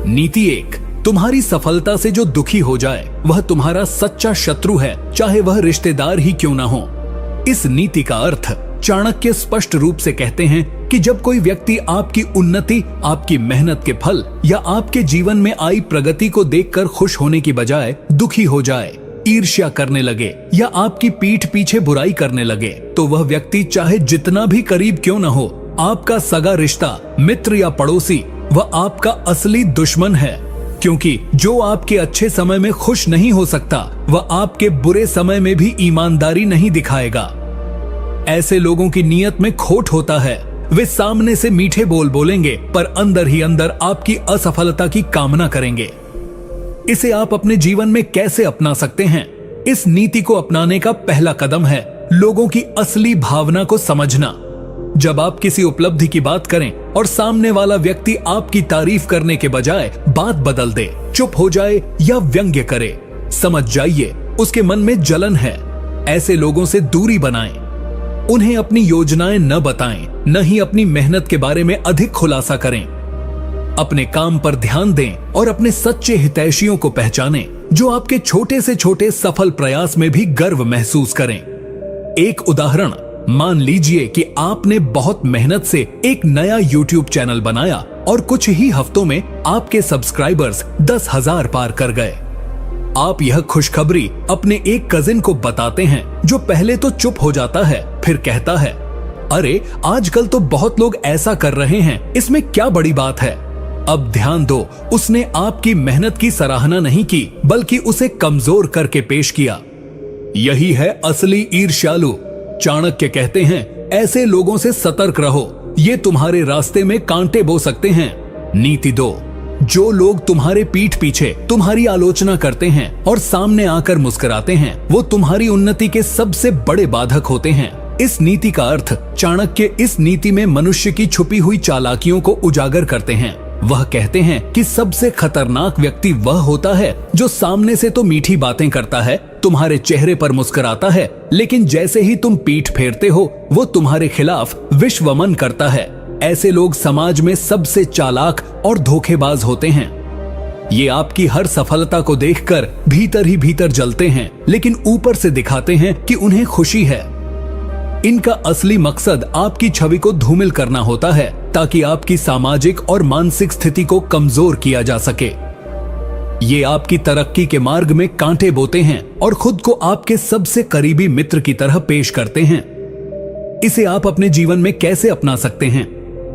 नीति 1, तुम्हारी सफलता से जो दुखी हो जाए वह तुम्हारा सच्चा शत्रु है, चाहे वह रिश्तेदार ही क्यों ना हो। इस नीति का अर्थ चाणक्य स्पष्ट रूप से कहते हैं कि जब कोई व्यक्ति आपकी उन्नति, आपकी मेहनत के फल या आपके जीवन में आई प्रगति को देखकर खुश होने की बजाय दुखी हो जाए, ईर्ष्या करने लगे या आपकी पीठ पीछे बुराई करने लगे, तो वह व्यक्ति चाहे जितना भी करीब क्यों न हो, आपका सगा रिश्ता, मित्र या पड़ोसी, वह आपका असली दुश्मन है। क्योंकि जो आपके अच्छे समय में खुश नहीं हो सकता, वह आपके बुरे समय में भी ईमानदारी नहीं दिखाएगा। ऐसे लोगों की नीयत में खोट होता है। वे सामने से मीठे बोल बोलेंगे पर अंदर ही अंदर आपकी असफलता की कामना करेंगे। इसे आप अपने जीवन में कैसे अपना सकते हैं? इस नीति को अपनाने का पहला कदम है लोगों की असली भावना को समझना। जब आप किसी उपलब्धि की बात करें और सामने वाला व्यक्ति आपकी तारीफ करने के बजाय बात बदल दे, चुप हो जाए या व्यंग्य करे, समझ जाइए उसके मन में जलन है। ऐसे लोगों से दूरी बनाएं। उन्हें अपनी योजनाएं न बताएं, न ही अपनी मेहनत के बारे में अधिक खुलासा करें। अपने काम पर ध्यान दें और अपने सच्चे हितैषियों को पहचानें, जो आपके छोटे से छोटे सफल प्रयास में भी गर्व महसूस करें। एक उदाहरण, मान लीजिए कि आपने बहुत मेहनत से एक नया YouTube चैनल बनाया और कुछ ही हफ्तों में आपके सब्सक्राइबर्स 10,000 पार कर गए। आप यह खुशखबरी अपने एक कजिन को बताते हैं, जो पहले तो चुप हो जाता है, फिर कहता है, अरे आजकल तो बहुत लोग ऐसा कर रहे हैं, इसमें क्या बड़ी बात है। अब ध्यान दो, उसने आपकी मेहनत की सराहना नहीं की, बल्कि उसे कमजोर करके पेश किया। यही है असली ईर्ष्यालु। चाणक्य कहते हैं, ऐसे लोगों से सतर्क रहो, ये तुम्हारे रास्ते में कांटे बो सकते हैं। नीति 2, जो लोग तुम्हारे पीठ पीछे तुम्हारी आलोचना करते हैं और सामने आकर मुस्कुराते हैं, वो तुम्हारी उन्नति के सबसे बड़े बाधक होते हैं। इस नीति का अर्थ चाणक्य इस नीति में मनुष्य की छुपी हुई चालाकियों को उजागर करते हैं। वह कहते हैं कि सबसे खतरनाक व्यक्ति वह होता है जो सामने से तो मीठी बातें करता है, तुम्हारे चेहरे पर मुस्कुराता है, लेकिन जैसे ही तुम पीठ फेरते हो वो तुम्हारे खिलाफ विश्वमन करता है। ऐसे लोग समाज में सबसे चालाक और धोखेबाज होते हैं। ये आपकी हर सफलता को देखकर भीतर ही भीतर जलते हैं, लेकिन ऊपर से दिखाते हैं कि उन्हें खुशी है। इनका असली मकसद आपकी छवि को धूमिल करना होता है, ताकि आपकी सामाजिक और मानसिक स्थिति को कमजोर किया जा सके। ये आपकी तरक्की के मार्ग में कांटे बोते हैं और खुद को आपके सबसे करीबी मित्र की तरह पेश करते हैं। इसे आप अपने जीवन में कैसे अपना सकते हैं?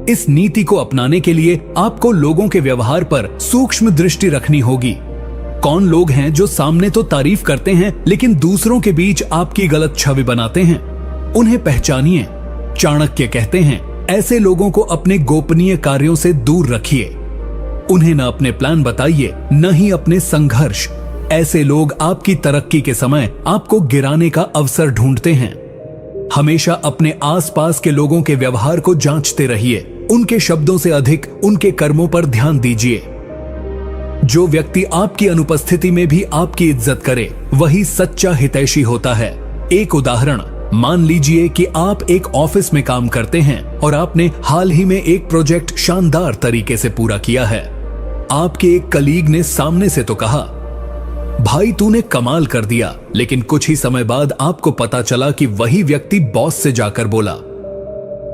इस नीति को अपनाने के लिए आपको लोगों के व्यवहार पर सूक्ष्म दृष्टि रखनी होगी। कौन लोग हैं जो सामने तो तारीफ करते हैं, लेकिन दूसरों के बीच आपकी गलत छवि बनाते हैं? उन्हें पहचानिए। चाणक्य कहते हैं, ऐसे लोगों को अपने गोपनीय कार्यों से दूर रखिए। उन्हें न अपने प्लान बताइए, न ही अपने संघर्ष। ऐसे लोग आपकी तरक्की के समय आपको गिराने का अवसर ढूंढते हैं। हमेशा अपने आसपास के लोगों के व्यवहार को जांचते रहिए। उनके शब्दों से अधिक उनके कर्मों पर ध्यान दीजिए। जो व्यक्ति आपकी अनुपस्थिति में भी आपकी इज्जत करे, वही सच्चा हितैषी होता है। एक उदाहरण, मान लीजिए कि आप एक ऑफिस में काम करते हैं और आपने हाल ही में एक प्रोजेक्ट शानदार तरीके से पूरा किया है। आपके एक कलीग ने सामने से तो कहा, भाई तूने कमाल कर दिया, लेकिन कुछ ही समय बाद आपको पता चला कि वही व्यक्ति बॉस से जाकर बोला,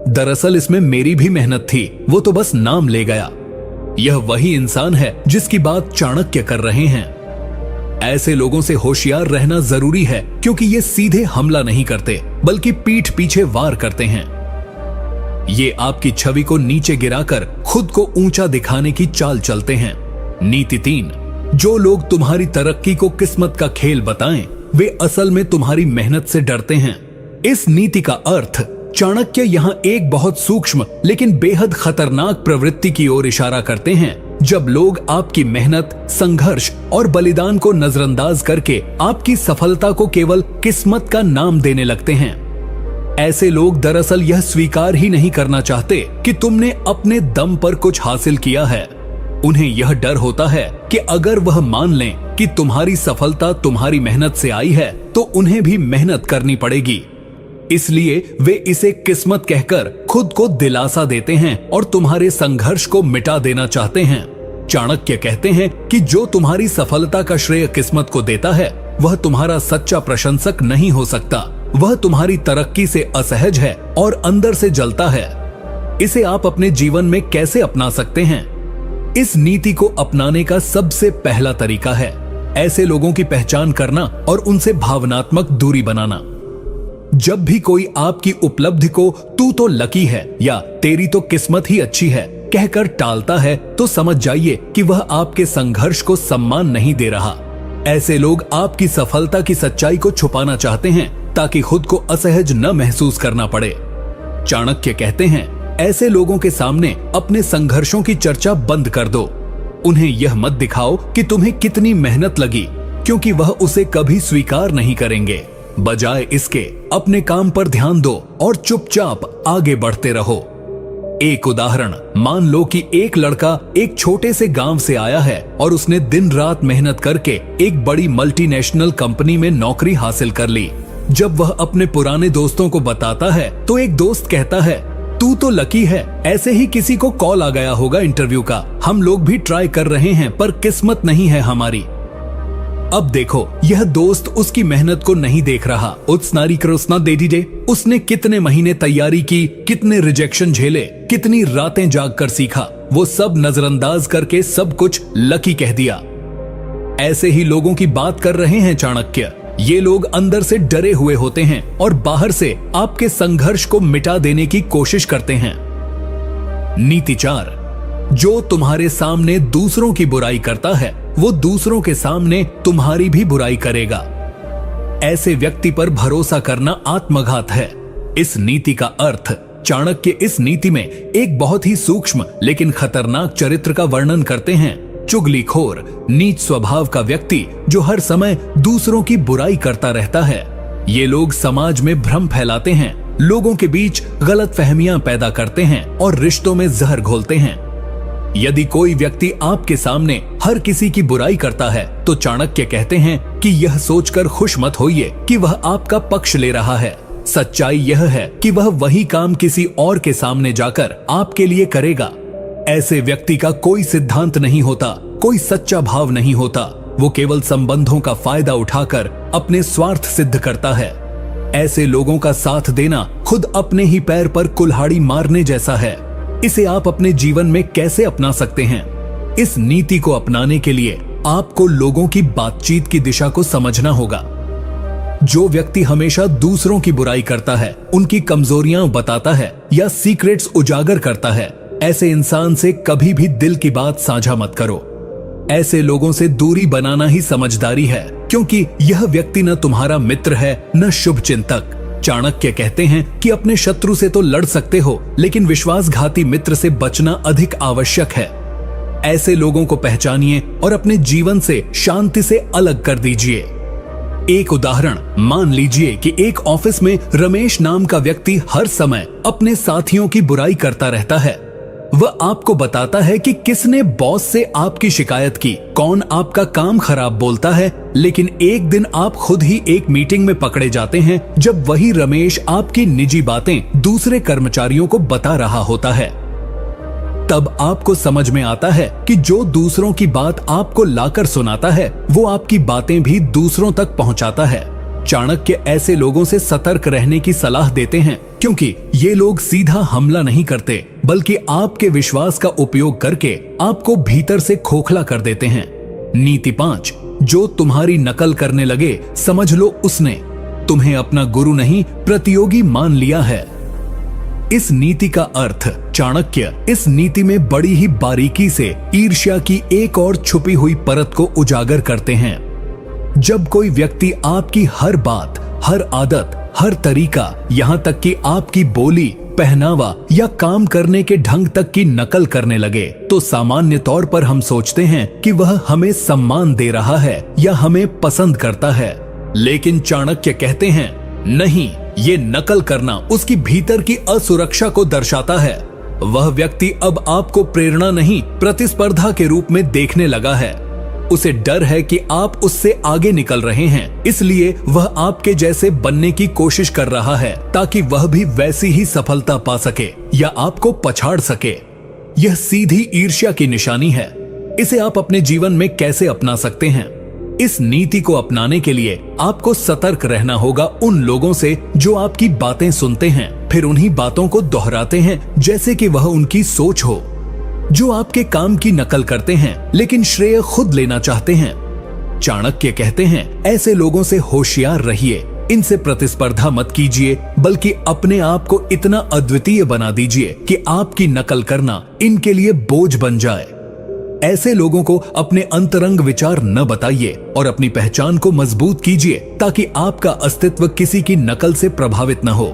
दरअसल इसमें मेरी भी मेहनत थी, वो तो बस नाम ले गया। यह वही इंसान है जिसकी बात चाणक्य कर रहे हैं। ऐसे लोगों से होशियार रहना जरूरी है, क्योंकि ये सीधे हमला नहीं करते, बल्कि पीठ पीछे वार करते हैं। ये आपकी छवि को नीचे गिराकर खुद को ऊंचा दिखाने की चाल चलते हैं। नीति 3, जो लोग तुम्हारी तरक्की को किस्मत का खेल बताएं, वे असल में तुम्हारी मेहनत से डरते हैं। इस नीति का अर्थ चाणक्य यहाँ एक बहुत सूक्ष्म लेकिन बेहद खतरनाक प्रवृत्ति की ओर इशारा करते हैं, जब लोग आपकी मेहनत, संघर्ष और बलिदान को नजरअंदाज करके आपकी सफलता को केवल किस्मत का नाम देने लगते हैं। ऐसे लोग दरअसल यह स्वीकार ही नहीं करना चाहते कि तुमने अपने दम पर कुछ हासिल किया है। उन्हें यह डर होता है कि अगर वह मान लें कि तुम्हारी सफलता तुम्हारी मेहनत से आई है, तो उन्हें भी मेहनत करनी पड़ेगी। इसलिए वे इसे किस्मत कहकर खुद को दिलासा देते हैं और तुम्हारे संघर्ष को मिटा देना चाहते हैं। चाणक्य कहते हैं कि जो तुम्हारी सफलता का श्रेय किस्मत को देता है वह तुम्हारा सच्चा प्रशंसक नहीं हो सकता। वह तुम्हारी तरक्की से असहज है और अंदर से जलता है। इसे आप अपने जीवन में कैसे अपना सकते हैं? इस नीति को अपनाने का सबसे पहला तरीका है ऐसे लोगों की पहचान करना और उनसे भावनात्मक दूरी बनाना। जब भी कोई आपकी उपलब्धि को तू तो लकी है या तेरी तो किस्मत ही अच्छी है कहकर टालता है तो समझ जाइए कि वह आपके संघर्ष को सम्मान नहीं दे रहा। ऐसे लोग आपकी सफलता की सच्चाई को छुपाना चाहते हैं ताकि खुद को असहज न महसूस करना पड़े। चाणक्य कहते हैं ऐसे लोगों के सामने अपने संघर्षों की चर्चा बंद कर दो। उन्हें यह मत दिखाओ कि तुम्हें कितनी मेहनत लगी, क्योंकि वह उसे कभी स्वीकार नहीं करेंगे। बजाय इसके अपने काम पर ध्यान दो और चुपचाप आगे बढ़ते रहो। एक उदाहरण, मान लो कि एक लड़का एक छोटे से गांव से आया है और उसने दिन रात मेहनत करके एक बड़ी मल्टीनेशनल कंपनी में नौकरी हासिल कर ली। जब वह अपने पुराने दोस्तों को बताता है तो एक दोस्त कहता है, तू तो लकी है, ऐसे ही किसी को कॉल आ गया होगा इंटरव्यू का। हम लोग भी ट्राई कर रहे हैं पर किस्मत नहीं है हमारी। अब देखो, यह दोस्त उसकी मेहनत को नहीं देख रहा। उत्सनारी कृष्णा दे दीजिए। उसने कितने महीने तैयारी की, कितने रिजेक्शन झेले, कितनी रातें जाग कर सीखा, वो सब नजरअंदाज करके सब कुछ लकी कह दिया। ऐसे ही लोगों की बात कर रहे हैं चाणक्य। ये लोग अंदर से डरे हुए होते हैं और बाहर से आपके संघर्ष को मिटा देने की कोशिश करते हैं। नीति 4, जो तुम्हारे सामने दूसरों की बुराई करता है वो दूसरों के सामने तुम्हारी भी बुराई करेगा। ऐसे व्यक्ति पर भरोसा करना आत्मघात है। इस नीति का अर्थ, चाणक्य इस नीति में एक बहुत ही सूक्ष्म लेकिन खतरनाक चरित्र का वर्णन करते हैं। चुगलीखोर, नीच स्वभाव का व्यक्ति जो हर समय दूसरों की बुराई करता रहता है। ये लोग समाज में भ्रम फैलाते हैं, लोगों के बीच गलतफहमियां पैदा करते हैं और रिश्तों में जहर घोलते हैं। यदि कोई व्यक्ति आपके सामने हर किसी की बुराई करता है तो चाणक्य कहते हैं कि यह सोचकर खुश मत होइए कि वह आपका पक्ष ले रहा है। सच्चाई यह है कि वह वही काम किसी और के सामने जाकर आपके लिए करेगा। ऐसे व्यक्ति का कोई सिद्धांत नहीं होता, कोई सच्चा भाव नहीं होता। वो केवल संबंधों का फायदा उठाकर अपने स्वार्थ सिद्ध करता है। ऐसे लोगों का साथ देना खुद अपने ही पैर पर कुल्हाड़ी मारने जैसा है। इसे आप अपने जीवन में कैसे अपना सकते हैं? इस नीति को अपनाने के लिए आपको लोगों की बातचीत की दिशा को समझना होगा। जो व्यक्ति हमेशा दूसरों की बुराई करता है, उनकी कमजोरियां बताता है या सीक्रेट्स उजागर करता है, ऐसे इंसान से कभी भी दिल की बात साझा मत करो। ऐसे लोगों से दूरी बनाना ही समझदारी है, क्योंकि यह व्यक्ति न तुम्हारा मित्र है न शुभ चिंतक। चाणक्य कहते हैं कि अपने शत्रु से तो लड़ सकते हो, लेकिन विश्वासघाती मित्र से बचना अधिक आवश्यक है। ऐसे लोगों को पहचानिए और अपने जीवन से शांति से अलग कर दीजिए। एक उदाहरण, मान लीजिए कि एक ऑफिस में रमेश नाम का व्यक्ति हर समय अपने साथियों की बुराई करता रहता है। वह आपको बताता है कि किसने बॉस से आपकी शिकायत की, कौन आपका काम खराब बोलता है, लेकिन एक दिन आप खुद ही एक मीटिंग में पकड़े जाते हैं जब वही रमेश आपकी निजी बातें दूसरे कर्मचारियों को बता रहा होता है। तब आपको समझ में आता है कि जो दूसरों की बात आपको लाकर सुनाता है वो आपकी बातें भी दूसरों तक पहुंचाता है। चाणक्य ऐसे लोगों से सतर्क रहने की सलाह देते हैं, क्योंकि ये लोग सीधा हमला नहीं करते बल्कि आपके विश्वास का उपयोग करके आपको भीतर से खोखला कर देते हैं। नीति 5, जो तुम्हारी नकल करने लगे समझ लो उसने तुम्हें अपना गुरु नहीं प्रतियोगी मान लिया है। इस नीति का अर्थ, चाणक्य इस नीति में बड़ी ही बारीकी से ईर्ष्या की एक और छुपी हुई परत को उजागर करते हैं। जब कोई व्यक्ति आपकी हर बात, हर आदत, हर तरीका, यहाँ तक कि आपकी बोली, पहनावा या काम करने के ढंग तक की नकल करने लगे तो सामान्य तौर पर हम सोचते हैं कि वह हमें सम्मान दे रहा है या हमें पसंद करता है। लेकिन चाणक्य कहते हैं नहीं, ये नकल करना उसकी भीतर की असुरक्षा को दर्शाता है। वह व्यक्ति अब आपको प्रेरणा नहीं प्रतिस्पर्धा के रूप में देखने लगा है। उसे डर है कि आप उससे आगे निकल रहे हैं, इसलिए वह आपके जैसे बनने की कोशिश कर रहा है ताकि वह भी वैसी ही सफलता पा सके या आपको पछाड़ सके। यह सीधी ईर्ष्या की निशानी है। इसे आप अपने जीवन में कैसे अपना सकते हैं। इस नीति को अपनाने के लिए आपको सतर्क रहना होगा उन लोगों से जो आपकी बातें सुनते हैं, फिर उन्हीं बातों को दोहराते हैं जैसे कि वह उनकी सोच हो, जो आपके काम की नकल करते हैं लेकिन श्रेय खुद लेना चाहते हैं। चाणक्य कहते हैं, ऐसे लोगों से होशियार रहिए, इनसे प्रतिस्पर्धा मत कीजिए, बल्कि अपने आप को इतना अद्वितीय बना दीजिए कि आपकी नकल करना इनके लिए बोझ बन जाए। ऐसे लोगों को अपने अंतरंग विचार न बताइए और अपनी पहचान को मजबूत कीजिए ताकि आपका अस्तित्व किसी की नकल से प्रभावित न हो।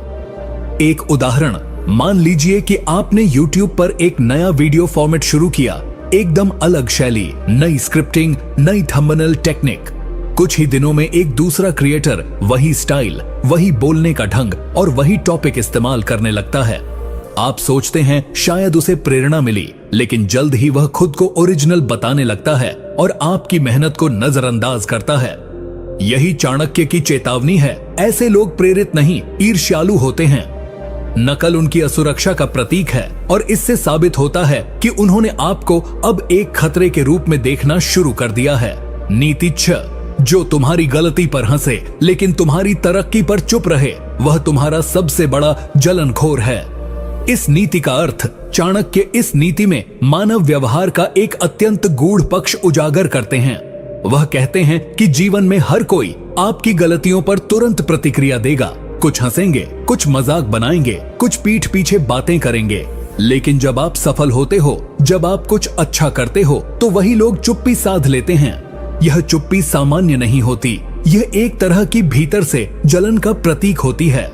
एक उदाहरण, मान लीजिए कि आपने YouTube पर एक नया वीडियो फॉर्मेट शुरू किया, एकदम अलग शैली, नई स्क्रिप्टिंग, नई थंबनेल टेक्निक। कुछ ही दिनों में एक दूसरा क्रिएटर वही स्टाइल, वही बोलने का ढंग और वही टॉपिक इस्तेमाल करने लगता है। आप सोचते हैं शायद उसे प्रेरणा मिली, लेकिन जल्द ही वह खुद को ओरिजिनल बताने लगता है और आपकी मेहनत को नजरअंदाज करता है। यही चाणक्य की चेतावनी है। ऐसे लोग प्रेरित नहीं, ईर्ष्यालु होते हैं। नकल उनकी असुरक्षा का प्रतीक है और इससे साबित होता है कि उन्होंने आपको अब एक खतरे के रूप में देखना शुरू कर दिया है। नीति 6, जो तुम्हारी गलती पर हंसे लेकिन तुम्हारी तरक्की पर चुप रहे, वह तुम्हारा सबसे बड़ा जलनखोर है। इस नीति का अर्थ, चाणक्य इस नीति में मानव व्यवहार का एक अत्यंत गूढ़ पक्ष उजागर करते हैं। वह कहते हैं कि जीवन में हर कोई आपकी गलतियों पर तुरंत प्रतिक्रिया देगा। कुछ हंसेंगे, कुछ मजाक बनाएंगे, कुछ पीठ पीछे बातें करेंगे, लेकिन जब आप सफल होते हो, जब आप कुछ अच्छा करते हो, तो वही लोग चुप्पी साध लेते हैं। यह चुप्पी सामान्य नहीं होती, यह एक तरह की भीतर से जलन का प्रतीक होती है।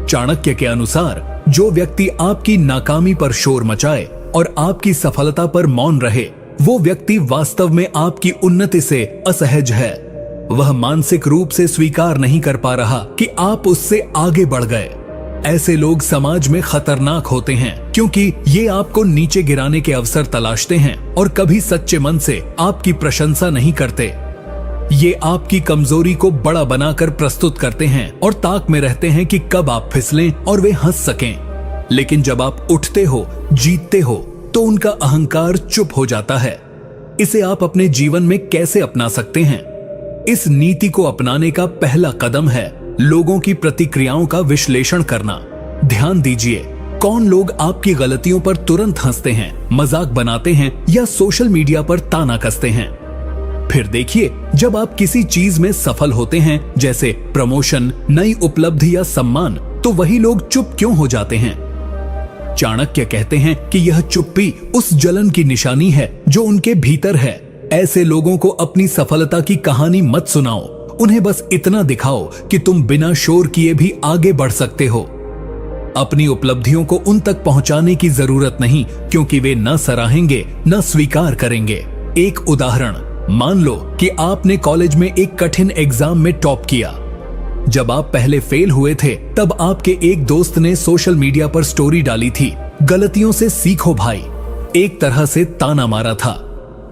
चाणक्य के अनुसार जो व्यक्ति आपकी नाकामी पर शोर मचाए और आपकी सफलता पर मौन रहे, वो व्यक्ति वास्तव में आपकी उन्नति से असहज है। वह मानसिक रूप से स्वीकार नहीं कर पा रहा कि आप उससे आगे बढ़ गए। ऐसे लोग समाज में खतरनाक होते हैं क्योंकि ये आपको नीचे गिराने के अवसर तलाशते हैं और कभी सच्चे मन से आपकी प्रशंसा नहीं करते। ये आपकी कमजोरी को बड़ा बनाकर प्रस्तुत करते हैं और ताक में रहते हैं कि कब आप फिसलें और वे हंस सकें। लेकिन जब आप उठते हो, जीतते हो, तो उनका अहंकार चुप हो जाता है। इसे आप अपने जीवन में कैसे अपना सकते हैं? इस नीति को अपनाने का पहला कदम है लोगों की प्रतिक्रियाओं का विश्लेषण करना। ध्यान दीजिए, कौन लोग आपकी गलतियों पर तुरंत हंसते हैं, मजाक बनाते हैं या सोशल मीडिया पर ताना कसते हैं। फिर देखिए, जब आप किसी चीज में सफल होते हैं, जैसे प्रमोशन, नई उपलब्धि या सम्मान, तो वही लोग चुप क्यों हो जाते हैं? चाणक्य कहते हैं कि यह चुप्पी उस जलन की निशानी है जो उनके भीतर है। ऐसे लोगों को अपनी सफलता की कहानी मत सुनाओ, उन्हें बस इतना दिखाओ कि तुम बिना शोर किए भी आगे बढ़ सकते हो। अपनी उपलब्धियों को उन तक पहुंचाने की जरूरत नहीं, क्योंकि वे न सराहेंगे न स्वीकार करेंगे। एक उदाहरण, मान लो कि आपने कॉलेज में एक कठिन एग्जाम में टॉप किया। जब आप पहले फेल हुए थे, तब आपके एक दोस्त ने सोशल मीडिया पर स्टोरी डाली थी, गलतियों से सीखो भाई, एक तरह से ताना मारा था।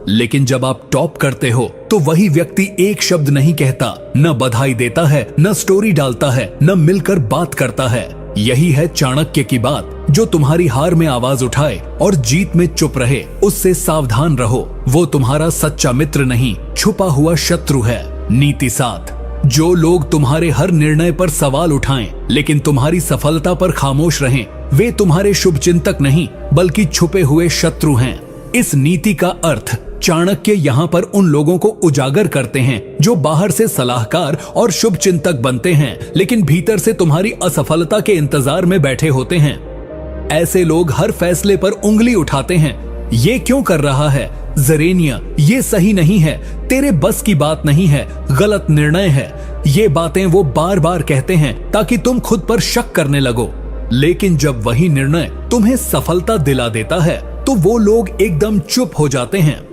लेकिन जब आप टॉप करते हो, तो वही व्यक्ति एक शब्द नहीं कहता, न बधाई देता है, न स्टोरी डालता है, न मिलकर बात करता है। यही है चाणक्य की बात। जो तुम्हारी हार में आवाज उठाए और जीत में चुप रहे, उससे सावधान रहो। वो तुम्हारा सच्चा मित्र नहीं, छुपा हुआ शत्रु है। नीति 7, जो लोग तुम्हारे हर निर्णय पर सवाल उठाएं लेकिन तुम्हारी सफलता पर खामोश रहें, वे तुम्हारे शुभचिंतक नहीं बल्कि छुपे हुए शत्रु हैं। इस नीति का अर्थ चाणक्य यहाँ पर उन लोगों को उजागर करते हैं जो बाहर से सलाहकार और शुभचिंतक बनते हैं, लेकिन भीतर से तुम्हारी असफलता के इंतजार में बैठे होते हैं। ऐसे लोग हर फैसले पर उंगली उठाते हैं, ये क्यों कर रहा है, जरेनिया ये सही नहीं है, तेरे बस की बात नहीं है, गलत निर्णय है। ये बातें वो बार बार कहते हैं ताकि तुम खुद पर शक करने लगो। लेकिन जब वही निर्णय तुम्हें सफलता दिला देता है, तो वो लोग एकदम चुप हो जाते हैं।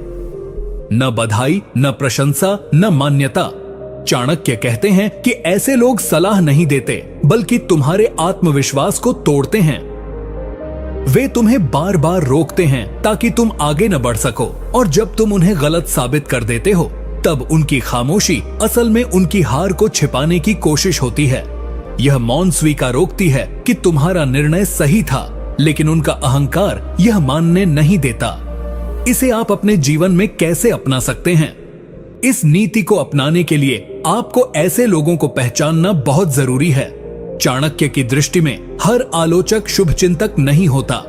न बधाई, न प्रशंसा, न मान्यता। चाणक्य कहते हैं कि ऐसे लोग सलाह नहीं देते, बल्कि तुम्हारे आत्मविश्वास को तोड़ते हैं। वे तुम्हें बार बार रोकते हैं ताकि तुम आगे न बढ़ सको, और जब तुम उन्हें गलत साबित कर देते हो, तब उनकी खामोशी असल में उनकी हार को छिपाने की कोशिश होती है। यह मौन स्वीकार रोकती है कि तुम्हारा निर्णय सही था, लेकिन उनका अहंकार यह मानने नहीं देता। इसे आप अपने जीवन में कैसे अपना सकते हैं? इस नीति को अपनाने के लिए आपको ऐसे लोगों को पहचानना बहुत जरूरी है। चाणक्य की दृष्टि में हर आलोचक शुभचिंतक नहीं होता।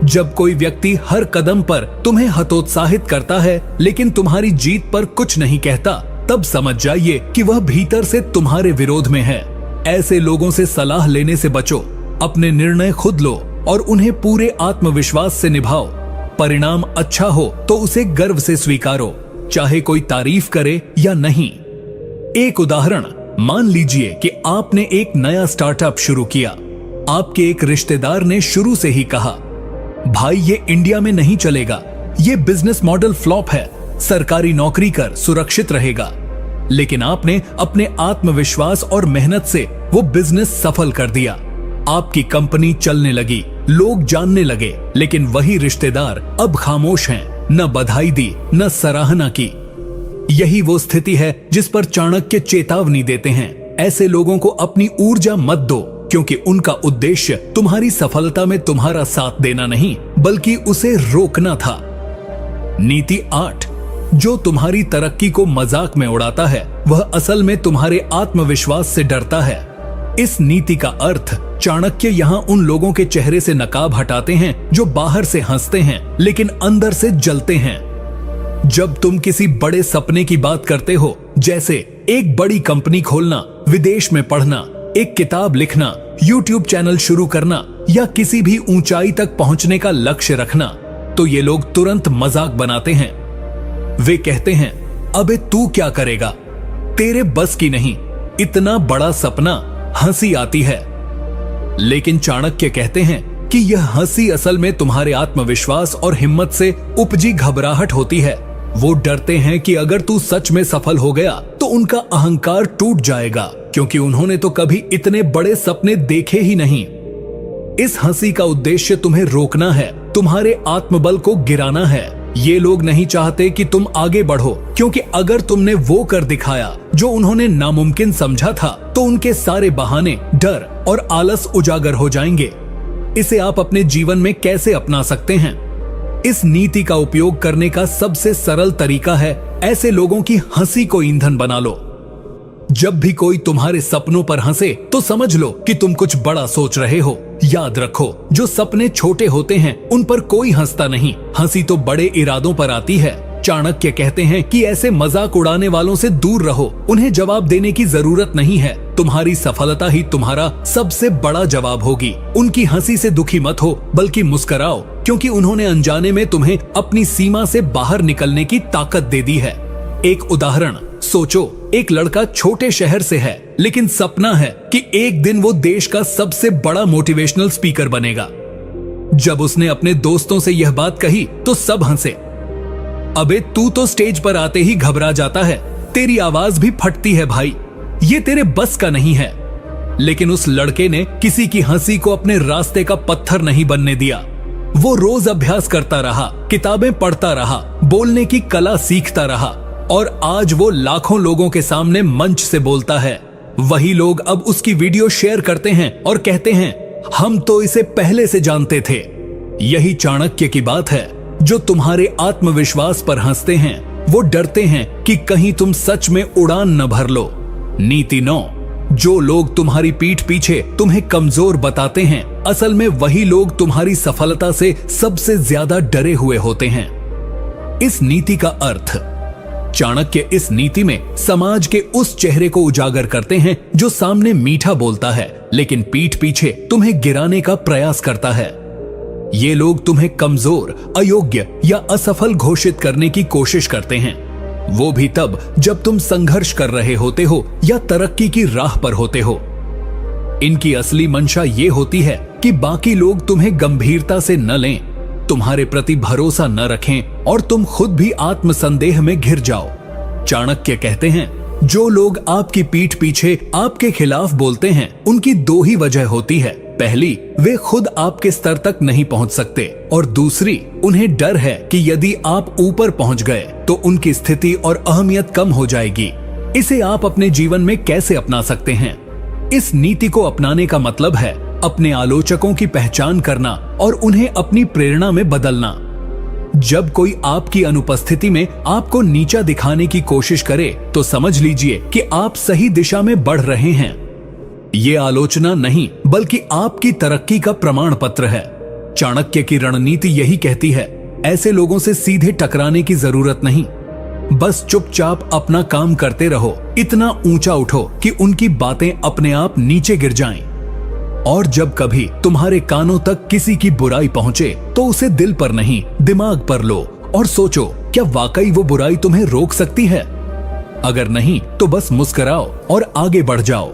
जब कोई व्यक्ति हर कदम पर तुम्हें हतोत्साहित करता है लेकिन तुम्हारी जीत पर कुछ नहीं कहता, तब समझ जाइए कि वह भीतर से तुम्हारे विरोध में है। ऐसे लोगों से सलाह लेने से बचो। अपने निर्णय खुद लो और उन्हें पूरे आत्मविश्वास से निभाओ। परिणाम अच्छा हो तो उसे गर्व से स्वीकारो, चाहे कोई तारीफ करे या नहीं। एक उदाहरण, मान लीजिए कि आपने एक नया स्टार्टअप शुरू किया। आपके एक रिश्तेदार ने शुरू से ही कहा, भाई ये इंडिया में नहीं चलेगा, ये बिजनेस मॉडल फ्लॉप है, सरकारी नौकरी कर सुरक्षित रहेगा। लेकिन आपने अपने आत्मविश्वास और मेहनत से वो बिजनेस सफल कर दिया। आपकी कंपनी चलने लगी, लोग जानने लगे, लेकिन वही रिश्तेदार अब खामोश हैं, न बधाई दी न सराहना की। यही वो स्थिति है जिस पर चाणक्य चेतावनी देते हैं। ऐसे लोगों को अपनी ऊर्जा मत दो, क्योंकि उनका उद्देश्य तुम्हारी सफलता में तुम्हारा साथ देना नहीं बल्कि उसे रोकना था। नीति 8, जो तुम्हारी तरक्की को मजाक में उड़ाता है वह असल में तुम्हारे आत्मविश्वास से डरता है। इस नीति का अर्थ चाणक्य यहाँ उन लोगों के चेहरे से नकाब हटाते हैं जो बाहर से हंसते हैं लेकिन अंदर से जलते हैं। जब तुम किसी बड़े सपने की बात करते हो, जैसे एक बड़ी कंपनी खोलना, विदेश में पढ़ना, एक किताब लिखना, YouTube चैनल शुरू करना या किसी भी ऊंचाई तक पहुंचने का लक्ष्य रखना, तो ये लोग तुरंत मजाक बनाते हैं। वे कहते हैं, अबे तू क्या करेगा, तेरे बस की नहीं, इतना बड़ा सपना, हंसी आती है। लेकिन चाणक्य कहते हैं कि यह हंसी असल में तुम्हारे आत्मविश्वास और हिम्मत से उपजी घबराहट होती है। वो डरते हैं कि अगर तू सच में सफल हो गया तो उनका अहंकार टूट जाएगा, क्योंकि उन्होंने तो कभी इतने बड़े सपने देखे ही नहीं। इस हंसी का उद्देश्य तुम्हें रोकना है, तुम्हारे आत्मबल को गिराना है। ये लोग नहीं चाहते कि तुम आगे बढ़ो, क्योंकि अगर तुमने वो कर दिखाया जो उन्होंने नामुमकिन समझा था तो उनके सारे बहाने, डर और आलस उजागर हो जाएंगे। इसे आप अपने जीवन में कैसे अपना सकते हैं? इस नीति का उपयोग करने का सबसे सरल तरीका है ऐसे लोगों की हंसी को ईंधन बना लो। जब भी कोई तुम्हारे सपनों पर हंसे तो समझ लो कि तुम कुछ बड़ा सोच रहे हो। याद रखो, जो सपने छोटे होते हैं उन पर कोई हंसता नहीं, हंसी तो बड़े इरादों पर आती है। चाणक्य कहते हैं कि ऐसे मजाक उड़ाने वालों से दूर रहो, उन्हें जवाब देने की जरूरत नहीं है। तुम्हारी सफलता ही तुम्हारा सबसे बड़ा जवाब होगी। उनकी हंसी से दुखी मत हो, बल्कि मुस्कुराओ, क्योंकि उन्होंने अनजाने में तुम्हें अपनी सीमा से बाहर निकलने की ताकत दे दी है। एक उदाहरण सोचो, एक लड़का छोटे शहर से है, लेकिन सपना है कि एक दिन वो देश का सबसे बड़ा मोटिवेशनल स्पीकर बनेगा। जब उसने अपने दोस्तों से यह बात कही तो सब हंसे। अबे तू तो स्टेज पर आते ही घबरा जाता है, तेरी आवाज भी फटती है भाई, ये तेरे बस का नहीं है। लेकिन उस लड़के ने किसी की हंसी को अपने रास्ते का पत्थर नहीं बनने दिया। वो रोज अभ्यास करता रहा, किताबें पढ़ता रहा, बोलने की कला सीखता रहा और आज वो लाखों लोगों के सामने मंच से बोलता है। वही लोग अब उसकी वीडियो शेयर करते हैं और कहते हैं, हम तो इसे पहले से जानते थे। यही चाणक्य की बात है। जो तुम्हारे आत्मविश्वास पर हंसते हैं वो डरते हैं कि कहीं तुम सच में उड़ान न भर लो। नीति 9, जो लोग तुम्हारी पीठ पीछे तुम्हें कमजोर बताते हैं, असल में वही लोग तुम्हारी सफलता से सबसे ज्यादा डरे हुए होते हैं। इस नीति का अर्थ, चाणक्य इस नीति में समाज के उस चेहरे को उजागर करते हैं जो सामने मीठा बोलता है लेकिन पीठ पीछे तुम्हें गिराने का प्रयास करता है। ये लोग तुम्हें कमजोर, अयोग्य या असफल घोषित करने की कोशिश करते हैं, वो भी तब जब तुम संघर्ष कर रहे होते हो या तरक्की की राह पर होते हो। इनकी असली मंशा ये होती है कि बाकी लोग तुम्हें गंभीरता से न लें, तुम्हारे प्रति भरोसा न रखें और तुम खुद भी आत्मसंदेह में घिर जाओ। चाणक्य कहते हैं, जो लोग आपकी पीठ पीछे आपके खिलाफ बोलते हैं उनकी दो ही वजह होती है। पहली, वे खुद आपके स्तर तक नहीं पहुंच सकते और दूसरी, उन्हें डर है कि यदि आप ऊपर पहुंच गए तो उनकी स्थिति और अहमियत कम हो जाएगी। इसे आप अपने जीवन में कैसे अपना सकते हैं? इस नीति को अपनाने का मतलब है अपने आलोचकों की पहचान करना और उन्हें अपनी प्रेरणा में बदलना। जब कोई आपकी अनुपस्थिति में आपको नीचा दिखाने की कोशिश करे तो समझ लीजिए कि आप सही दिशा में बढ़ रहे हैं। ये आलोचना नहीं बल्कि आपकी तरक्की का प्रमाण पत्र है। चाणक्य की रणनीति यही कहती है, ऐसे लोगों से सीधे टकराने की जरूरत नहीं, बस चुपचाप अपना काम करते रहो, इतना ऊंचा उठो कि उनकी बातें अपने आप नीचे गिर जाएं। और जब कभी तुम्हारे कानों तक किसी की बुराई पहुंचे तो उसे दिल पर नहीं दिमाग पर लो और सोचो, क्या वाकई वो बुराई तुम्हें रोक सकती है? अगर नहीं तो बस मुस्कुराओ और आगे बढ़ जाओ।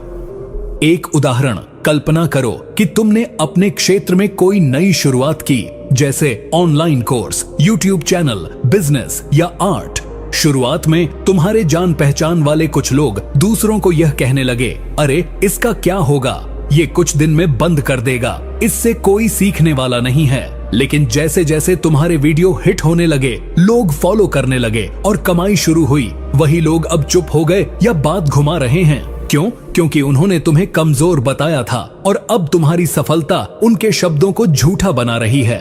एक उदाहरण कल्पना करो कि तुमने अपने क्षेत्र में कोई नई शुरुआत की, जैसे online course, YouTube channel, business या आर्ट। शुरुआत में तुम्हारे जान पहचान वाले कुछ लोग दूसरों को यह कहने लगे, अरे इसका क्या होगा, ये कुछ दिन में बंद कर देगा, इससे कोई सीखने वाला नहीं है। लेकिन जैसे जैसे तुम्हारे वीडियो हिट होने लगे, लोग फॉलो करने लगे और कमाई शुरू हुई, वही लोग अब चुप हो गए या बात घुमा रहे हैं। क्यों? क्योंकि उन्होंने तुम्हें कमजोर बताया था और अब तुम्हारी सफलता उनके शब्दों को झूठा बना रही है।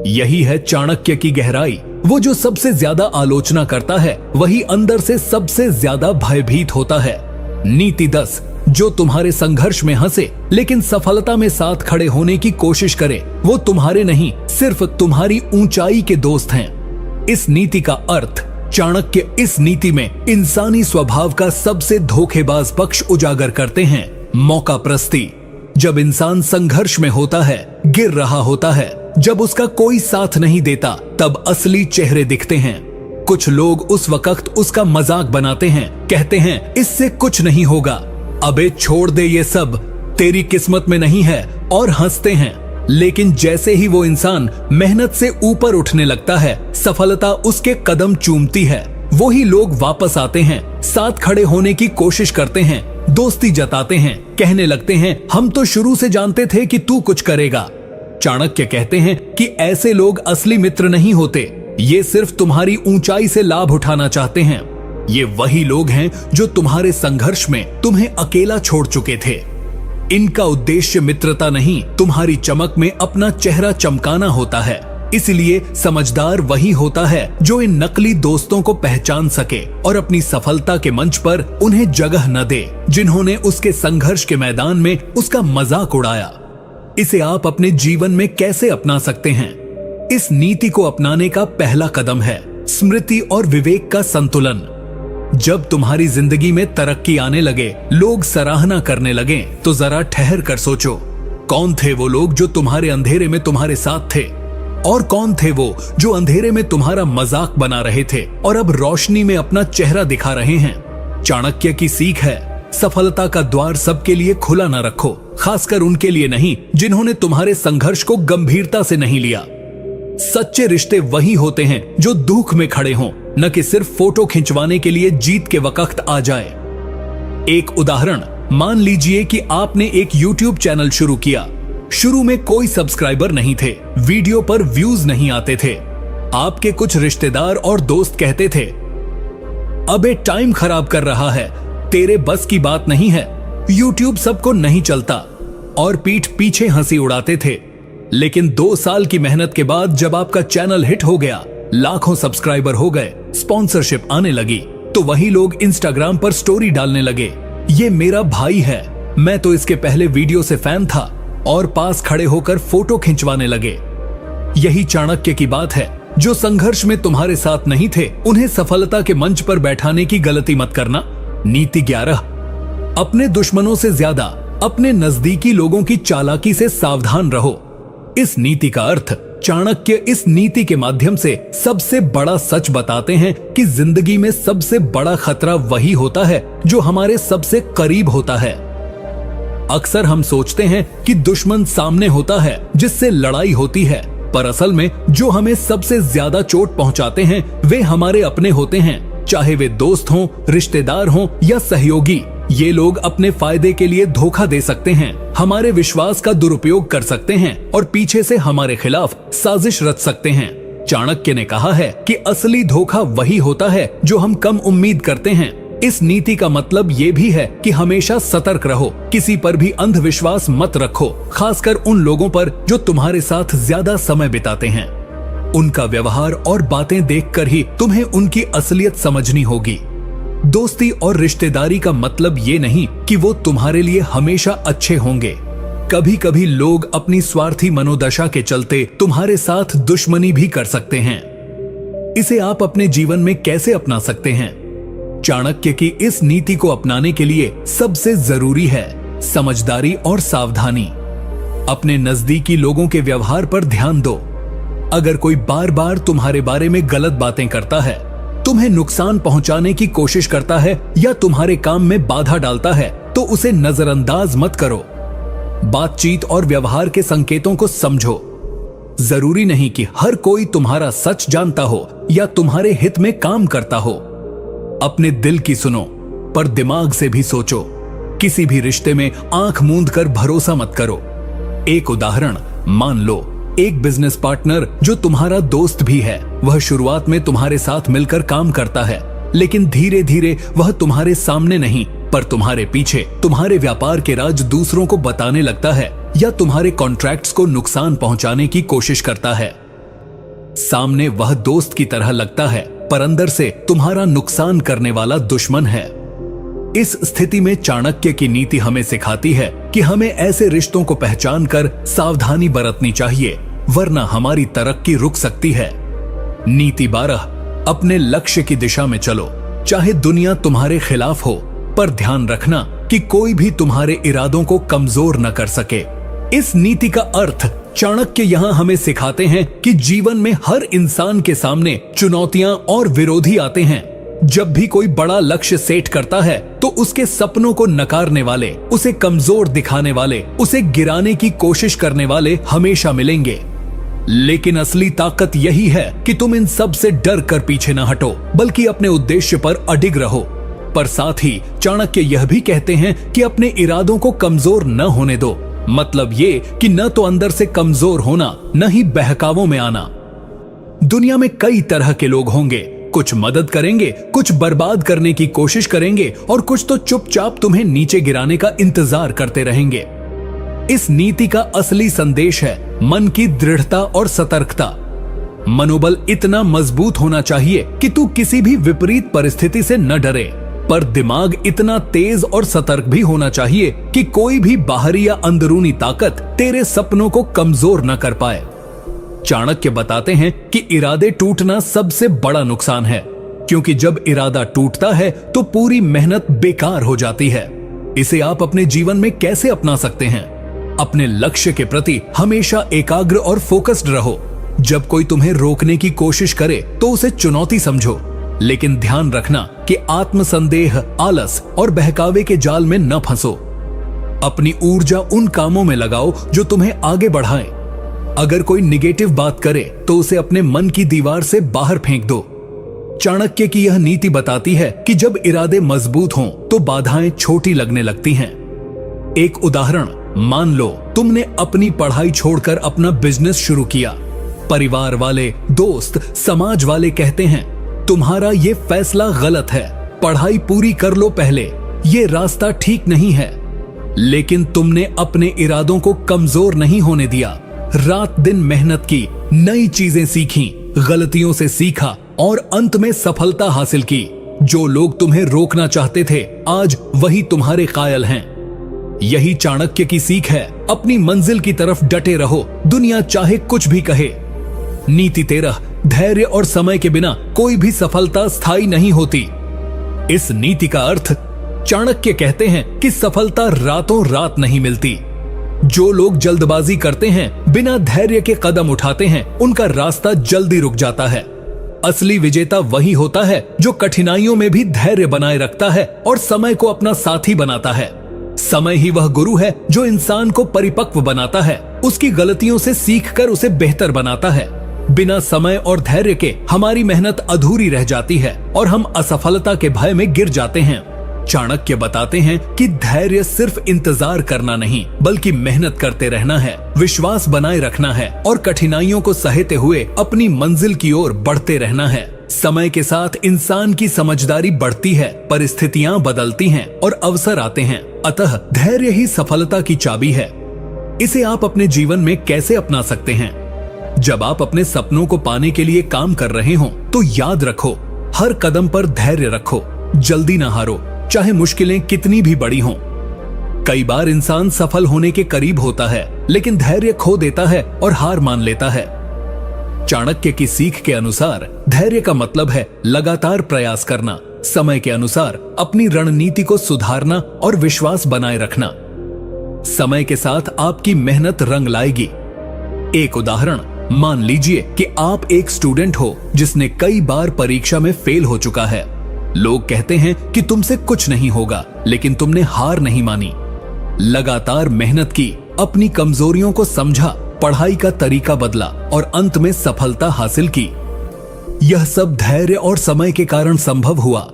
यही है चाणक्य की गहराई। वो जो सबसे ज्यादा आलोचना करता है वही अंदर से सबसे ज्यादा भयभीत होता है। नीति 10, जो तुम्हारे संघर्ष में हंसे लेकिन सफलता में साथ खड़े होने की कोशिश करे, वो तुम्हारे नहीं सिर्फ तुम्हारी ऊंचाई के दोस्त हैं। इस नीति का अर्थ, चाणक्य इस नीति में इंसानी स्वभाव का सबसे धोखेबाज पक्ष उजागर करते हैं, मौका प्रस्ती। जब इंसान संघर्ष में होता है, गिर रहा होता है, जब उसका कोई साथ नहीं देता, तब असली चेहरे दिखते हैं। कुछ लोग उस वक्त उसका मजाक बनाते हैं, कहते हैं इससे कुछ नहीं होगा, अबे छोड़ दे ये सब, तेरी किस्मत में नहीं है, और हंसते हैं। लेकिन जैसे ही वो इंसान मेहनत से ऊपर उठने लगता है, सफलता उसके कदम चूमती है, वही लोग वापस आते हैं, साथ खड़े होने की कोशिश करते हैं, दोस्ती जताते हैं, कहने लगते हैं हम तो शुरू से जानते थे कि तू कुछ करेगा। चाणक्य कहते हैं कि ऐसे लोग असली मित्र नहीं होते, ये सिर्फ तुम्हारी ऊंचाई से लाभ उठाना चाहते हैं। ये वही लोग हैं जो तुम्हारे संघर्ष में तुम्हें अकेला छोड़ चुके थे। इनका उद्देश्य मित्रता नहीं, तुम्हारी चमक में अपना चेहरा चमकाना होता है। इसलिए समझदार वही होता है जो इन नकली दोस्तों को पहचान सके और अपनी सफलता के मंच पर उन्हें जगह न दे, जिन्होंने उसके संघर्ष के मैदान में उसका मजाक उड़ाया। इसे आप अपने जीवन में कैसे अपना सकते हैं? इस नीति को अपनाने का पहला कदम है स्मृति और विवेक का संतुलन। जब तुम्हारी जिंदगी में तरक्की आने लगे, लोग सराहना करने लगे, तो जरा ठहर कर सोचो, कौन थे वो लोग जो तुम्हारे अंधेरे में तुम्हारे साथ थे, और कौन थे वो जो अंधेरे में तुम्हारा मजाक बना रहे थे और अब रोशनी में अपना चेहरा दिखा रहे हैं। चाणक्य की सीख है, सफलता का द्वार सबके लिए खुला न रखो, खासकर उनके लिए नहीं जिन्होंने तुम्हारे संघर्ष को गंभीरता से नहीं लिया। सच्चे रिश्ते वही होते हैं जो दुख में खड़े हों, न कि सिर्फ फोटो खिंचवाने के लिए जीत के वक्त आ जाए। एक उदाहरण, मान लीजिए कि आपने एक YouTube चैनल शुरू किया। शुरू में कोई सब्सक्राइबर नहीं थे, वीडियो पर व्यूज नहीं आते थे। आपके कुछ रिश्तेदार और दोस्त कहते थे, अबे टाइम खराब कर रहा है, तेरे बस की बात नहीं है, YouTube सबको नहीं चलता, और पीठ पीछे हंसी उड़ाते थे। लेकिन 2 साल की मेहनत के बाद जब आपका चैनल हिट हो गया, लाखों सब्सक्राइबर हो गए, स्पॉन्सरशिप आने लगी, तो वही लोग इंस्टाग्राम पर स्टोरी डालने लगे, ये मेरा भाई है, मैं तो इसके पहले वीडियो से फैन था, और पास खड़े होकर फोटो खिंचवाने लगे। यही चाणक्य की बात है, जो संघर्ष में तुम्हारे साथ नहीं थे, उन्हें सफलता के मंच पर बैठाने की गलती मत करना। नीति 11, अपने दुश्मनों से ज्यादा अपने नजदीकी लोगों की चालाकी से सावधान रहो। इस नीति का अर्थ, चाणक्य इस नीति के माध्यम से सबसे बड़ा सच बताते हैं कि जिंदगी में सबसे बड़ा खतरा वही होता है जो हमारे सबसे करीब होता है। अक्सर हम सोचते हैं कि दुश्मन सामने होता है जिससे लड़ाई होती है, पर असल में जो हमें सबसे ज्यादा चोट पहुंचाते हैं वे हमारे अपने होते हैं, चाहे वे दोस्त हों, रिश्तेदार हों या सहयोगी। ये लोग अपने फायदे के लिए धोखा दे सकते हैं, हमारे विश्वास का दुरुपयोग कर सकते हैं और पीछे से हमारे खिलाफ साजिश रच सकते हैं। चाणक्य ने कहा है कि असली धोखा वही होता है जो हम कम उम्मीद करते हैं। इस नीति का मतलब ये भी है कि हमेशा सतर्क रहो, किसी पर भी अंधविश्वास मत रखो, खासकर उन लोगों पर जो तुम्हारे साथ ज्यादा समय बिताते हैं। उनका व्यवहार और बातें देखकर ही तुम्हें उनकी असलियत समझनी होगी। दोस्ती और रिश्तेदारी का मतलब ये नहीं कि वो तुम्हारे लिए हमेशा अच्छे होंगे। कभी कभी लोग अपनी स्वार्थी मनोदशा के चलते तुम्हारे साथ दुश्मनी भी कर सकते हैं। इसे आप अपने जीवन में कैसे अपना सकते हैं? चाणक्य की इस नीति को अपनाने के लिए सबसे जरूरी है समझदारी और सावधानी। अपने नजदीकी लोगों के व्यवहार पर ध्यान दो। अगर कोई बार बार तुम्हारे बारे में गलत बातें करता है, तुम्हें नुकसान पहुंचाने की कोशिश करता है या तुम्हारे काम में बाधा डालता है, तो उसे नजरअंदाज मत करो। बातचीत और व्यवहार के संकेतों को समझो। जरूरी नहीं कि हर कोई तुम्हारा सच जानता हो या तुम्हारे हित में काम करता हो। अपने दिल की सुनो, पर दिमाग से भी सोचो। किसी भी रिश्ते में आंख मूंद कर भरोसा मत करो। एक उदाहरण, मान लो एक बिजनेस पार्टनर जो तुम्हारा दोस्त भी है, वह शुरुआत में तुम्हारे साथ मिलकर काम करता है, लेकिन धीरे धीरे वह तुम्हारे सामने नहीं पर तुम्हारे पीछे तुम्हारे व्यापार के राज दूसरों को बताने लगता है या तुम्हारे कॉन्ट्रैक्ट्स को नुकसान पहुंचाने की कोशिश करता है। सामने वह दोस्त की तरह लगता है, पर अंदर से तुम्हारा नुकसान करने वाला दुश्मन है। इस स्थिति में चाणक्य की नीति हमें सिखाती है कि हमें ऐसे रिश्तों को पहचान कर सावधानी बरतनी चाहिए, वरना हमारी तरक्की रुक सकती है। नीति 12, अपने लक्ष्य की दिशा में चलो, चाहे दुनिया तुम्हारे खिलाफ हो, पर ध्यान रखना कि कोई भी तुम्हारे इरादों को कमजोर न कर सके। इस नीति का अर्थ चाणक्य यहाँ हमें सिखाते हैं कि जीवन में हर इंसान के सामने चुनौतियां और विरोधी आते हैं। जब भी कोई बड़ा लक्ष्य सेट करता है तो उसके सपनों को नकारने वाले, उसे कमजोर दिखाने वाले, उसे गिराने की कोशिश करने वाले हमेशा मिलेंगे। लेकिन असली ताकत यही है कि तुम इन सब से डर कर पीछे न हटो, बल्कि अपने उद्देश्य पर अडिग रहो। पर साथ ही चाणक्य यह भी कहते हैं कि अपने इरादों को कमजोर न होने दो। मतलब ये कि न तो अंदर से कमजोर होना, न ही बहकावों में आना। दुनिया में कई तरह के लोग होंगे, कुछ मदद करेंगे, कुछ बर्बाद करने की कोशिश करेंगे और कुछ तो चुपचाप तुम्हें नीचे गिराने का इंतजार करते रहेंगे। इस नीति का असली संदेश है मन की दृढ़ता और सतर्कता। मनोबल इतना मजबूत होना चाहिए कि तू किसी भी विपरीत परिस्थिति से न डरे, पर दिमाग इतना तेज और सतर्क भी होना चाहिए कि कोई भी बाहरी या अंदरूनी ताकत तेरे सपनों को कमजोर न कर पाए। चाणक्य बताते हैं कि इरादे टूटना सबसे बड़ा नुकसान है, क्योंकि जब इरादा टूटता है तो पूरी मेहनत बेकार हो जाती है। इसे आप अपने जीवन में कैसे अपना सकते हैं? अपने लक्ष्य के प्रति हमेशा एकाग्र और फोकस्ड रहो। जब कोई तुम्हें रोकने की कोशिश करे तो उसे चुनौती समझो, लेकिन ध्यान रखना कि आत्मसंदेह, आलस और बहकावे के जाल में न फंसो। अपनी ऊर्जा उन कामों में लगाओ जो तुम्हें आगे बढ़ाएं। अगर कोई निगेटिव बात करे तो उसे अपने मन की दीवार से बाहर फेंक दो। चाणक्य की यह नीति बताती है कि जब इरादे मजबूत हों तो बाधाएं छोटी लगने लगती हैं। एक उदाहरण, मान लो तुमने अपनी पढ़ाई छोड़कर अपना बिजनेस शुरू किया। परिवार वाले, दोस्त, समाज वाले कहते हैं तुम्हारा ये फैसला गलत है, पढ़ाई पूरी कर लो पहले, ये रास्ता ठीक नहीं है। लेकिन तुमने अपने इरादों को कमजोर नहीं होने दिया। रात दिन मेहनत की, नई चीजें सीखी, गलतियों से सीखा और अंत में सफलता हासिल की। जो लोग तुम्हें रोकना चाहते थे, आज वही तुम्हारे कायल हैं। यही चाणक्य की सीख है, अपनी मंजिल की तरफ डटे रहो, दुनिया चाहे कुछ भी कहे। नीति 13, धैर्य और समय के बिना कोई भी सफलता स्थायी नहीं होती। इस नीति का अर्थ, चाणक्य कहते हैं कि सफलता रातों रात नहीं मिलती। जो लोग जल्दबाजी करते हैं, बिना धैर्य के कदम उठाते हैं, उनका रास्ता जल्दी रुक जाता है। असली विजेता वही होता है जो कठिनाइयों में भी धैर्य बनाए रखता है और समय को अपना साथी बनाता है। समय ही वह गुरु है जो इंसान को परिपक्व बनाता है, उसकी गलतियों से सीखकर उसे बेहतर बनाता है। बिना समय और धैर्य के हमारी मेहनत अधूरी रह जाती है और हम असफलता के भय में गिर जाते हैं। चाणक्य बताते हैं कि धैर्य सिर्फ इंतजार करना नहीं, बल्कि मेहनत करते रहना है, विश्वास बनाए रखना है और कठिनाइयों को सहते हुए अपनी मंजिल की ओर बढ़ते रहना है। समय के साथ इंसान की समझदारी बढ़ती है, परिस्थितियां बदलती हैं और अवसर आते हैं। अतः धैर्य ही सफलता की चाबी है। इसे आप अपने जीवन में कैसे अपना सकते हैं? जब आप अपने सपनों को पाने के लिए काम कर रहे हो तो याद रखो, हर कदम पर धैर्य रखो, जल्दी ना हारो, चाहे मुश्किलें कितनी भी बड़ी हों। कई बार इंसान सफल होने के करीब होता है लेकिन धैर्य खो देता है और हार मान लेता है। चाणक्य की सीख के अनुसार धैर्य का मतलब है लगातार प्रयास करना, समय के अनुसार अपनी रणनीति को सुधारना और विश्वास बनाए रखना। समय के साथ आपकी मेहनत रंग लाएगी। एक उदाहरण, मान लीजिए कि आप एक स्टूडेंट हो जिसने कई बार परीक्षा में फेल हो चुका है। लोग कहते हैं कि तुमसे कुछ नहीं होगा, लेकिन तुमने हार नहीं मानी। लगातार मेहनत की, अपनी कमजोरियों को समझा, पढ़ाई का तरीका बदला और अंत में सफलता हासिल की। यह सब धैर्य और समय के कारण संभव हुआ।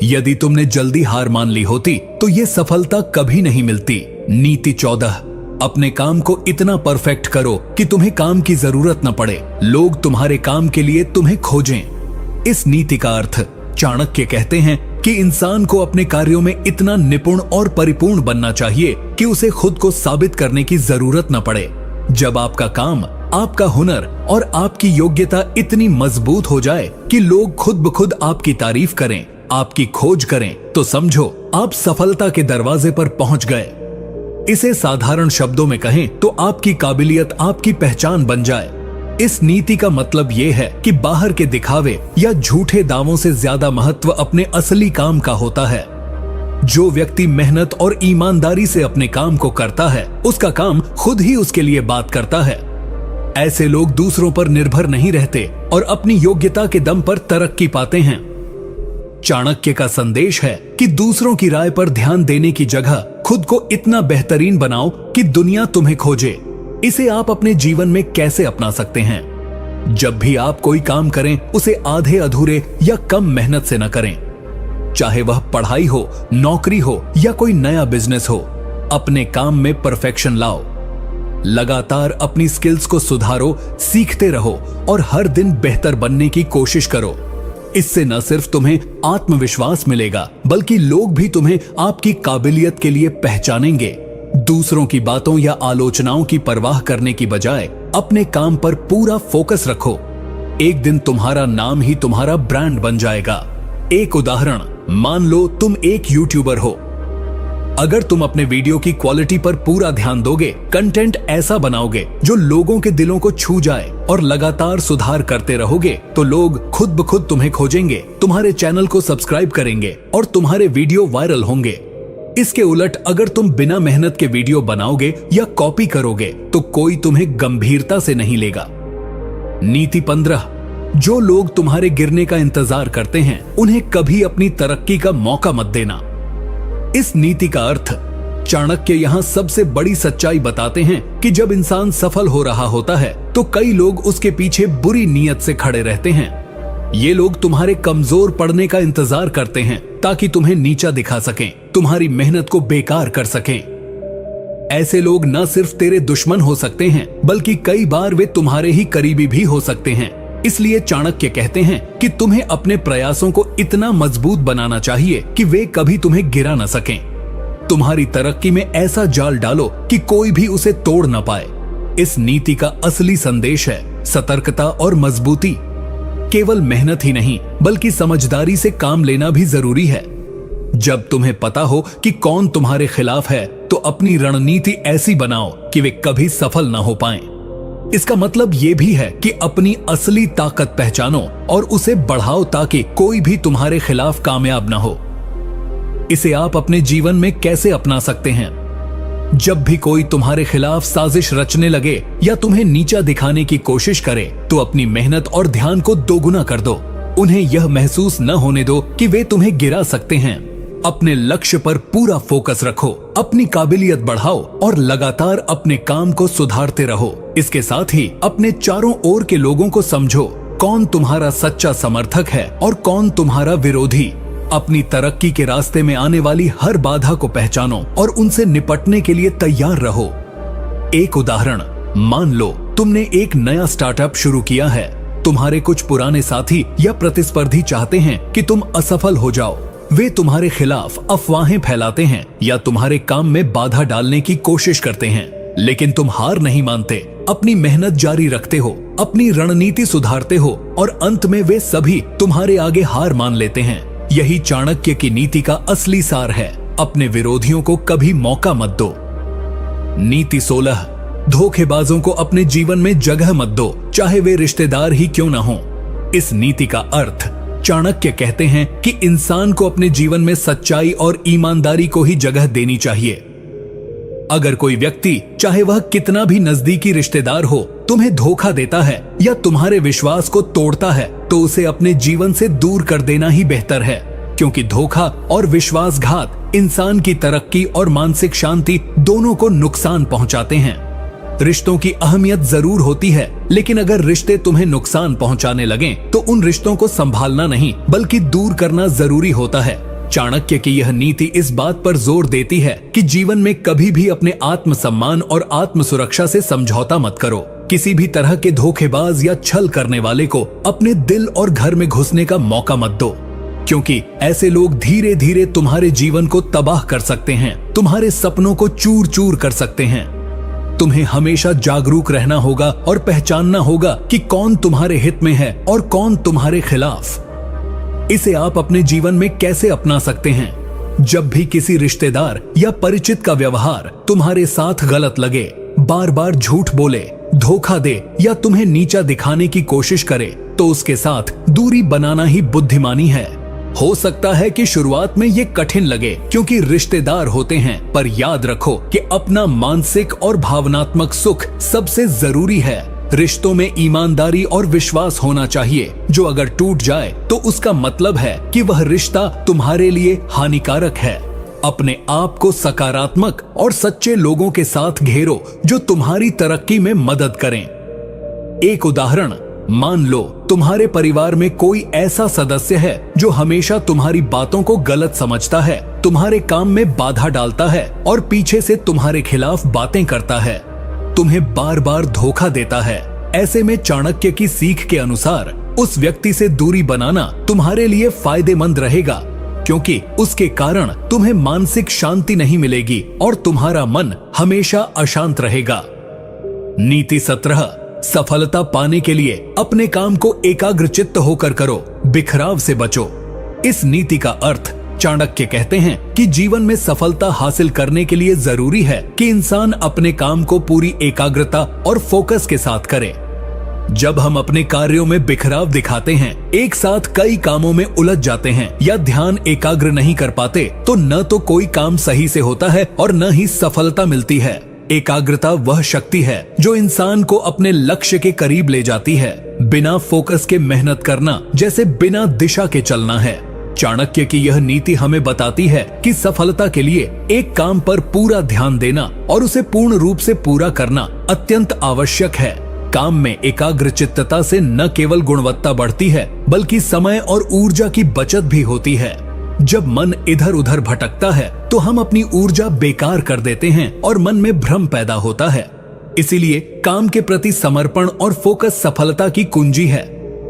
यदि तुमने जल्दी हार मान ली होती तो यह सफलता कभी नहीं मिलती। नीति 14, अपने काम को इतना परफेक्ट करो कि तुम्हें काम की जरूरत न पड़े, लोग तुम्हारे काम के लिए तुम्हें खोजें। इस नीति का अर्थ चाणक्य कहते हैं कि इंसान को अपने कार्यों में इतना निपुण और परिपूर्ण बनना चाहिए कि उसे खुद को साबित करने की जरूरत न पड़े। जब आपका काम, आपका हुनर और आपकी योग्यता इतनी मजबूत हो जाए कि लोग खुद ब खुद आपकी तारीफ करें, आपकी खोज करें, तो समझो आप सफलता के दरवाजे पर पहुंच गए। इसे साधारण शब्दों में कहें तो आपकी काबिलियत आपकी पहचान बन जाए। इस नीति का मतलब यह है कि बाहर के दिखावे या झूठे दावों से ज्यादा महत्व अपने असली काम का होता है। जो व्यक्ति मेहनत और ईमानदारी से अपने काम को करता है, उसका काम खुद ही उसके लिए बात करता है। ऐसे लोग दूसरों पर निर्भर नहीं रहते और अपनी योग्यता के दम पर तरक्की पाते हैं। चाणक्य का संदेश है कि दूसरों की राय पर ध्यान देने की जगह खुद को इतना बेहतरीन बनाओ कि दुनिया तुम्हें खोजे। इसे आप अपने जीवन में कैसे अपना सकते हैं? जब भी आप कोई काम करें, उसे आधे अधूरे या कम मेहनत से न करें। चाहे वह पढ़ाई हो, नौकरी हो या कोई नया बिजनेस हो, अपने काम में परफेक्शन लाओ। लगातार अपनी स्किल्स को सुधारो, सीखते रहो और हर दिन बेहतर बनने की कोशिश करो। इससे न सिर्फ तुम्हें आत्मविश्वास मिलेगा, बल्कि लोग भी तुम्हें आपकी काबिलियत के लिए पहचानेंगे। दूसरों की बातों या आलोचनाओं की परवाह करने की बजाय अपने काम पर पूरा फोकस रखो। एक दिन तुम्हारा नाम ही तुम्हारा ब्रांड बन जाएगा। एक उदाहरण, मान लो तुम एक यूट्यूबर हो। अगर तुम अपने वीडियो की क्वालिटी पर पूरा ध्यान दोगे, कंटेंट ऐसा बनाओगे जो लोगों के दिलों को छू जाए और लगातार सुधार करते रहोगे, तो लोग खुद ब खुद तुम्हें खोजेंगे, तुम्हारे चैनल को सब्सक्राइब करेंगे और तुम्हारे वीडियो वायरल होंगे। इसके उलट अगर तुम बिना मेहनत के वीडियो बनाओगे या कॉपी करोगे तो कोई तुम्हें गंभीरता से नहीं लेगा। नीति 15, जो लोग तुम्हारे गिरने का इंतजार करते हैं, उन्हें कभी अपनी तरक्की का मौका मत देना। इस नीति का अर्थ चाणक्य यहां सबसे बड़ी सच्चाई बताते हैं कि जब इंसान सफल हो रहा होता है तो कई लोग उसके पीछे बुरी नीयत से खड़े रहते हैं। ये लोग तुम्हारे कमजोर पड़ने का इंतजार करते हैं ताकि तुम्हें नीचा दिखा सकें, तुम्हारी मेहनत को बेकार कर सकें। ऐसे लोग न सिर्फ तेरे दुश्मन हो सकते हैं, बल्कि कई बार वे तुम्हारे ही करीबी भी हो सकते हैं। इसलिए चाणक्य कहते हैं कि तुम्हें अपने प्रयासों को इतना मजबूत बनाना चाहिए कि वे कभी तुम्हें गिरा न सकें। तुम्हारी तरक्की में ऐसा जाल डालो कि कोई भी उसे तोड़ न पाए। इस नीति का असली संदेश है सतर्कता और मजबूती। केवल मेहनत ही नहीं, बल्कि समझदारी से काम लेना भी जरूरी है। जब तुम्हें पता हो कि कौन तुम्हारे खिलाफ है, तो अपनी रणनीति ऐसी बनाओ कि वे कभी सफल न हो पाएं। इसका मतलब ये भी है कि अपनी असली ताकत पहचानो और उसे बढ़ाओ ताकि कोई भी तुम्हारे खिलाफ कामयाब ना हो। इसे आप अपने जीवन में कैसे अपना सकते हैं? जब भी कोई तुम्हारे खिलाफ साजिश रचने लगे या तुम्हें नीचा दिखाने की कोशिश करे, तो अपनी मेहनत और ध्यान को दोगुना कर दो। उन्हें यह महसूस न होने दो कि वे तुम्हें गिरा सकते हैं। अपने लक्ष्य पर पूरा फोकस रखो, अपनी काबिलियत बढ़ाओ और लगातार अपने काम को सुधारते रहो। इसके साथ ही अपने चारों ओर के लोगों को समझो, कौन तुम्हारा सच्चा समर्थक है और कौन तुम्हारा विरोधी। अपनी तरक्की के रास्ते में आने वाली हर बाधा को पहचानो और उनसे निपटने के लिए तैयार रहो। एक उदाहरण, मान लो तुमने एक नया स्टार्टअप शुरू किया है। तुम्हारे कुछ पुराने साथी या प्रतिस्पर्धी चाहते हैं कि तुम असफल हो जाओ। वे तुम्हारे खिलाफ अफवाहें फैलाते हैं या तुम्हारे काम में बाधा डालने की कोशिश करते हैं, लेकिन तुम हार नहीं मानते अपनी मेहनत जारी रखते हो, अपनी रणनीति सुधारते हो और अंत में वे सभी तुम्हारे आगे हार मान लेते हैं। यही चाणक्य की नीति का असली सार है। अपने विरोधियों को कभी मौका मत दो। नीति 16, धोखेबाजों को अपने जीवन में जगह मत दो, चाहे वे रिश्तेदार ही क्यों न हो। इस नीति का अर्थ चाणक्य कहते हैं कि इंसान को अपने जीवन में सच्चाई और ईमानदारी को ही जगह देनी चाहिए। अगर कोई व्यक्ति, चाहे वह कितना भी नजदीकी रिश्तेदार हो, तुम्हें धोखा देता है या तुम्हारे विश्वास को तोड़ता है, तो उसे अपने जीवन से दूर कर देना ही बेहतर है, क्योंकि धोखा और विश्वासघात इंसान की तरक्की और मानसिक शांति दोनों को नुकसान पहुंचाते हैं। रिश्तों की अहमियत जरूर होती है, लेकिन अगर रिश्ते तुम्हें नुकसान पहुंचाने लगें, तो उन रिश्तों को संभालना नहीं बल्कि दूर करना जरूरी होता है। चाणक्य की यह नीति इस बात पर जोर देती है कि जीवन में कभी भी अपने आत्म सम्मान और आत्म सुरक्षा से समझौता मत करो। किसी भी तरह के धोखेबाज या छल करने वाले को अपने दिल और घर में घुसने का मौका मत दो, क्योंकि ऐसे लोग धीरे धीरे तुम्हारे जीवन को तबाह कर सकते हैं, तुम्हारे सपनों को चूर चूर कर सकते हैं। तुम्हें हमेशा जागरूक रहना होगा और पहचानना होगा कि कौन तुम्हारे हित में है और कौन तुम्हारे खिलाफ। इसे आप अपने जीवन में कैसे अपना सकते हैं? जब भी किसी रिश्तेदार या परिचित का व्यवहार तुम्हारे साथ गलत लगे, बार बार झूठ बोले, धोखा दे या तुम्हें नीचा दिखाने की कोशिश करे, तो उसके साथ दूरी बनाना ही बुद्धिमानी है। हो सकता है कि शुरुआत में ये कठिन लगे, क्योंकि रिश्तेदार होते हैं, पर याद रखो कि अपना मानसिक और भावनात्मक सुख सबसे जरूरी है। रिश्तों में ईमानदारी और विश्वास होना चाहिए, जो अगर टूट जाए तो उसका मतलब है कि वह रिश्ता तुम्हारे लिए हानिकारक है। अपने आप को सकारात्मक और सच्चे लोगों के साथ घेरो, जो तुम्हारी तरक्की में मदद करें। एक उदाहरण, मान लो तुम्हारे परिवार में कोई ऐसा सदस्य है जो हमेशा तुम्हारी बातों को गलत समझता है, तुम्हारे काम में बाधा डालता है और पीछे से तुम्हारे खिलाफ बातें करता है, तुम्हें बार बार धोखा देता है। ऐसे में चाणक्य की सीख के अनुसार उस व्यक्ति से दूरी बनाना तुम्हारे लिए फायदेमंद रहेगा, क्योंकि उसके कारण तुम्हें मानसिक शांति नहीं मिलेगी और तुम्हारा मन हमेशा अशांत रहेगा। नीति 17, सफलता पाने के लिए अपने काम को एकाग्रचित्त होकर करो, बिखराव से बचो। इस नीति का अर्थ चाणक्य कहते हैं कि जीवन में सफलता हासिल करने के लिए जरूरी है कि इंसान अपने काम को पूरी एकाग्रता और फोकस के साथ करे। जब हम अपने कार्यों में बिखराव दिखाते हैं, एक साथ कई कामों में उलझ जाते हैं या ध्यान एकाग्र नहीं कर पाते, तो न तो कोई काम सही से होता है और न ही सफलता मिलती है। एकाग्रता वह शक्ति है जो इंसान को अपने लक्ष्य के करीब ले जाती है। बिना फोकस के मेहनत करना जैसे बिना दिशा के चलना है। चाणक्य की यह नीति हमें बताती है कि सफलता के लिए एक काम पर पूरा ध्यान देना और उसे पूर्ण रूप से पूरा करना अत्यंत आवश्यक है। काम में एकाग्रचित्तता से न केवल गुणवत्ता बढ़ती है, बल्कि समय और ऊर्जा की बचत भी होती है। जब मन इधर उधर भटकता है तो हम अपनी ऊर्जा बेकार कर देते हैं और मन में भ्रम पैदा होता है। इसीलिए काम के प्रति समर्पण और फोकस सफलता की कुंजी है।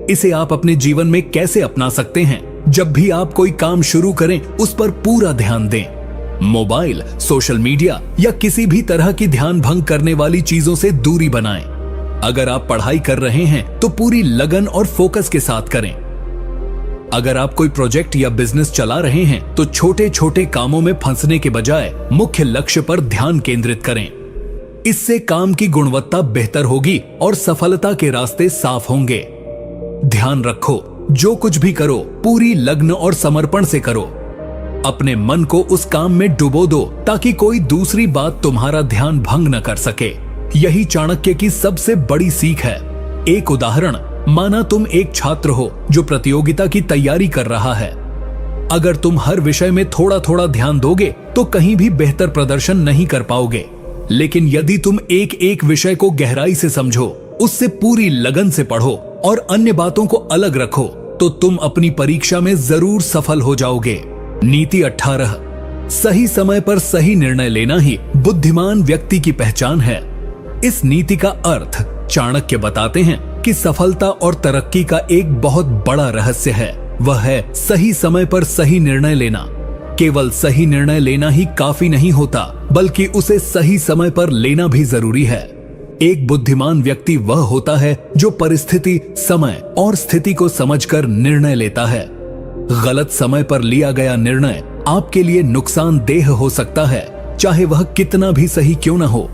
इसे आप अपने जीवन में कैसे अपना सकते हैं? जब भी आप कोई काम शुरू करें, उस पर पूरा ध्यान दें। मोबाइल, सोशल मीडिया या किसी भी तरह की ध्यान भंग करने वाली चीजों से दूरी बनाएं। अगर आप पढ़ाई कर रहे हैं तो पूरी लगन और फोकस के साथ करें। अगर आप कोई प्रोजेक्ट या बिजनेस चला रहे हैं तो छोटे छोटे कामों में फंसने के बजाय मुख्य लक्ष्य पर ध्यान केंद्रित करें। इससे काम की गुणवत्ता बेहतर होगी और सफलता के रास्ते साफ होंगे। ध्यान रखो, जो कुछ भी करो पूरी लगन और समर्पण से करो। अपने मन को उस काम में डुबो दो ताकि कोई दूसरी बात तुम्हारा ध्यान भंग न कर सके। यही चाणक्य की सबसे बड़ी सीख है। एक उदाहरण, माना तुम एक छात्र हो जो प्रतियोगिता की तैयारी कर रहा है। अगर तुम हर विषय में थोड़ा थोड़ा ध्यान दोगे तो कहीं भी बेहतर प्रदर्शन नहीं कर पाओगे। लेकिन यदि तुम एक एक विषय को गहराई से समझो, उससे पूरी लगन से पढ़ो और अन्य बातों को अलग रखो, तो तुम अपनी परीक्षा में जरूर सफल हो जाओगे। नीति 18, सही समय पर सही निर्णय लेना ही बुद्धिमान व्यक्ति की पहचान है। इस नीति का अर्थ चाणक्य बताते हैं कि सफलता और तरक्की का एक बहुत बड़ा रहस्य है। वह है सही समय पर सही निर्णय लेना। केवल सही निर्णय लेना ही काफी नहीं होता, बल्कि उसे सही समय पर लेना भी जरूरी है। एक बुद्धिमान व्यक्ति वह होता है जो परिस्थिति, समय और स्थिति को समझकर निर्णय लेता है। गलत समय पर लिया गया निर्णय आपके लिए नुकसानदेह हो सकता है, चाहे वह कितना भी सही क्यों न हो।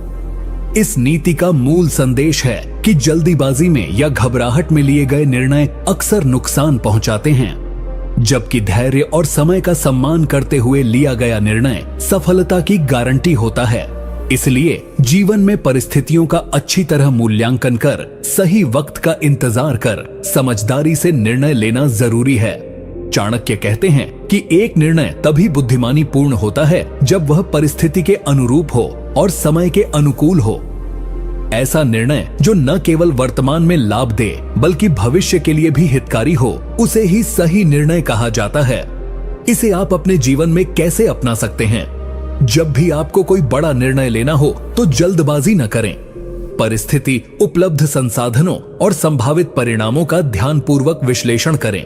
इस नीति का मूल संदेश है कि जल्दीबाजी में या घबराहट में लिए गए निर्णय अक्सर नुकसान पहुंचाते हैं, जबकि धैर्य और समय का सम्मान करते हुए लिया गया निर्णय सफलता की गारंटी होता है। इसलिए जीवन में परिस्थितियों का अच्छी तरह मूल्यांकन कर, सही वक्त का इंतजार कर, समझदारी से निर्णय लेना जरूरी है। चाणक्य कहते हैं कि एक निर्णय तभी बुद्धिमानी पूर्ण होता है जब वह परिस्थिति के अनुरूप हो और समय के अनुकूल हो। ऐसा निर्णय जो न केवल वर्तमान में लाभ दे बल्कि भविष्य के लिए भी हितकारी हो, उसे ही सही निर्णय कहा जाता है। इसे आप अपने जीवन में कैसे अपना सकते हैं? जब भी आपको कोई बड़ा निर्णय लेना हो तो जल्दबाजी न करें। परिस्थिति, उपलब्ध संसाधनों और संभावित परिणामों का ध्यानपूर्वक विश्लेषण करें।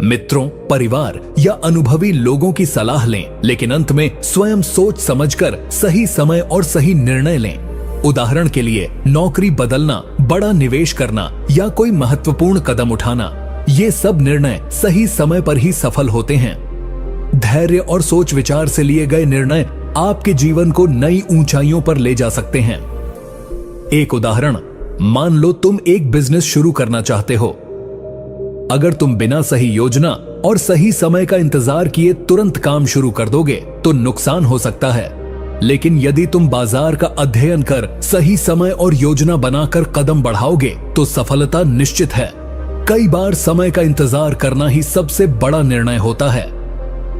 मित्रों, परिवार या अनुभवी लोगों की सलाह लें, लेकिन अंत में स्वयं सोच समझकर सही समय और सही निर्णय लें। उदाहरण के लिए, नौकरी बदलना, बड़ा निवेश करना या कोई महत्वपूर्ण कदम उठाना, ये सब निर्णय सही समय पर ही सफल होते हैं। धैर्य और सोच विचार से लिए गए निर्णय आपके जीवन को नई ऊंचाइयों पर ले जा सकते हैं। एक उदाहरण, मान लो तुम एक बिजनेस शुरू करना चाहते हो। अगर तुम बिना सही योजना और सही समय का इंतजार किए तुरंत काम शुरू कर दोगे तो नुकसान हो सकता है, लेकिन यदि तुम बाजार का अध्ययन कर सही समय और योजना बनाकर कदम बढ़ाओगे तो सफलता निश्चित है। कई बार समय का इंतजार करना ही सबसे बड़ा निर्णय होता है।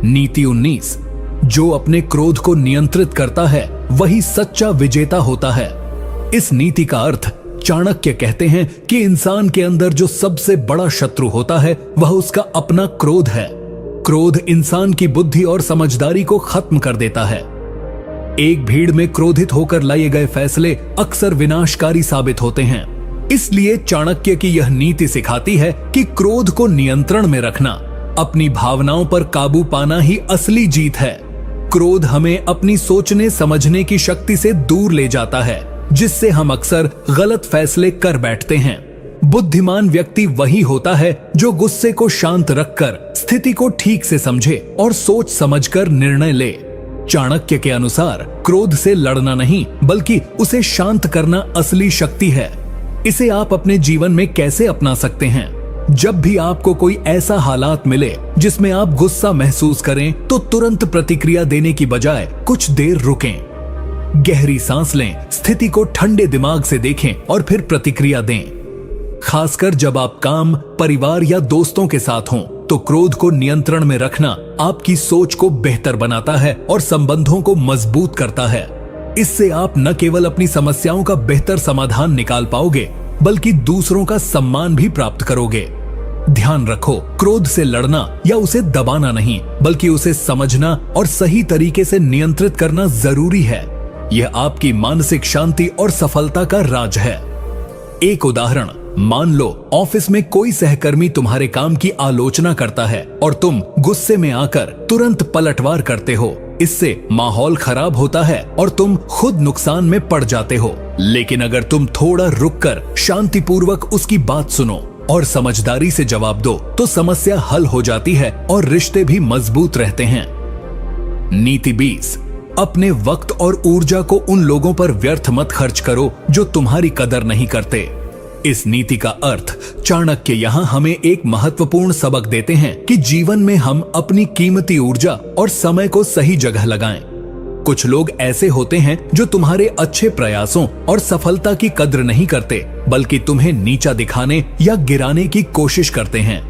नीति 19, जो अपने क्रोध को नियंत्रित करता है वही सच्चा विजेता होता है। इस नीति का अर्थ, चाणक्य कहते हैं कि इंसान के अंदर जो सबसे बड़ा शत्रु होता है वह उसका अपना क्रोध है। क्रोध इंसान की बुद्धि और समझदारी को खत्म कर देता है। एक भीड़ में क्रोधित होकर लाए गए फैसले अक्सर विनाशकारी साबित होते हैं। इसलिए चाणक्य की यह नीति सिखाती है कि क्रोध को नियंत्रण में रखना, अपनी भावनाओं पर काबू पाना ही असली जीत है। क्रोध हमें अपनी सोचने समझने की शक्ति से दूर ले जाता है, जिससे हम अक्सर गलत फैसले कर बैठते हैं। बुद्धिमान व्यक्ति वही होता है जो गुस्से को शांत रखकर स्थिति को ठीक से समझे और सोच समझकर निर्णय ले। चाणक्य के अनुसार क्रोध से लड़ना नहीं बल्कि उसे शांत करना असली शक्ति है। इसे आप अपने जीवन में कैसे अपना सकते हैं? जब भी आपको कोई ऐसा हालात मिले जिसमें आप गुस्सा महसूस करें तो तुरंत प्रतिक्रिया देने की बजाय कुछ देर रुकें। गहरी सांस लें, स्थिति को ठंडे दिमाग से देखें और फिर प्रतिक्रिया दें। खासकर जब आप काम, परिवार या दोस्तों के साथ हों तो क्रोध को नियंत्रण में रखना आपकी सोच को बेहतर बनाता है और संबंधों को मजबूत करता है। इससे आप न केवल अपनी समस्याओं का बेहतर समाधान निकाल पाओगे बल्कि दूसरों का सम्मान भी प्राप्त करोगे। ध्यान रखो, क्रोध से लड़ना या उसे दबाना नहीं बल्कि उसे समझना और सही तरीके से नियंत्रित करना जरूरी है। यह आपकी मानसिक शांति और सफलता का राज है। एक उदाहरण, मान लो ऑफिस में कोई सहकर्मी तुम्हारे काम की आलोचना करता है और तुम गुस्से में आकर तुरंत पलटवार करते हो। इससे माहौल खराब होता है और तुम खुद नुकसान में पड़ जाते हो। लेकिन अगर तुम थोड़ा रुककर शांतिपूर्वक उसकी बात सुनो और समझदारी से जवाब दो तो समस्या हल हो जाती है और रिश्ते भी मजबूत रहते हैं। नीति 20, अपने वक्त और ऊर्जा को उन लोगों पर व्यर्थ मत खर्च करो जो तुम्हारी कदर नहीं करते। इस नीति का अर्थ, चाणक्य यहाँ हमें एक महत्वपूर्ण सबक देते हैं कि जीवन में हम अपनी कीमती ऊर्जा और समय को सही जगह लगाएं। कुछ लोग ऐसे होते हैं जो तुम्हारे अच्छे प्रयासों और सफलता की कद्र नहीं करते बल्कि तुम्हें नीचा दिखाने या गिराने की कोशिश करते हैं।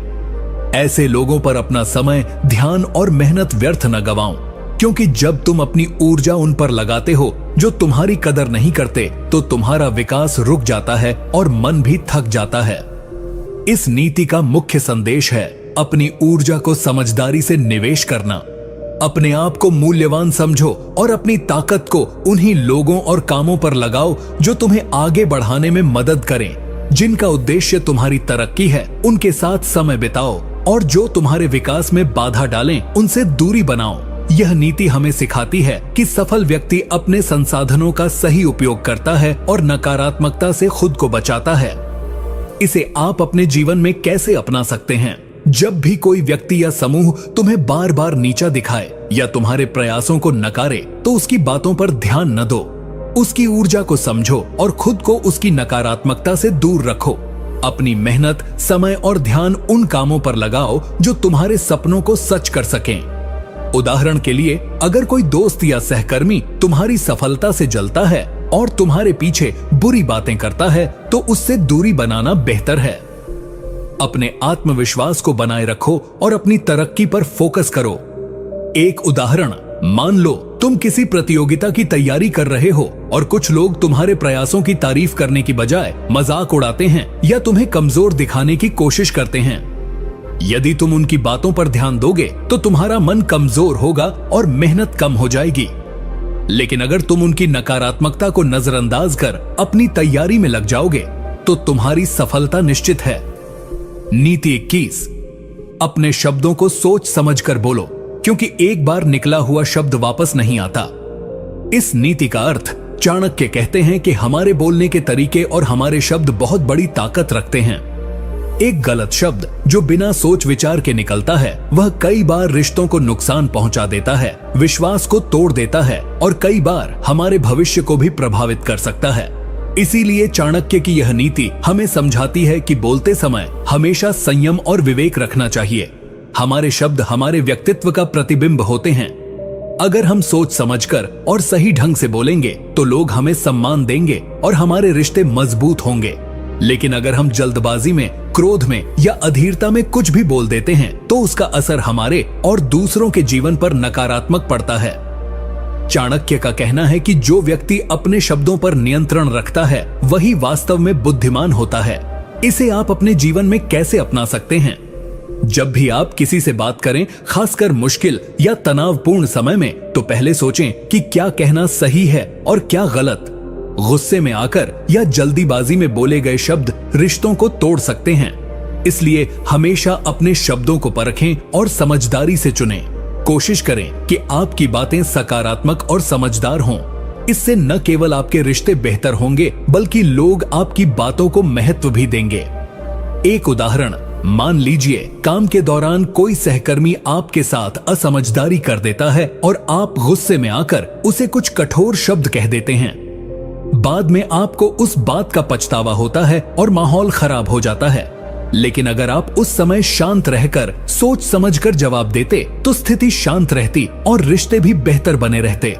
ऐसे लोगों पर अपना समय, ध्यान और मेहनत व्यर्थ न गवाओ, क्योंकि जब तुम अपनी ऊर्जा उन पर लगाते हो जो तुम्हारी कदर नहीं करते तो तुम्हारा विकास रुक जाता है और मन भी थक जाता है। इस नीति का मुख्य संदेश है अपनी ऊर्जा को समझदारी से निवेश करना। अपने आप को मूल्यवान समझो और अपनी ताकत को उन्हीं लोगों और कामों पर लगाओ जो तुम्हें आगे बढ़ाने में मदद करें। जिनका उद्देश्य तुम्हारी तरक्की है उनके साथ समय बिताओ और जो तुम्हारे विकास में बाधा डालें उनसे दूरी बनाओ। यह नीति हमें सिखाती है कि सफल व्यक्ति अपने संसाधनों का सही उपयोग करता है और नकारात्मकता से खुद को बचाता है। इसे आप अपने जीवन में कैसे अपना सकते हैं? जब भी कोई व्यक्ति या समूह तुम्हें बार बार नीचा दिखाए या तुम्हारे प्रयासों को नकारे, तो उसकी बातों पर ध्यान न दो। उसकी ऊर्जा को समझो और खुद को उसकी नकारात्मकता से दूर रखो। अपनी मेहनत, समय और ध्यान उन कामों पर लगाओ जो तुम्हारे सपनों को सच कर सकें। उदाहरण के लिए, अगर कोई दोस्त या सहकर्मी तुम्हारी सफलता से जलता है और तुम्हारे पीछे बुरी बातें करता है, तो उससे दूरी बनाना बेहतर है। अपने आत्मविश्वास को बनाए रखो और अपनी तरक्की पर फोकस करो। एक उदाहरण, मान लो तुम किसी प्रतियोगिता की तैयारी कर रहे हो और कुछ लोग तुम्हारे प्रयासों की तारीफ करने की बजाय मजाक उड़ाते हैं या तुम्हें कमजोर दिखाने की कोशिश करते हैं। यदि तुम उनकी बातों पर ध्यान दोगे तो तुम्हारा मन कमजोर होगा और मेहनत कम हो जाएगी। लेकिन अगर तुम उनकी नकारात्मकता को नजरअंदाज कर अपनी तैयारी में लग जाओगे तो तुम्हारी सफलता निश्चित है। नीति 21, अपने शब्दों को सोच समझकर बोलो, क्योंकि एक बार निकला हुआ शब्द वापस नहीं आता। इस नीति का अर्थ, चाणक्य कहते हैं कि हमारे बोलने के तरीके और हमारे शब्द बहुत बड़ी ताकत रखते हैं। एक गलत शब्द जो बिना सोच विचार के निकलता है, वह कई बार रिश्तों को नुकसान पहुंचा देता है, विश्वास को तोड़ देता है और कई बार हमारे भविष्य को भी प्रभावित कर सकता है। इसीलिए चाणक्य की यह नीति हमें समझाती है कि बोलते समय हमेशा संयम और विवेक रखना चाहिए। हमारे शब्द हमारे व्यक्तित्व का प्रतिबिंब होते हैं। अगर हम सोच समझकर और सही ढंग से बोलेंगे तो लोग हमें सम्मान देंगे और हमारे रिश्ते मजबूत होंगे। लेकिन अगर हम जल्दबाजी में, क्रोध में या अधीरता में कुछ भी बोल देते हैं तो उसका असर हमारे और दूसरों के जीवन पर नकारात्मक पड़ता है। चाणक्य का कहना है कि जो व्यक्ति अपने शब्दों पर नियंत्रण रखता है वही वास्तव में बुद्धिमान होता है। इसे आप अपने जीवन में कैसे अपना सकते हैं? जब भी आप किसी से बात करें, खासकर मुश्किल या तनावपूर्ण समय में, तो पहले सोचें कि क्या कहना सही है और क्या गलत। गुस्से में आकर या जल्दीबाजी में बोले गए शब्द रिश्तों को तोड़ सकते हैं। इसलिए हमेशा अपने शब्दों को परखें और समझदारी से चुनें। कोशिश करें कि आपकी बातें सकारात्मक और समझदार हों। इससे न केवल आपके रिश्ते बेहतर होंगे, बल्कि लोग आपकी बातों को महत्व भी देंगे। एक उदाहरण, मान लीजिए काम के दौरान कोई सहकर्मी आपके साथ असमझदारी कर देता है और आप गुस्से में आकर उसे कुछ कठोर शब्द कह देते हैं। बाद में आपको उस बात का पछतावा होता है और माहौल खराब हो जाता है। लेकिन अगर आप उस समय शांत रहकर सोच समझकर जवाब देते तो स्थिति शांत रहती और रिश्ते भी बेहतर बने रहते।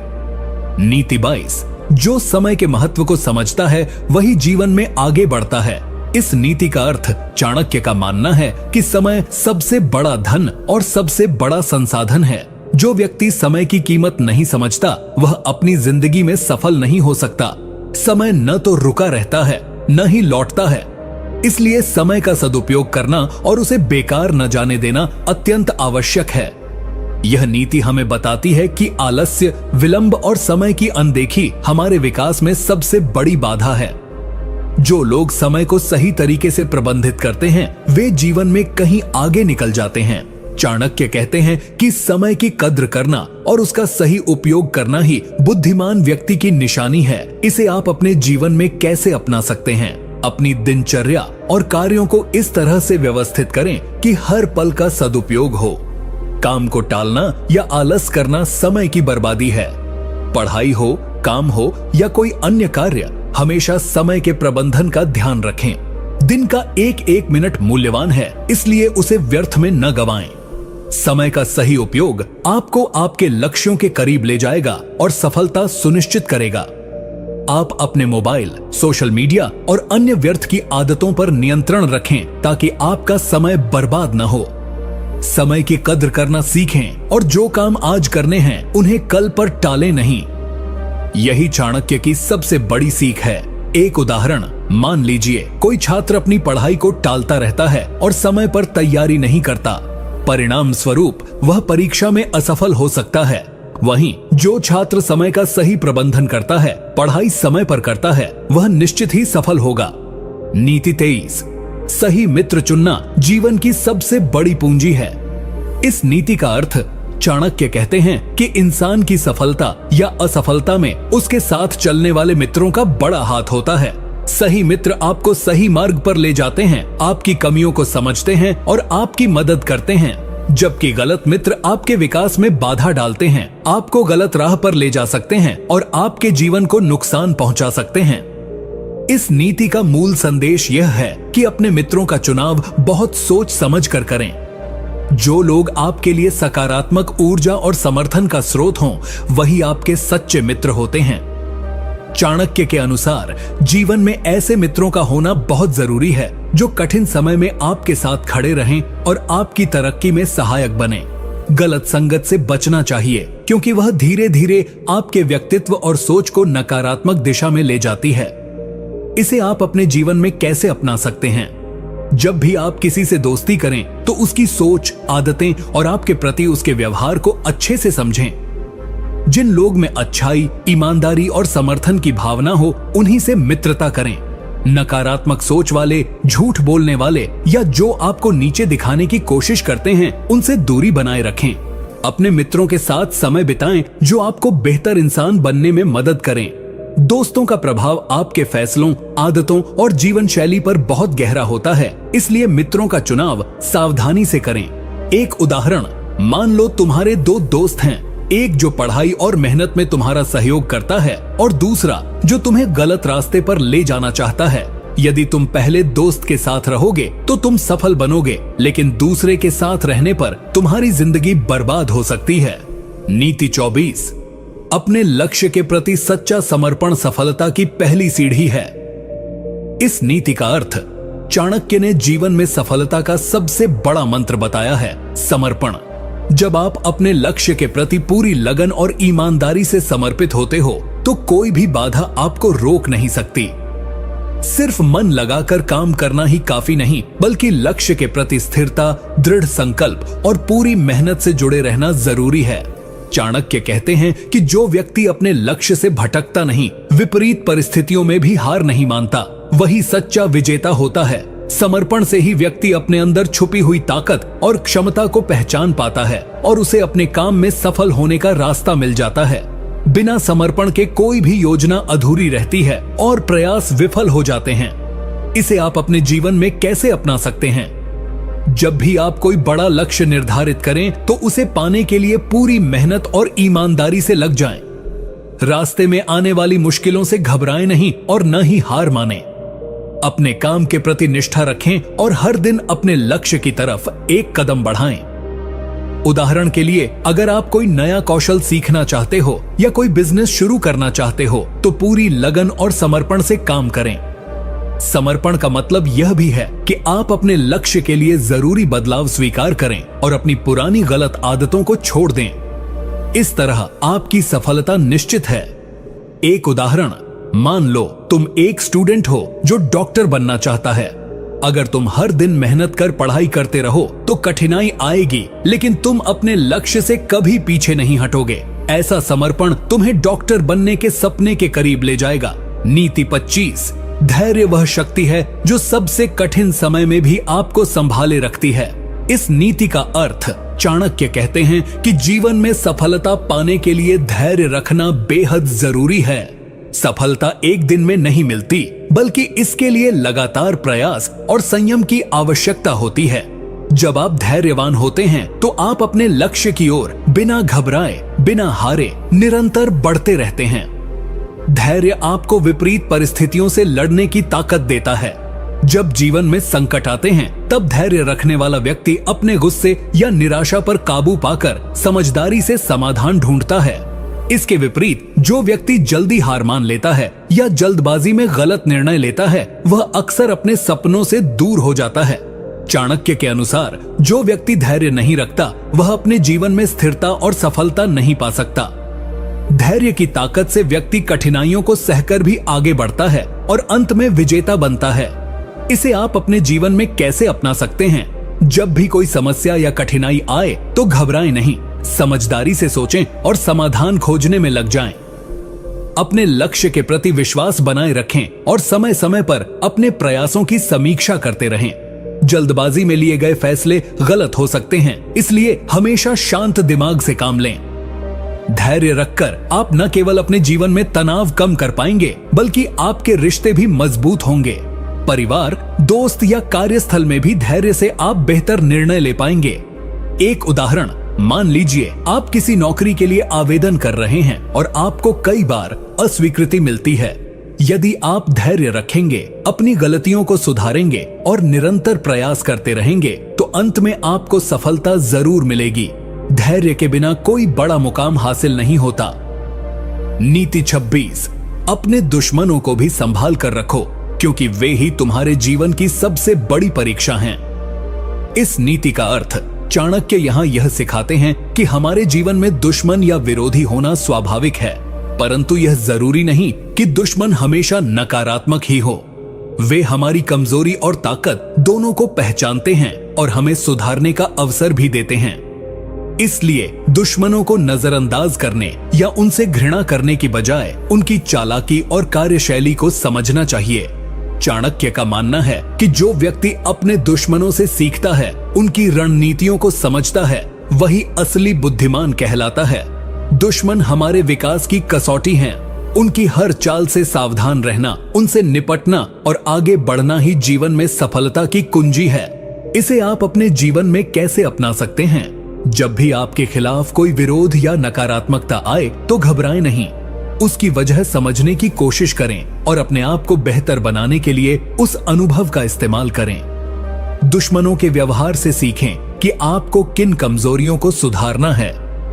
नीति 22, जो समय के महत्व को समझता है वही जीवन में आगे बढ़ता है। इस नीति का अर्थ, चाणक्य का मानना है कि समय सबसे बड़ा धन और सबसे बड़ा संसाधन है। जो व्यक्ति समय की कीमत नहीं समझता वह अपनी जिंदगी में सफल नहीं हो सकता। समय न तो रुका रहता है न ही लौटता है। इसलिए समय का सदुपयोग करना और उसे बेकार न जाने देना अत्यंत आवश्यक है। यह नीति हमें बताती है कि आलस्य, विलंब और समय की अनदेखी हमारे विकास में सबसे बड़ी बाधा है। जो लोग समय को सही तरीके से प्रबंधित करते हैं वे जीवन में कहीं आगे निकल जाते हैं। चाणक्य कहते हैं कि समय की कद्र करना और उसका सही उपयोग करना ही बुद्धिमान व्यक्ति की निशानी है। इसे आप अपने जीवन में कैसे अपना सकते हैं? अपनी दिनचर्या और कार्यों को इस तरह से व्यवस्थित करें कि हर पल का सदुपयोग हो। काम को टालना या आलस करना समय की बर्बादी है। पढ़ाई हो, काम हो या कोई अन्य कार्य, हमेशा समय के प्रबंधन का ध्यान रखें। दिन का एक एक मिनट मूल्यवान है, इसलिए उसे व्यर्थ में न गवाएं। समय का सही उपयोग आपको आपके लक्ष्यों के करीब ले जाएगा और सफलता सुनिश्चित करेगा। आप अपने मोबाइल, सोशल मीडिया और अन्य व्यर्थ की आदतों पर नियंत्रण रखें ताकि आपका समय बर्बाद न हो। समय की कद्र करना सीखें और जो काम आज करने हैं उन्हें कल पर टालें नहीं। यही चाणक्य की सबसे बड़ी सीख है। एक उदाहरण, मान लीजिए कोई छात्र अपनी पढ़ाई को टालता रहता है और समय पर तैयारी नहीं करता। परिणाम स्वरूप वह परीक्षा में असफल हो सकता है। वहीं जो छात्र समय का सही प्रबंधन करता है, पढ़ाई समय पर करता है, वह निश्चित ही सफल होगा। नीति 23, सही मित्र चुनना जीवन की सबसे बड़ी पूंजी है। इस नीति का अर्थ, चाणक्य कहते हैं कि इंसान की सफलता या असफलता में उसके साथ चलने वाले मित्रों का बड़ा हाथ होता है। सही मित्र आपको सही मार्ग पर ले जाते हैं, आपकी कमियों को समझते हैं और आपकी मदद करते हैं, जबकि गलत मित्र आपके विकास में बाधा डालते हैं, आपको गलत राह पर ले जा सकते हैं और आपके जीवन को नुकसान पहुंचा सकते हैं। इस नीति का मूल संदेश यह है कि अपने मित्रों का चुनाव बहुत सोच समझ कर करें। जो लोग आपके लिए सकारात्मक ऊर्जा और समर्थन का स्रोत हों, वही आपके सच्चे मित्र होते हैं। चाणक्य के अनुसार जीवन में ऐसे मित्रों का होना बहुत जरूरी है जो कठिन समय में आपके साथ खड़े रहें और आपकी तरक्की में सहायक बने। गलत संगत से बचना चाहिए क्योंकि वह धीरे धीरे आपके व्यक्तित्व और सोच को नकारात्मक दिशा में ले जाती है। इसे आप अपने जीवन में कैसे अपना सकते हैं? जब भी आप किसी से दोस्ती करें तो उसकी सोच, आदतें और आपके प्रति उसके व्यवहार को अच्छे से समझें। जिन लोग में अच्छाई, ईमानदारी और समर्थन की भावना हो, उन्हीं से मित्रता करें। नकारात्मक सोच वाले, झूठ बोलने वाले या जो आपको नीचे दिखाने की कोशिश करते हैं, उनसे दूरी बनाए रखें। अपने मित्रों के साथ समय बिताएं जो आपको बेहतर इंसान बनने में मदद करें। दोस्तों का प्रभाव आपके फैसलों, आदतों और जीवन शैली पर बहुत गहरा होता है, इसलिए मित्रों का चुनाव सावधानी से करें। एक उदाहरण, मान लो तुम्हारे दो दोस्त हैं, एक जो पढ़ाई और मेहनत में तुम्हारा सहयोग करता है और दूसरा जो तुम्हें गलत रास्ते पर ले जाना चाहता है। यदि तुम पहले दोस्त के साथ रहोगे तो तुम सफल बनोगे, लेकिन दूसरे के साथ रहने पर तुम्हारी जिंदगी बर्बाद हो सकती है। नीति 24, अपने लक्ष्य के प्रति सच्चा समर्पण सफलता की पहली सीढ़ी है। इस नीति का अर्थ चाणक्य ने जीवन में सफलता का सबसे बड़ा मंत्र बताया है, समर्पण। जब आप अपने लक्ष्य के प्रति पूरी लगन और ईमानदारी से समर्पित होते हो तो कोई भी बाधा आपको रोक नहीं सकती। सिर्फ मन लगाकर काम करना ही काफी नहीं, बल्कि लक्ष्य के प्रति स्थिरता, दृढ़ संकल्प और पूरी मेहनत से जुड़े रहना जरूरी है। चाणक्य कहते हैं कि जो व्यक्ति अपने लक्ष्य से भटकता नहीं, विपरीत परिस्थितियों में भी हार नहीं मानता, वही सच्चा विजेता होता है। समर्पण से ही व्यक्ति अपने अंदर छुपी हुई ताकत और क्षमता को पहचान पाता है और उसे अपने काम में सफल होने का रास्ता मिल जाता है। बिना समर्पण के कोई भी योजना अधूरी रहती है और प्रयास विफल हो जाते हैं। इसे आप अपने जीवन में कैसे अपना सकते हैं? जब भी आप कोई बड़ा लक्ष्य निर्धारित करें तो उसे पाने के लिए पूरी मेहनत और ईमानदारी से लग जाएं। रास्ते में आने वाली मुश्किलों से घबराएं नहीं और न ही हार मानें। अपने काम के प्रति निष्ठा रखें और हर दिन अपने लक्ष्य की तरफ एक कदम बढ़ाएं। उदाहरण के लिए, अगर आप कोई नया कौशल सीखना चाहते हो या कोई बिजनेस शुरू करना चाहते हो तो पूरी लगन और समर्पण से काम करें। समर्पण का मतलब यह भी है कि आप अपने लक्ष्य के लिए जरूरी बदलाव स्वीकार करें और अपनी पुरानी गलत आदतों को छोड़ दें। इस तरह आपकी सफलता निश्चित है। एक उदाहरण, मान लो तुम एक स्टूडेंट हो जो डॉक्टर बनना चाहता है। अगर तुम हर दिन मेहनत कर पढ़ाई करते रहो तो कठिनाई आएगी, लेकिन तुम अपने लक्ष्य से कभी पीछे नहीं हटोगे। ऐसा समर्पण तुम्हें डॉक्टर बनने के सपने के करीब ले जाएगा। नीति 25, धैर्य वह शक्ति है जो सबसे कठिन समय में भी आपको संभाले रखती है। इस नीति का अर्थ चाणक्य कहते हैं कि जीवन में सफलता पाने के लिए धैर्य रखना बेहद जरूरी है। सफलता एक दिन में नहीं मिलती, बल्कि इसके लिए लगातार प्रयास और संयम की आवश्यकता होती है। जब आप धैर्यवान होते हैं तो आप अपने लक्ष्य की ओर बिना घबराए, बिना हारे निरंतर बढ़ते रहते हैं। धैर्य आपको विपरीत परिस्थितियों से लड़ने की ताकत देता है। जब जीवन में संकट आते हैं तब धैर्य रखने वाला व्यक्ति अपने गुस्से या निराशा पर काबू पाकर समझदारी से समाधान ढूंढता है। इसके विपरीत जो व्यक्ति जल्दी हार मान लेता है या जल्दबाजी में गलत निर्णय लेता है, वह अक्सर अपने सपनों से दूर हो जाता है। चाणक्य के अनुसार जो व्यक्ति धैर्य नहीं रखता वह अपने जीवन में स्थिरता और सफलता नहीं पा सकता। धैर्य की ताकत से व्यक्ति कठिनाइयों को सहकर भी आगे बढ़ता है और अंत में विजेता बनता है। इसे आप अपने जीवन में कैसे अपना सकते हैं? जब भी कोई समस्या या कठिनाई आए तो घबराएं नहीं, समझदारी से सोचें और समाधान खोजने में लग जाएं। अपने लक्ष्य के प्रति विश्वास बनाए रखें और समय समय पर अपने प्रयासों की समीक्षा करते रहें। जल्दबाजी में लिए गए फैसले गलत हो सकते हैं, इसलिए हमेशा शांत दिमाग से काम लें। धैर्य रखकर आप न केवल अपने जीवन में तनाव कम कर पाएंगे, बल्कि आपके रिश्ते भी मजबूत होंगे। परिवार, दोस्त या कार्यस्थल में भी धैर्य से आप बेहतर निर्णय ले पाएंगे। एक उदाहरण, मान लीजिए आप किसी नौकरी के लिए आवेदन कर रहे हैं और आपको कई बार अस्वीकृति मिलती है। यदि आप धैर्य रखेंगे, अपनी गलतियों को सुधारेंगे और निरंतर प्रयास करते रहेंगे, तो अंत में आपको सफलता जरूर मिलेगी। धैर्य के बिना कोई बड़ा मुकाम हासिल नहीं होता। नीति 26, अपने दुश्मनों को भी संभाल कर रखो, क्योंकि वे ही तुम्हारे जीवन की सबसे बड़ी परीक्षा हैं। इस नीति का अर्थ चाणक्य यहाँ यह सिखाते हैं कि हमारे जीवन में दुश्मन या विरोधी होना स्वाभाविक है, परंतु यह जरूरी नहीं कि दुश्मन हमेशा नकारात्मक ही हो। वे हमारी कमजोरी और ताकत दोनों को पहचानते हैं और हमें सुधारने का अवसर भी देते हैं। इसलिए दुश्मनों को नजरअंदाज करने या उनसे घृणा करने की बजाय उनकी चालाकी और कार्यशैली को समझना चाहिए। चाणक्य का मानना है कि जो व्यक्ति अपने दुश्मनों से सीखता है, उनकी रणनीतियों को समझता है, वही असली बुद्धिमान कहलाता है। दुश्मन हमारे विकास की कसौटी हैं। उनकी हर चाल से सावधान रहना, उनसे निपटना और आगे बढ़ना ही जीवन में सफलता की कुंजी है। इसे आप अपने जीवन में कैसे अपना सकते हैं? जब भी आपके खिलाफ कोई विरोध या नकारात्मकता आए तो घबराएं नहीं, उसकी वजह समझने की कोशिश करें और अपने आप को बेहतर बनाने के लिए उस अनुभव का इस्तेमाल करें। दुश्मनों के व्यवहार से सीखें कि आपको किन कमजोरियों को सुधारना है।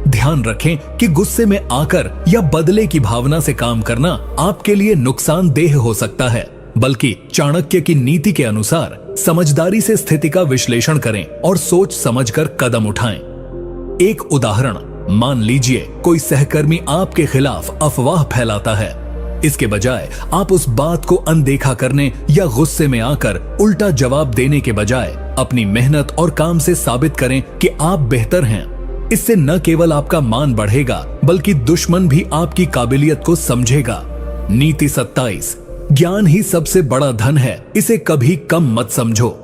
ध्यान रखें कि गुस्से में आकर या बदले की भावना से काम करना आपके लिए नुकसानदेह हो सकता है, बल्कि चाणक्य की नीति के अनुसार समझदारी से स्थिति का विश्लेषण करें और सोच समझकर कदम उठाएं। एक उदाहरण, मान लीजिए कोई सहकर्मी आपके खिलाफ अफवाह फैलाता है। इसके बजाय आप उस बात को अनदेखा करने या गुस्से में आकर उल्टा जवाब देने के बजाय अपनी मेहनत और काम से साबित करें कि आप बेहतर हैं। इससे न केवल आपका मान बढ़ेगा, बल्कि दुश्मन भी आपकी काबिलियत को समझेगा। नीति 27, ज्ञान ही सबसे बड़ा धन है, इसे कभी कम मत समझो।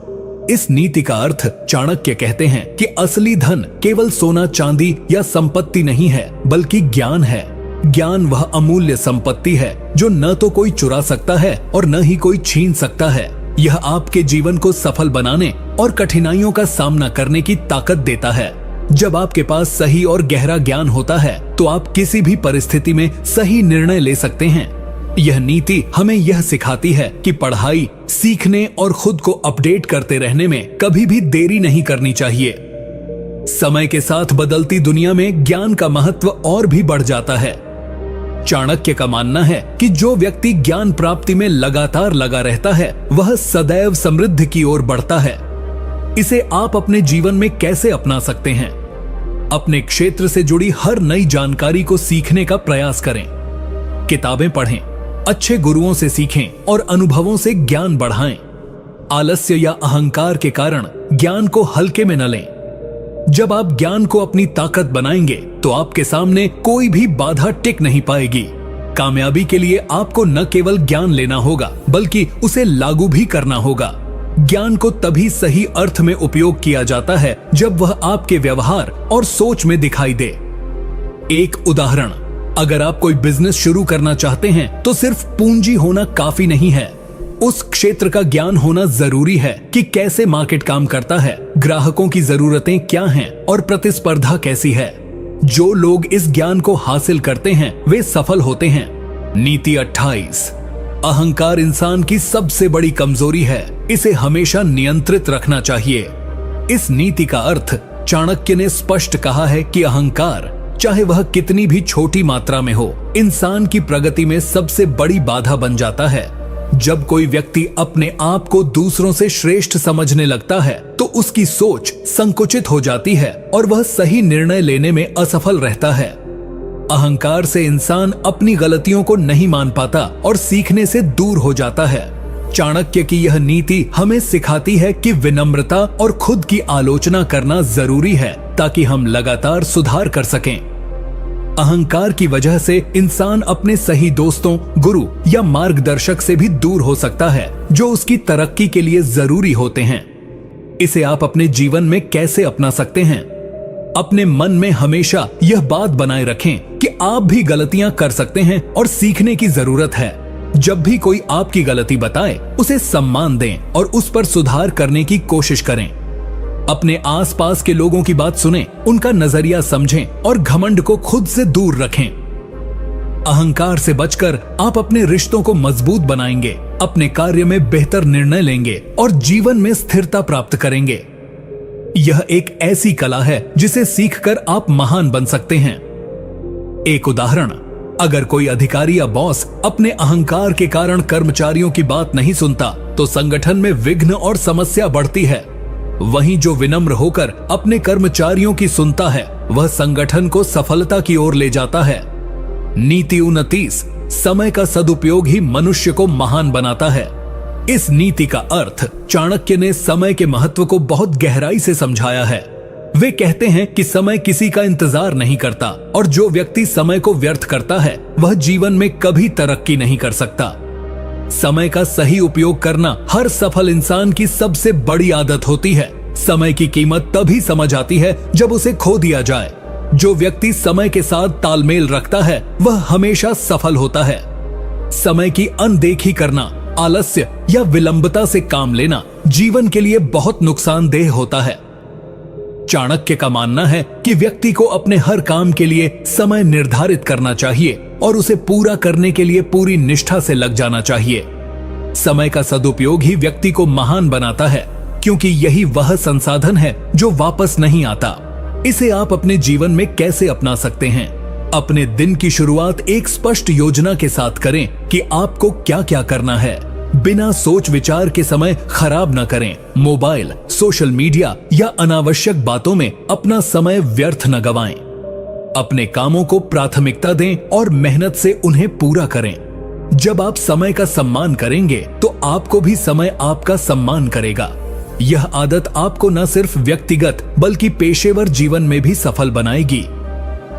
इस नीति का अर्थ चाणक्य कहते हैं कि असली धन केवल सोना चांदी या संपत्ति नहीं है, बल्कि ज्ञान है। ज्ञान वह अमूल्य संपत्ति है जो न तो कोई चुरा सकता है और न ही कोई छीन सकता है। यह आपके जीवन को सफल बनाने और कठिनाइयों का सामना करने की ताकत देता है। जब आपके पास सही और गहरा ज्ञान होता है तो आप किसी भी परिस्थिति में सही निर्णय ले सकते हैं। यह नीति हमें यह सिखाती है कि पढ़ाई, सीखने और खुद को अपडेट करते रहने में कभी भी देरी नहीं करनी चाहिए। समय के साथ बदलती दुनिया में ज्ञान का महत्व और भी बढ़ जाता है। चाणक्य का मानना है कि जो व्यक्ति ज्ञान प्राप्ति में लगातार लगा रहता है, वह सदैव समृद्धि की ओर बढ़ता है। इसे आप अपने जीवन में कैसे अपना सकते हैं? अपने क्षेत्र से जुड़ी हर नई जानकारी को सीखने का प्रयास करें। किताबें पढ़ें, अच्छे गुरुओं से सीखें और अनुभवों से ज्ञान बढ़ाएं। आलस्य या अहंकार के कारण ज्ञान को हल्के में न लें। जब आप ज्ञान को अपनी ताकत बनाएंगे तो आपके सामने कोई भी बाधा टिक नहीं पाएगी। कामयाबी के लिए आपको न केवल ज्ञान लेना होगा, बल्कि उसे लागू भी करना होगा। ज्ञान को तभी सही अर्थ में उपयोग किया जाता है जब वह आपके व्यवहार और सोच में दिखाई दे। एक उदाहरण, अगर आप कोई बिजनेस शुरू करना चाहते हैं तो सिर्फ पूंजी होना काफी नहीं है। उस क्षेत्र का ज्ञान होना जरूरी है कि कैसे मार्केट काम करता है, ग्राहकों की जरूरतें क्या हैं और प्रतिस्पर्धा कैसी है। जो लोग इस ज्ञान को हासिल करते हैं वे सफल होते हैं। नीति 28, अहंकार इंसान की सबसे बड़ी कमजोरी है, इसे हमेशा नियंत्रित रखना चाहिए। इस नीति का अर्थ चाणक्य ने स्पष्ट कहा है कि अहंकार, चाहे वह कितनी भी छोटी मात्रा में हो, इंसान की प्रगति में सबसे बड़ी बाधा बन जाता है। जब कोई व्यक्ति अपने आप को दूसरों से श्रेष्ठ समझने लगता है तो उसकी सोच संकुचित हो जाती है और वह सही निर्णय लेने में असफल रहता है। अहंकार से इंसान अपनी गलतियों को नहीं मान पाता और सीखने से दूर हो जाता है। चाणक्य की यह नीति हमें सिखाती है कि विनम्रता और खुद की आलोचना करना जरूरी है ताकि हम लगातार सुधार कर सकें। अहंकार की वजह से इंसान अपने सही दोस्तों, गुरु या मार्गदर्शक से भी दूर हो सकता है जो उसकी तरक्की के लिए जरूरी होते हैं। इसे आप अपने जीवन में कैसे अपना सकते हैं? अपने मन में हमेशा यह बात बनाए रखें कि आप भी गलतियां कर सकते हैं और सीखने की जरूरत है। जब भी कोई आपकी गलती बताए, उसे सम्मान दें और उस पर सुधार करने की कोशिश करें। अपने आसपास के लोगों की बात सुनें, उनका नजरिया समझें और घमंड को खुद से दूर रखें। अहंकार से बचकर आप अपने रिश्तों को मजबूत बनाएंगे, अपने कार्य में बेहतर निर्णय लेंगे और जीवन में स्थिरता प्राप्त करेंगे। यह एक ऐसी कला है जिसे सीखकर आप महान बन सकते हैं। एक उदाहरण, अगर कोई अधिकारी या बॉस अपने अहंकार के कारण कर्मचारियों की बात नहीं सुनता, तो संगठन में विघ्न और समस्या बढ़ती है। वहीं जो विनम्र होकर अपने कर्मचारियों की सुनता है, वह संगठन को सफलता की ओर ले जाता है। नीति 29, समय का सदुपयोग ही मनुष्य को महान बनाता है। इस नीति का अर्थ चाणक्य ने समय के महत्व को बहुत गहराई से समझाया है। वे कहते हैं कि समय किसी का इंतजार नहीं करता और जो व्यक्ति समय को व्यर्थ करता है, वह जीवन में कभी तरक्की नहीं कर सकता। समय का सही उपयोग करना हर सफल इंसान की सबसे बड़ी आदत होती है। समय की कीमत तभी समझ आती है जब उसे खो दिया जाए। जो व्यक्ति समय के साथ तालमेल रखता है, वह हमेशा सफल होता है। समय की अनदेखी करना, आलस्य या विलंबता से काम लेना जीवन के लिए बहुत नुकसानदेह होता है। चाणक्य का मानना है कि व्यक्ति को अपने हर काम के लिए समय निर्धारित करना चाहिए और उसे पूरा करने के लिए पूरी निष्ठा से लग जाना चाहिए। समय का सदुपयोग ही व्यक्ति को महान बनाता है, क्योंकि यही वह संसाधन है जो वापस नहीं आता। इसे आप अपने जीवन में कैसे अपना सकते हैं? अपने दिन की शुरुआत एक स्पष्ट योजना के साथ करें कि आपको क्या क्या करना है। बिना सोच विचार के समय खराब न करें। मोबाइल, सोशल मीडिया या अनावश्यक बातों में अपना समय व्यर्थ न गवाएं। अपने कामों को प्राथमिकता दें और मेहनत से उन्हें पूरा करें। जब आप समय का सम्मान करेंगे, तो आपको भी समय आपका सम्मान करेगा। यह आदत आपको न सिर्फ व्यक्तिगत बल्कि पेशेवर जीवन में भी सफल बनाएगी।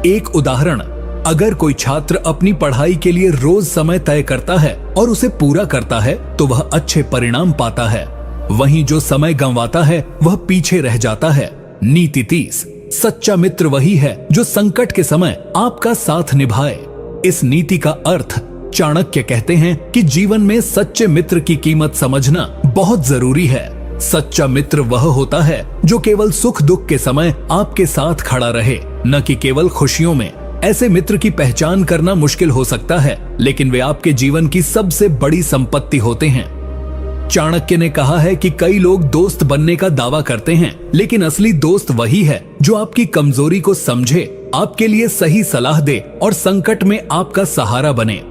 एक उदाहरण, अगर कोई छात्र अपनी पढ़ाई के लिए रोज समय तय करता है और उसे पूरा करता है, तो वह अच्छे परिणाम पाता है। वहीं जो समय गंवाता है, वह पीछे रह जाता है। नीति 30, सच्चा मित्र वही है जो संकट के समय आपका साथ निभाए। इस नीति का अर्थ चाणक्य कहते हैं कि जीवन में सच्चे मित्र की कीमत समझना बहुत जरूरी है। सच्चा मित्र वह होता है जो केवल सुख दुख के समय आपके साथ खड़ा रहे, न कि केवल खुशियों में। ऐसे मित्र की पहचान करना मुश्किल हो सकता है, लेकिन वे आपके जीवन की सबसे बड़ी संपत्ति होते हैं। चाणक्य ने कहा है कि कई लोग दोस्त बनने का दावा करते हैं, लेकिन असली दोस्त वही है जो आपकी कमजोरी को समझे, आपके लिए सही सलाह दे और संकट में आपका सहारा बने।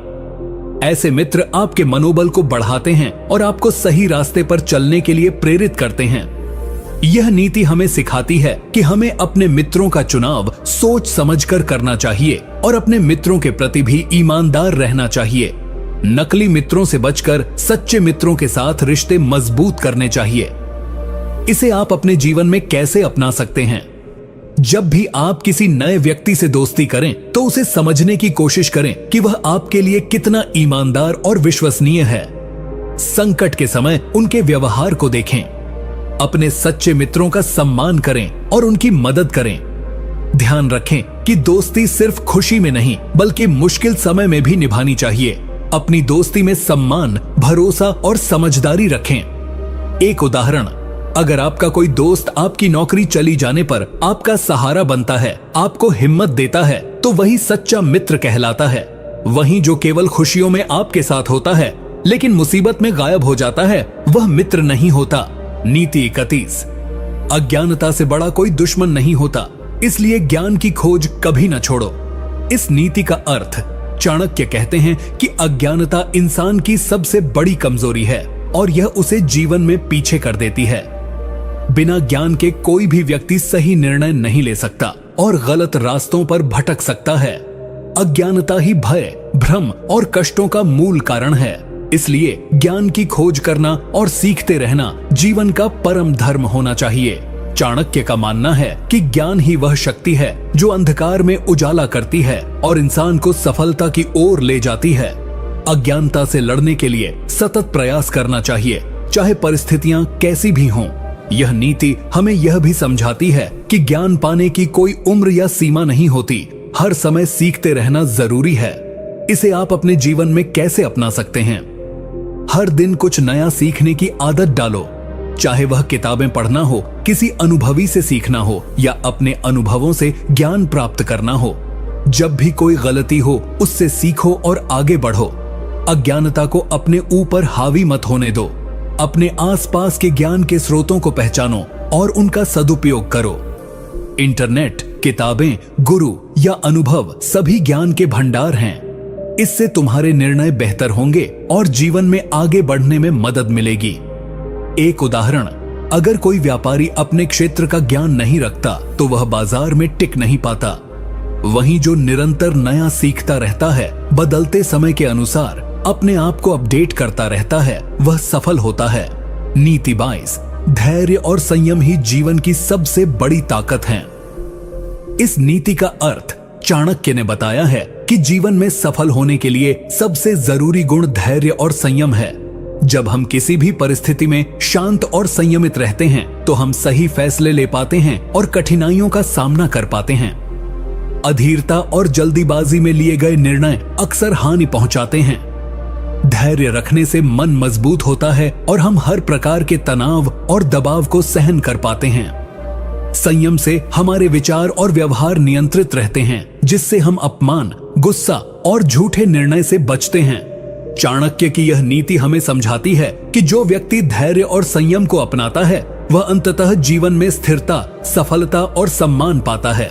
ऐसे मित्र आपके मनोबल को बढ़ाते हैं और आपको सही रास्ते पर चलने के लिए प्रेरित करते हैं। यह नीति हमें सिखाती है कि हमें अपने मित्रों का चुनाव सोच समझकर करना चाहिए और अपने मित्रों के प्रति भी ईमानदार रहना चाहिए। नकली मित्रों से बचकर सच्चे मित्रों के साथ रिश्ते मजबूत करने चाहिए। इसे आप अपने जीवन में कैसे अपना सकते हैं? जब भी आप किसी नए व्यक्ति से दोस्ती करें, तो उसे समझने की कोशिश करें कि वह आपके लिए कितना ईमानदार और विश्वसनीय है। संकट के समय उनके व्यवहार को देखें। अपने सच्चे मित्रों का सम्मान करें और उनकी मदद करें। ध्यान रखें कि दोस्ती सिर्फ खुशी में नहीं, बल्कि मुश्किल समय में भी निभानी चाहिए। अपनी दोस्ती में सम्मान, भरोसा और समझदारी रखें। एक उदाहरण, अगर आपका कोई दोस्त आपकी नौकरी चली जाने पर आपका सहारा बनता है, आपको हिम्मत देता है, तो वही सच्चा मित्र कहलाता है। वहीं जो केवल खुशियों में आपके साथ होता है लेकिन मुसीबत में गायब हो जाता है, वह मित्र नहीं होता। नीति 31, अज्ञानता से बड़ा कोई दुश्मन नहीं होता, इसलिए ज्ञान की खोज कभी न छोड़ो। इस नीति का अर्थ चाणक्य कहते हैं कि अज्ञानता इंसान की सबसे बड़ी कमजोरी है और यह उसे जीवन में पीछे कर देती है। बिना ज्ञान के कोई भी व्यक्ति सही निर्णय नहीं ले सकता और गलत रास्तों पर भटक सकता है। अज्ञानता ही भय, भ्रम और कष्टों का मूल कारण है। इसलिए ज्ञान की खोज करना और सीखते रहना जीवन का परम धर्म होना चाहिए। चाणक्य का मानना है कि ज्ञान ही वह शक्ति है जो अंधकार में उजाला करती है और इंसान को सफलता की ओर ले जाती है। अज्ञानता से लड़ने के लिए सतत प्रयास करना चाहिए, चाहे परिस्थितियां कैसी भी हों। यह नीति हमें यह भी समझाती है कि ज्ञान पाने की कोई उम्र या सीमा नहीं होती, हर समय सीखते रहना जरूरी है। इसे आप अपने जीवन में कैसे अपना सकते हैं? हर दिन कुछ नया सीखने की आदत डालो, चाहे वह किताबें पढ़ना हो, किसी अनुभवी से सीखना हो या अपने अनुभवों से ज्ञान प्राप्त करना हो। जब भी कोई गलती हो उससे सीखो और आगे बढ़ो। अज्ञानता को अपने ऊपर हावी मत होने दो। अपने आसपास के ज्ञान के स्रोतों को पहचानो और उनका सदुपयोग करो। इंटरनेट, किताबें, गुरु या अनुभव सभी ज्ञान के भंडार हैं। इससे तुम्हारे निर्णय बेहतर होंगे और जीवन में आगे बढ़ने में मदद मिलेगी। एक उदाहरण, अगर कोई व्यापारी अपने क्षेत्र का ज्ञान नहीं रखता तो वह बाजार में टिक नहीं पाता। वहीं जो निरंतर नया सीखता रहता है, बदलते समय के अनुसार अपने आप को अपडेट करता रहता है, वह सफल होता है। नीति 22, धैर्य और संयम ही जीवन की सबसे बड़ी ताकत है। इस नीति का अर्थ चाणक्य ने बताया है कि जीवन में सफल होने के लिए सबसे जरूरी गुण धैर्य और संयम है। जब हम किसी भी परिस्थिति में शांत और संयमित रहते हैं तो हम सही फैसले ले पाते हैं और कठिनाइयों का सामना कर पाते हैं। अधीरता और जल्दीबाजी में लिए गए निर्णय अक्सर हानि पहुंचाते हैं। धैर्य रखने से मन मजबूत होता है और हम हर प्रकार के तनाव और दबाव को सहन कर पाते हैं। संयम से हमारे विचार और व्यवहार नियंत्रित रहते हैं, जिससे हम अपमान, गुस्सा और झूठे निर्णय से बचते हैं। चाणक्य की यह नीति हमें समझाती है कि जो व्यक्ति धैर्य और संयम को अपनाता है वह अंततः जीवन में स्थिरता, सफलता और सम्मान पाता है।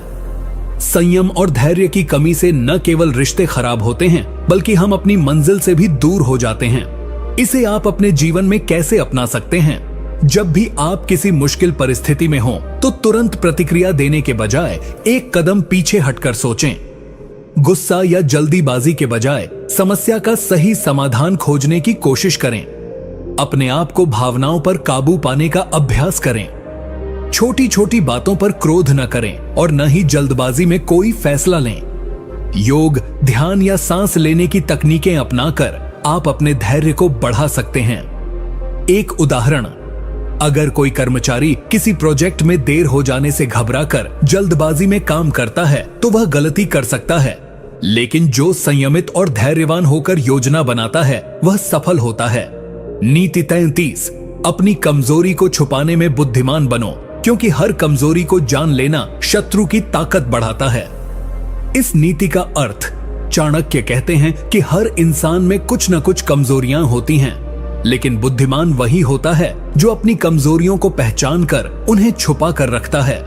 संयम और धैर्य की कमी से न केवल रिश्ते खराब होते हैं बल्कि हम अपनी मंजिल से भी दूर हो जाते हैं। इसे आप अपने जीवन में कैसे अपना सकते हैं? जब भी आप किसी मुश्किल परिस्थिति में हो तो तुरंत प्रतिक्रिया देने के बजाय एक कदम पीछे हटकर सोचें। गुस्सा या जल्दीबाजी के बजाय समस्या का सही समाधान खोजने की कोशिश करें। अपने आप को भावनाओं पर काबू पाने का अभ्यास करें। छोटी छोटी बातों पर क्रोध न करें और न ही जल्दबाजी में कोई फैसला लें। योग, ध्यान या सांस लेने की तकनीकें अपनाकर आप अपने धैर्य को बढ़ा सकते हैं। एक उदाहरण, अगर कोई कर्मचारी किसी प्रोजेक्ट में देर हो जाने से घबराकर जल्दबाजी में काम करता है तो वह गलती कर सकता है, लेकिन जो संयमित और धैर्यवान होकर योजना बनाता है वह सफल होता है। नीति 33, अपनी कमजोरी को छुपाने में बुद्धिमान बनो, क्योंकि हर कमजोरी को जान लेना शत्रु की ताकत बढ़ाता है। इस नीति का अर्थ, चाणक्य कहते हैं कि हर इंसान में कुछ न कुछ कमजोरियां होती हैं, लेकिन बुद्धिमान वही होता है जो अपनी कमजोरियों को पहचान कर उन्हें छुपा कर रखता है।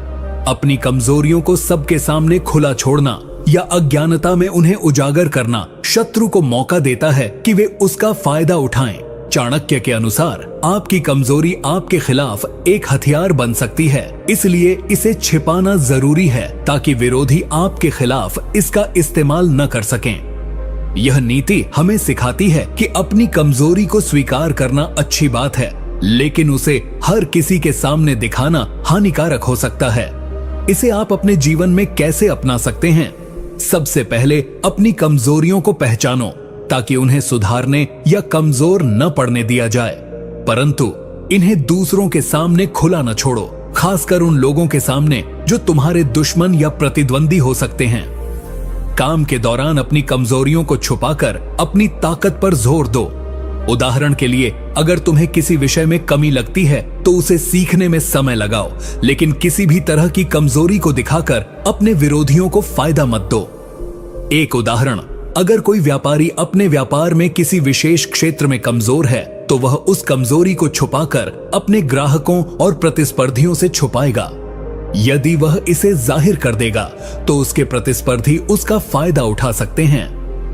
अपनी कमजोरियों को सबके सामने खुला छोड़ना या अज्ञानता में उन्हें उजागर करना शत्रु को मौका देता है कि वे उसका फायदा उठाएं। चाणक्य के अनुसार आपकी कमजोरी आपके खिलाफ एक हथियार बन सकती है, इसलिए इसे छिपाना जरूरी है ताकि विरोधी आपके खिलाफ इसका इस्तेमाल न कर सकें। यह नीति हमें सिखाती है कि अपनी कमजोरी को स्वीकार करना अच्छी बात है, लेकिन उसे हर किसी के सामने दिखाना हानिकारक हो सकता है। इसे आप अपने जीवन में कैसे अपना सकते हैं? सबसे पहले अपनी कमजोरियों को पहचानो ताकि उन्हें सुधारने या कमजोर न पड़ने दिया जाए, परंतु इन्हें दूसरों के सामने खुला न छोड़ो, खासकर उन लोगों के सामने जो तुम्हारे दुश्मन या प्रतिद्वंदी हो सकते हैं। काम के दौरान अपनी कमजोरियों को छुपाकर अपनी ताकत पर जोर दो। उदाहरण के लिए, अगर तुम्हें किसी विषय में कमी लगती है तो उसे सीखने में समय लगाओ, लेकिन किसी भी तरह की कमजोरी को दिखाकर अपने विरोधियों को फायदा मत दो। एक उदाहरण, अगर कोई व्यापारी अपने व्यापार में किसी विशेष क्षेत्र में कमजोर है तो वह उस कमजोरी को छुपाकर अपने ग्राहकों और प्रतिस्पर्धियों से छुपाएगा। यदि वह इसे जाहिर कर देगा तो उसके प्रतिस्पर्धी उसका फायदा उठा सकते हैं।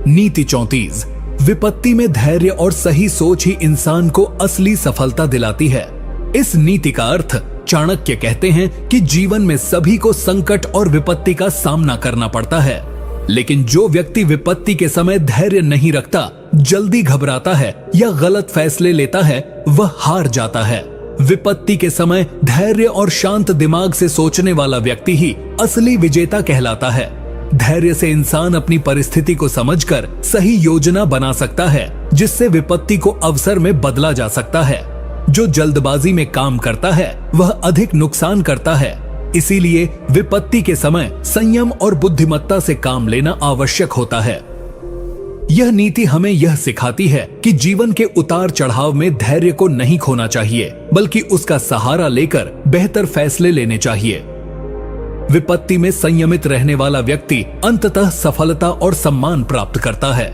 नीति 34, विपत्ति में धैर्य और सही सोच ही इंसान को असली सफलता दिलाती है। इस नीति का अर्थ, चाणक्य कहते हैं कि जीवन में सभी को संकट और विपत्ति का सामना करना पड़ता है, लेकिन जो व्यक्ति विपत्ति के समय धैर्य नहीं रखता, जल्दी घबराता है या गलत फैसले लेता है, वह हार जाता है। विपत्ति के समय धैर्य और शांत दिमाग से सोचने वाला व्यक्ति ही असली विजेता कहलाता है। धैर्य से इंसान अपनी परिस्थिति को समझकर सही योजना बना सकता है, जिससे विपत्ति को अवसर में बदला जा सकता है। जो जल्दबाजी में काम करता है वह अधिक नुकसान करता है। इसीलिए विपत्ति के समय संयम और बुद्धिमत्ता से काम लेना आवश्यक होता है। यह नीति हमें यह सिखाती है कि जीवन के उतार चढ़ाव में धैर्य को नहीं खोना चाहिए, बल्कि उसका सहारा लेकर बेहतर फैसले लेने चाहिए। विपत्ति में संयमित रहने वाला व्यक्ति अंततः सफलता और सम्मान प्राप्त करता है।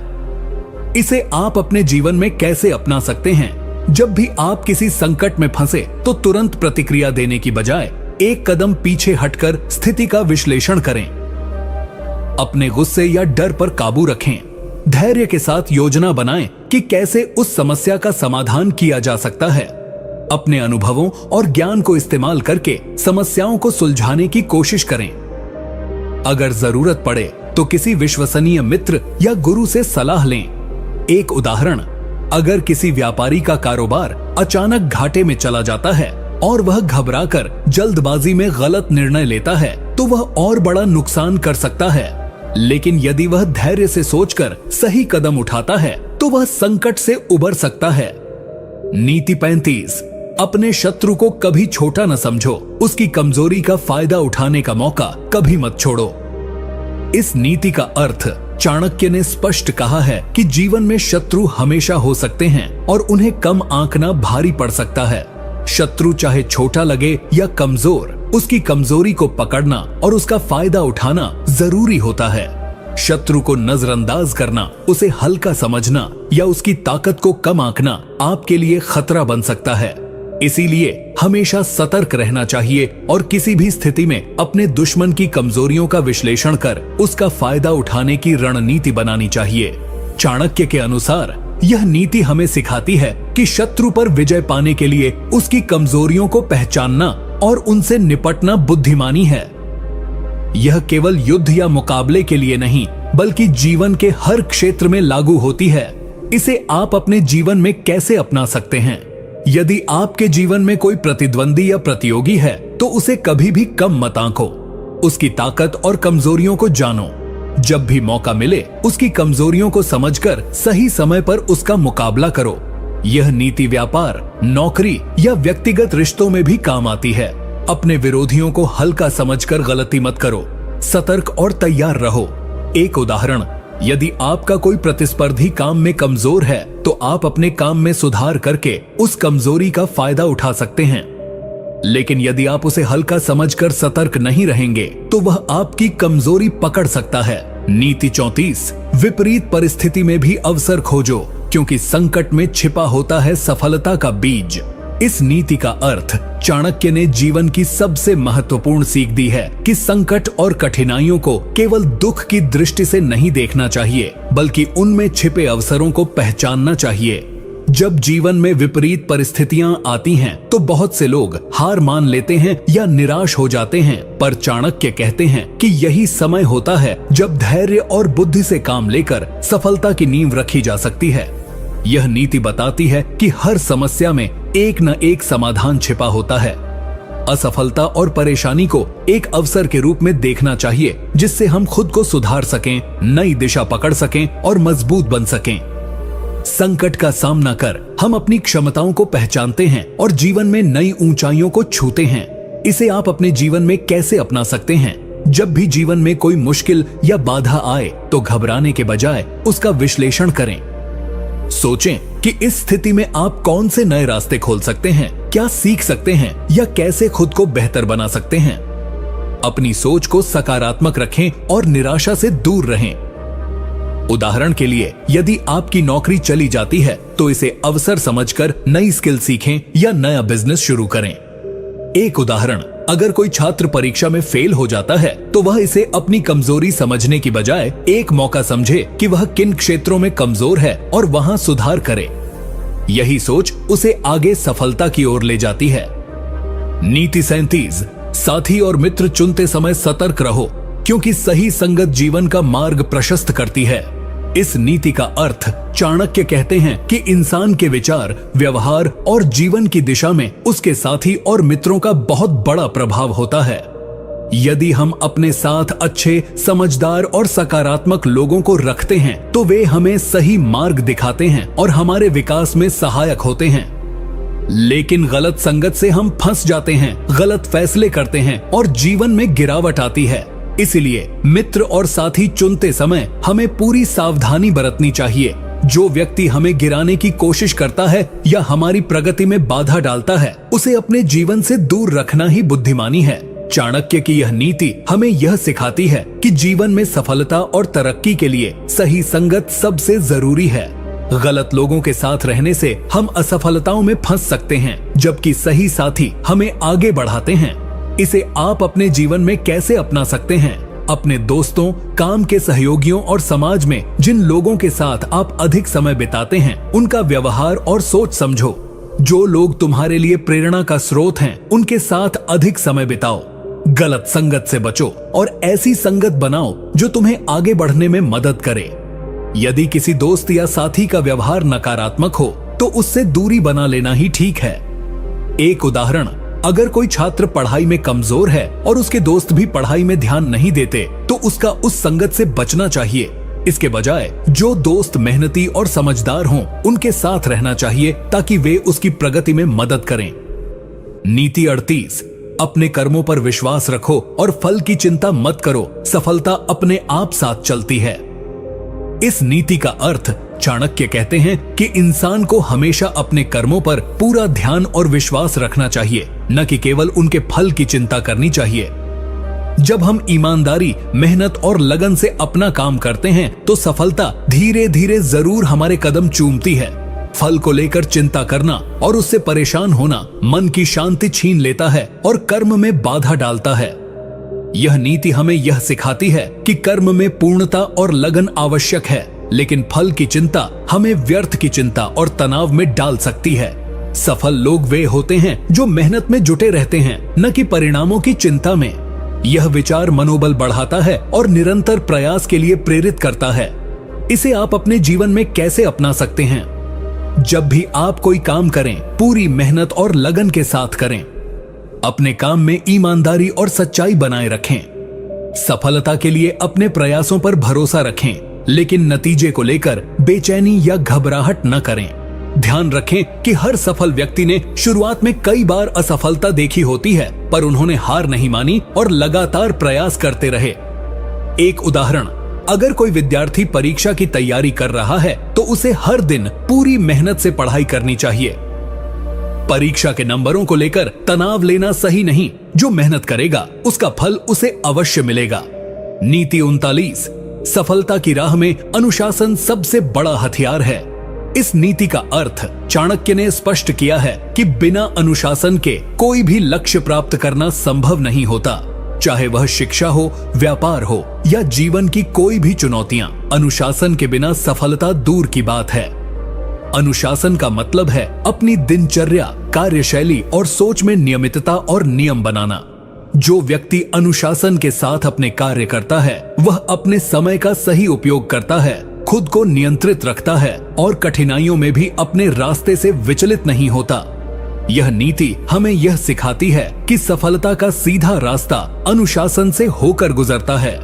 इसे आप अपने जीवन में कैसे अपना सकते हैं? जब भी आप किसी संकट में फंसे तो तुरंत प्रतिक्रिया देने की बजाय एक कदम पीछे हटकर स्थिति का विश्लेषण करें। अपने गुस्से या डर पर काबू रखें। धैर्य के साथ योजना बनाएं कि कैसे उस समस्या का समाधान किया जा सकता है। अपने अनुभवों और ज्ञान को इस्तेमाल करके समस्याओं को सुलझाने की कोशिश करें। अगर जरूरत पड़े तो किसी विश्वसनीय मित्र या गुरु से सलाह लें। एक उदाहरण, अगर किसी व्यापारी का कारोबार अचानक घाटे में चला जाता है और वह घबराकर जल्दबाजी में गलत निर्णय लेता है तो वह और बड़ा नुकसान कर सकता है। लेकिन यदि वह धैर्य से सोचकर सही कदम उठाता है तो वह संकट से उबर सकता है। नीति 35, अपने शत्रु को कभी छोटा न समझो, उसकी कमजोरी का फायदा उठाने का मौका कभी मत छोड़ो। इस नीति का अर्थ चाणक्य ने स्पष्ट कहा है कि जीवन में शत्रु हमेशा हो सकते हैं और उन्हें कम आंकना भारी पड़ सकता है। शत्रु चाहे छोटा लगे या कमजोर, उसकी कमजोरी को पकड़ना और उसका फायदा उठाना जरूरी होता है। शत्रु को नजरअंदाज करना, उसे हल्का समझना या उसकी ताकत को कम आंकना आपके लिए खतरा बन सकता है। इसीलिए हमेशा सतर्क रहना चाहिए और किसी भी स्थिति में अपने दुश्मन की कमजोरियों का विश्लेषण कर उसका फायदा उठाने की रणनीति बनानी चाहिए। चाणक्य के अनुसार यह नीति हमें सिखाती है कि शत्रु पर विजय पाने के लिए उसकी कमजोरियों को पहचानना और उनसे निपटना बुद्धिमानी है। यह केवल युद्ध या मुकाबले के लिए नहीं, बल्कि जीवन के हर क्षेत्र में लागू होती है। इसे आप अपने जीवन में कैसे अपना सकते हैं? यदि आपके जीवन में कोई प्रतिद्वंदी या प्रतियोगी है तो उसे कभी भी कम मत आंको। उसकी ताकत और कमजोरियों को जानो। जब भी मौका मिले उसकी कमजोरियों को समझकर सही समय पर उसका मुकाबला करो। यह नीति व्यापार, नौकरी या व्यक्तिगत रिश्तों में भी काम आती है। अपने विरोधियों को हल्का समझकर गलती मत करो। सतर्क और तैयार रहो। एक उदाहरण, यदि आपका कोई प्रतिस्पर्धी काम में कमजोर है तो आप अपने काम में सुधार करके उस कमजोरी का फायदा उठा सकते हैं। लेकिन यदि आप उसे हल्का समझकर सतर्क नहीं रहेंगे तो वह आपकी कमजोरी पकड़ सकता है। नीति 34, विपरीत परिस्थिति में भी अवसर खोजो, क्योंकि संकट में छिपा होता है सफलता का बीज। इस नीति का अर्थ चाणक्य ने जीवन की सबसे महत्वपूर्ण सीख दी है कि संकट और कठिनाइयों को केवल दुख की दृष्टि से नहीं देखना चाहिए, बल्कि उनमें छिपे अवसरों को पहचानना चाहिए। जब जीवन में विपरीत परिस्थितियां आती हैं, तो बहुत से लोग हार मान लेते हैं या निराश हो जाते हैं, पर चाणक्य कहते हैं कि यही समय होता है जब धैर्य और बुद्धि से काम लेकर सफलता की नींव रखी जा सकती है। यह नीति बताती है कि हर समस्या में एक न एक समाधान छिपा होता है। असफलता और परेशानी को एक अवसर के रूप में देखना चाहिए, जिससे हम खुद को सुधार सकें, नई दिशा पकड़ सकें और मजबूत बन सकें। संकट का सामना कर हम अपनी क्षमताओं को पहचानते हैं और जीवन में नई ऊंचाइयों को छूते हैं। इसे आप अपने जीवन में कैसे अपना सकते हैं? जब भी जीवन में कोई मुश्किल या बाधा आए तो घबराने के बजाय उसका विश्लेषण करें। सोचें कि इस स्थिति में आप कौन से नए रास्ते खोल सकते हैं, क्या सीख सकते हैं या कैसे खुद को बेहतर बना सकते हैं। अपनी सोच को सकारात्मक रखें और निराशा से दूर रहें। उदाहरण के लिए, यदि आपकी नौकरी चली जाती है तो इसे अवसर समझकर नई स्किल सीखें या नया बिजनेस शुरू करें। एक उदाहरण, अगर कोई छात्र परीक्षा में फेल हो जाता है तो वह इसे अपनी कमजोरी समझने की बजाय एक मौका समझे कि वह किन क्षेत्रों में कमजोर है और वहां सुधार करे। यही सोच उसे आगे सफलता की ओर ले जाती है। नीति 37, साथी और मित्र चुनते समय सतर्क रहो, क्योंकि सही संगत जीवन का मार्ग प्रशस्त करती है। इस नीति का अर्थ चाणक्य कहते हैं कि इंसान के विचार, व्यवहार और जीवन की दिशा में उसके साथी और मित्रों का बहुत बड़ा प्रभाव होता है। यदि हम अपने साथ अच्छे, समझदार और सकारात्मक लोगों को रखते हैं तो वे हमें सही मार्ग दिखाते हैं और हमारे विकास में सहायक होते हैं। लेकिन गलत संगत से हम फंस जाते हैं, गलत फैसले करते हैं और जीवन में गिरावट आती है। इसलिए मित्र और साथी चुनते समय हमें पूरी सावधानी बरतनी चाहिए। जो व्यक्ति हमें गिराने की कोशिश करता है या हमारी प्रगति में बाधा डालता है, उसे अपने जीवन से दूर रखना ही बुद्धिमानी है। चाणक्य की यह नीति हमें यह सिखाती है कि जीवन में सफलता और तरक्की के लिए सही संगत सबसे जरूरी है। गलत लोगों के साथ रहने से हम असफलताओं में फंस सकते हैं, जबकि सही साथी हमें आगे बढ़ाते हैं। इसे आप अपने जीवन में कैसे अपना सकते हैं? अपने दोस्तों, काम के सहयोगियों और समाज में जिन लोगों के साथ आप अधिक समय बिताते हैं, उनका व्यवहार और सोच समझो। जो लोग तुम्हारे लिए प्रेरणा का स्रोत हैं, उनके साथ अधिक समय बिताओ। गलत संगत से बचो और ऐसी संगत बनाओ जो तुम्हें आगे बढ़ने में मदद करे। यदि किसी दोस्त या साथी का व्यवहार नकारात्मक हो तो उससे दूरी बना लेना ही ठीक है। एक उदाहरण, अगर कोई छात्र पढ़ाई में कमजोर है और उसके दोस्त भी पढ़ाई में ध्यान नहीं देते तो उसका उस संगत से बचना चाहिए। इसके बजाय जो दोस्त मेहनती और समझदार हों, उनके साथ रहना चाहिए ताकि वे उसकी प्रगति में मदद करें। नीति 38, अपने कर्मों पर विश्वास रखो और फल की चिंता मत करो, सफलता अपने आप साथ चलती है। इस नीति का अर्थ चाणक्य कहते हैं कि इंसान को हमेशा अपने कर्मों पर पूरा ध्यान और विश्वास रखना चाहिए, न कि केवल उनके फल की चिंता करनी चाहिए। जब हम ईमानदारी, मेहनत और लगन से अपना काम करते हैं तो सफलता धीरे धीरे जरूर हमारे कदम चूमती है। फल को लेकर चिंता करना और उससे परेशान होना मन की शांति छीन लेता है और कर्म में बाधा डालता है। यह नीति हमें यह सिखाती है कि कर्म में पूर्णता और लगन आवश्यक है, लेकिन फल की चिंता हमें व्यर्थ की चिंता और तनाव में डाल सकती है। सफल लोग वे होते हैं जो मेहनत में जुटे रहते हैं, न कि परिणामों की चिंता में। यह विचार मनोबल बढ़ाता है और निरंतर प्रयास के लिए प्रेरित करता है। इसे आप अपने जीवन में कैसे अपना सकते हैं? जब भी आप कोई काम करें, पूरी मेहनत और लगन के साथ करें। अपने काम में ईमानदारी और सच्चाई बनाए रखें। सफलता के लिए अपने प्रयासों पर भरोसा रखें, लेकिन नतीजे को लेकर बेचैनी या घबराहट न करें। ध्यान रखें कि हर सफल व्यक्ति ने शुरुआत में कई बार असफलता देखी होती है, पर उन्होंने हार नहीं मानी और लगातार प्रयास करते रहे। एक उदाहरण, अगर कोई विद्यार्थी परीक्षा की तैयारी कर रहा है तो उसे हर दिन पूरी मेहनत से पढ़ाई करनी चाहिए। परीक्षा के नंबरों को लेकर तनाव लेना सही नहीं। जो मेहनत करेगा उसका फल उसे अवश्य मिलेगा। नीति 39, सफलता की राह में अनुशासन सबसे बड़ा हथियार है। इस नीति का अर्थ चाणक्य ने स्पष्ट किया है कि बिना अनुशासन के कोई भी लक्ष्य प्राप्त करना संभव नहीं होता। चाहे वह शिक्षा हो, व्यापार हो या जीवन की कोई भी चुनौतियां, अनुशासन के बिना सफलता दूर की बात है। अनुशासन का मतलब है अपनी दिनचर्या, कार्यशैली और सोच में नियमितता और नियम बनाना। जो व्यक्ति अनुशासन के साथ अपने कार्य करता है, वह अपने समय का सही उपयोग करता है, खुद को नियंत्रित रखता है और कठिनाइयों में भी अपने रास्ते से विचलित नहीं होता। यह नीति हमें यह सिखाती है कि सफलता का सीधा रास्ता अनुशासन से होकर गुजरता है।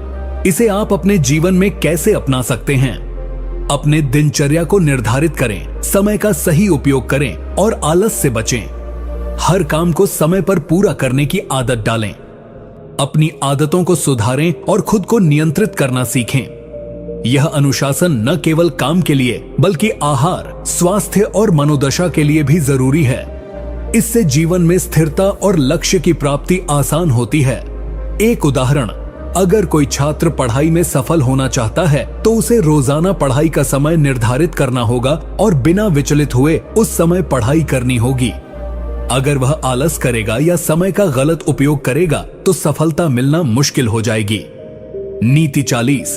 इसे आप अपने जीवन में कैसे अपना सकते हैं? अपने दिनचर्या को निर्धारित करें, समय का सही उपयोग करें और आलस से बचें। हर काम को समय पर पूरा करने की आदत डालें। अपनी आदतों को सुधारें और खुद को नियंत्रित करना सीखें। यह अनुशासन न केवल काम के लिए बल्कि आहार, स्वास्थ्य और मनोदशा के लिए भी जरूरी है। इससे जीवन में स्थिरता और लक्ष्य की प्राप्ति आसान होती है। एक उदाहरण, अगर कोई छात्र पढ़ाई में सफल होना चाहता है तो उसे रोजाना पढ़ाई का समय निर्धारित करना होगा और बिना विचलित हुए उस समय पढ़ाई करनी होगी। अगर वह आलस करेगा या समय का गलत उपयोग करेगा तो सफलता मिलना मुश्किल हो जाएगी। नीति 40,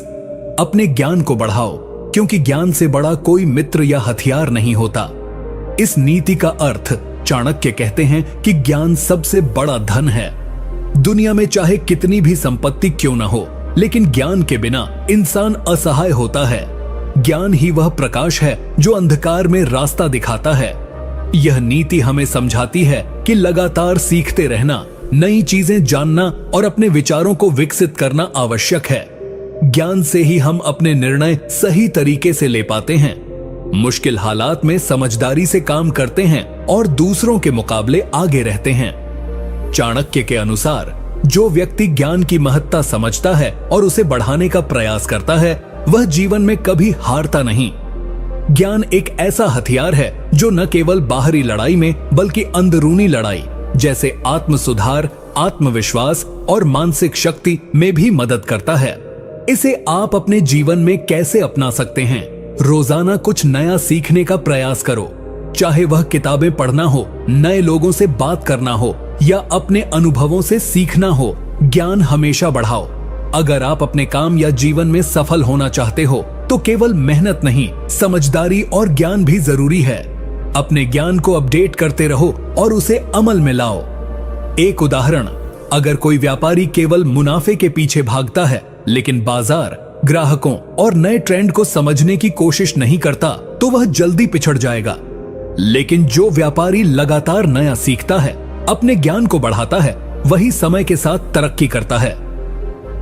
अपने ज्ञान को बढ़ाओ, क्योंकि ज्ञान से बड़ा कोई मित्र या हथियार नहीं होता। इस नीति का अर्थ चाणक्य कहते हैं कि ज्ञान सबसे बड़ा धन है। दुनिया में चाहे कितनी भी संपत्ति क्यों न हो, लेकिन ज्ञान के बिना इंसान असहाय होता है। ज्ञान ही वह प्रकाश है जो अंधकार में रास्ता दिखाता है। यह नीति हमें समझाती है कि लगातार सीखते रहना, नई चीजें जानना और अपने विचारों को विकसित करना आवश्यक है। ज्ञान से ही हम अपने निर्णय सही तरीके से ले पाते हैं। मुश्किल हालात में समझदारी से काम करते हैं और दूसरों के मुकाबले आगे रहते हैं। चाणक्य के अनुसार जो व्यक्ति ज्ञान की महत्ता समझता है और उसे बढ़ाने का प्रयास करता है, वह जीवन में कभी हारता नहीं। ज्ञान एक ऐसा हथियार है जो न केवल बाहरी लड़ाई में बल्कि अंदरूनी लड़ाई जैसे आत्म सुधार, आत्मविश्वास और मानसिक शक्ति में भी मदद करता है। इसे आप अपने जीवन में कैसे अपना सकते हैं? रोजाना कुछ नया सीखने का प्रयास करो, चाहे वह किताबें पढ़ना हो, नए लोगों से बात करना हो या अपने अनुभवों से सीखना हो। ज्ञान हमेशा बढ़ाओ। अगर आप अपने काम या जीवन में सफल होना चाहते हो तो केवल मेहनत नहीं, समझदारी और ज्ञान भी जरूरी है। अपने ज्ञान को अपडेट करते रहो और उसे अमल में लाओ। एक उदाहरण, अगर कोई व्यापारी केवल मुनाफे के पीछे भागता है लेकिन बाजार, ग्राहकों और नए ट्रेंड को समझने की कोशिश नहीं करता तो वह जल्दी पिछड़ जाएगा। लेकिन जो व्यापारी लगातार नया सीखता है, अपने ज्ञान को बढ़ाता है, वही समय के साथ तरक्की करता है।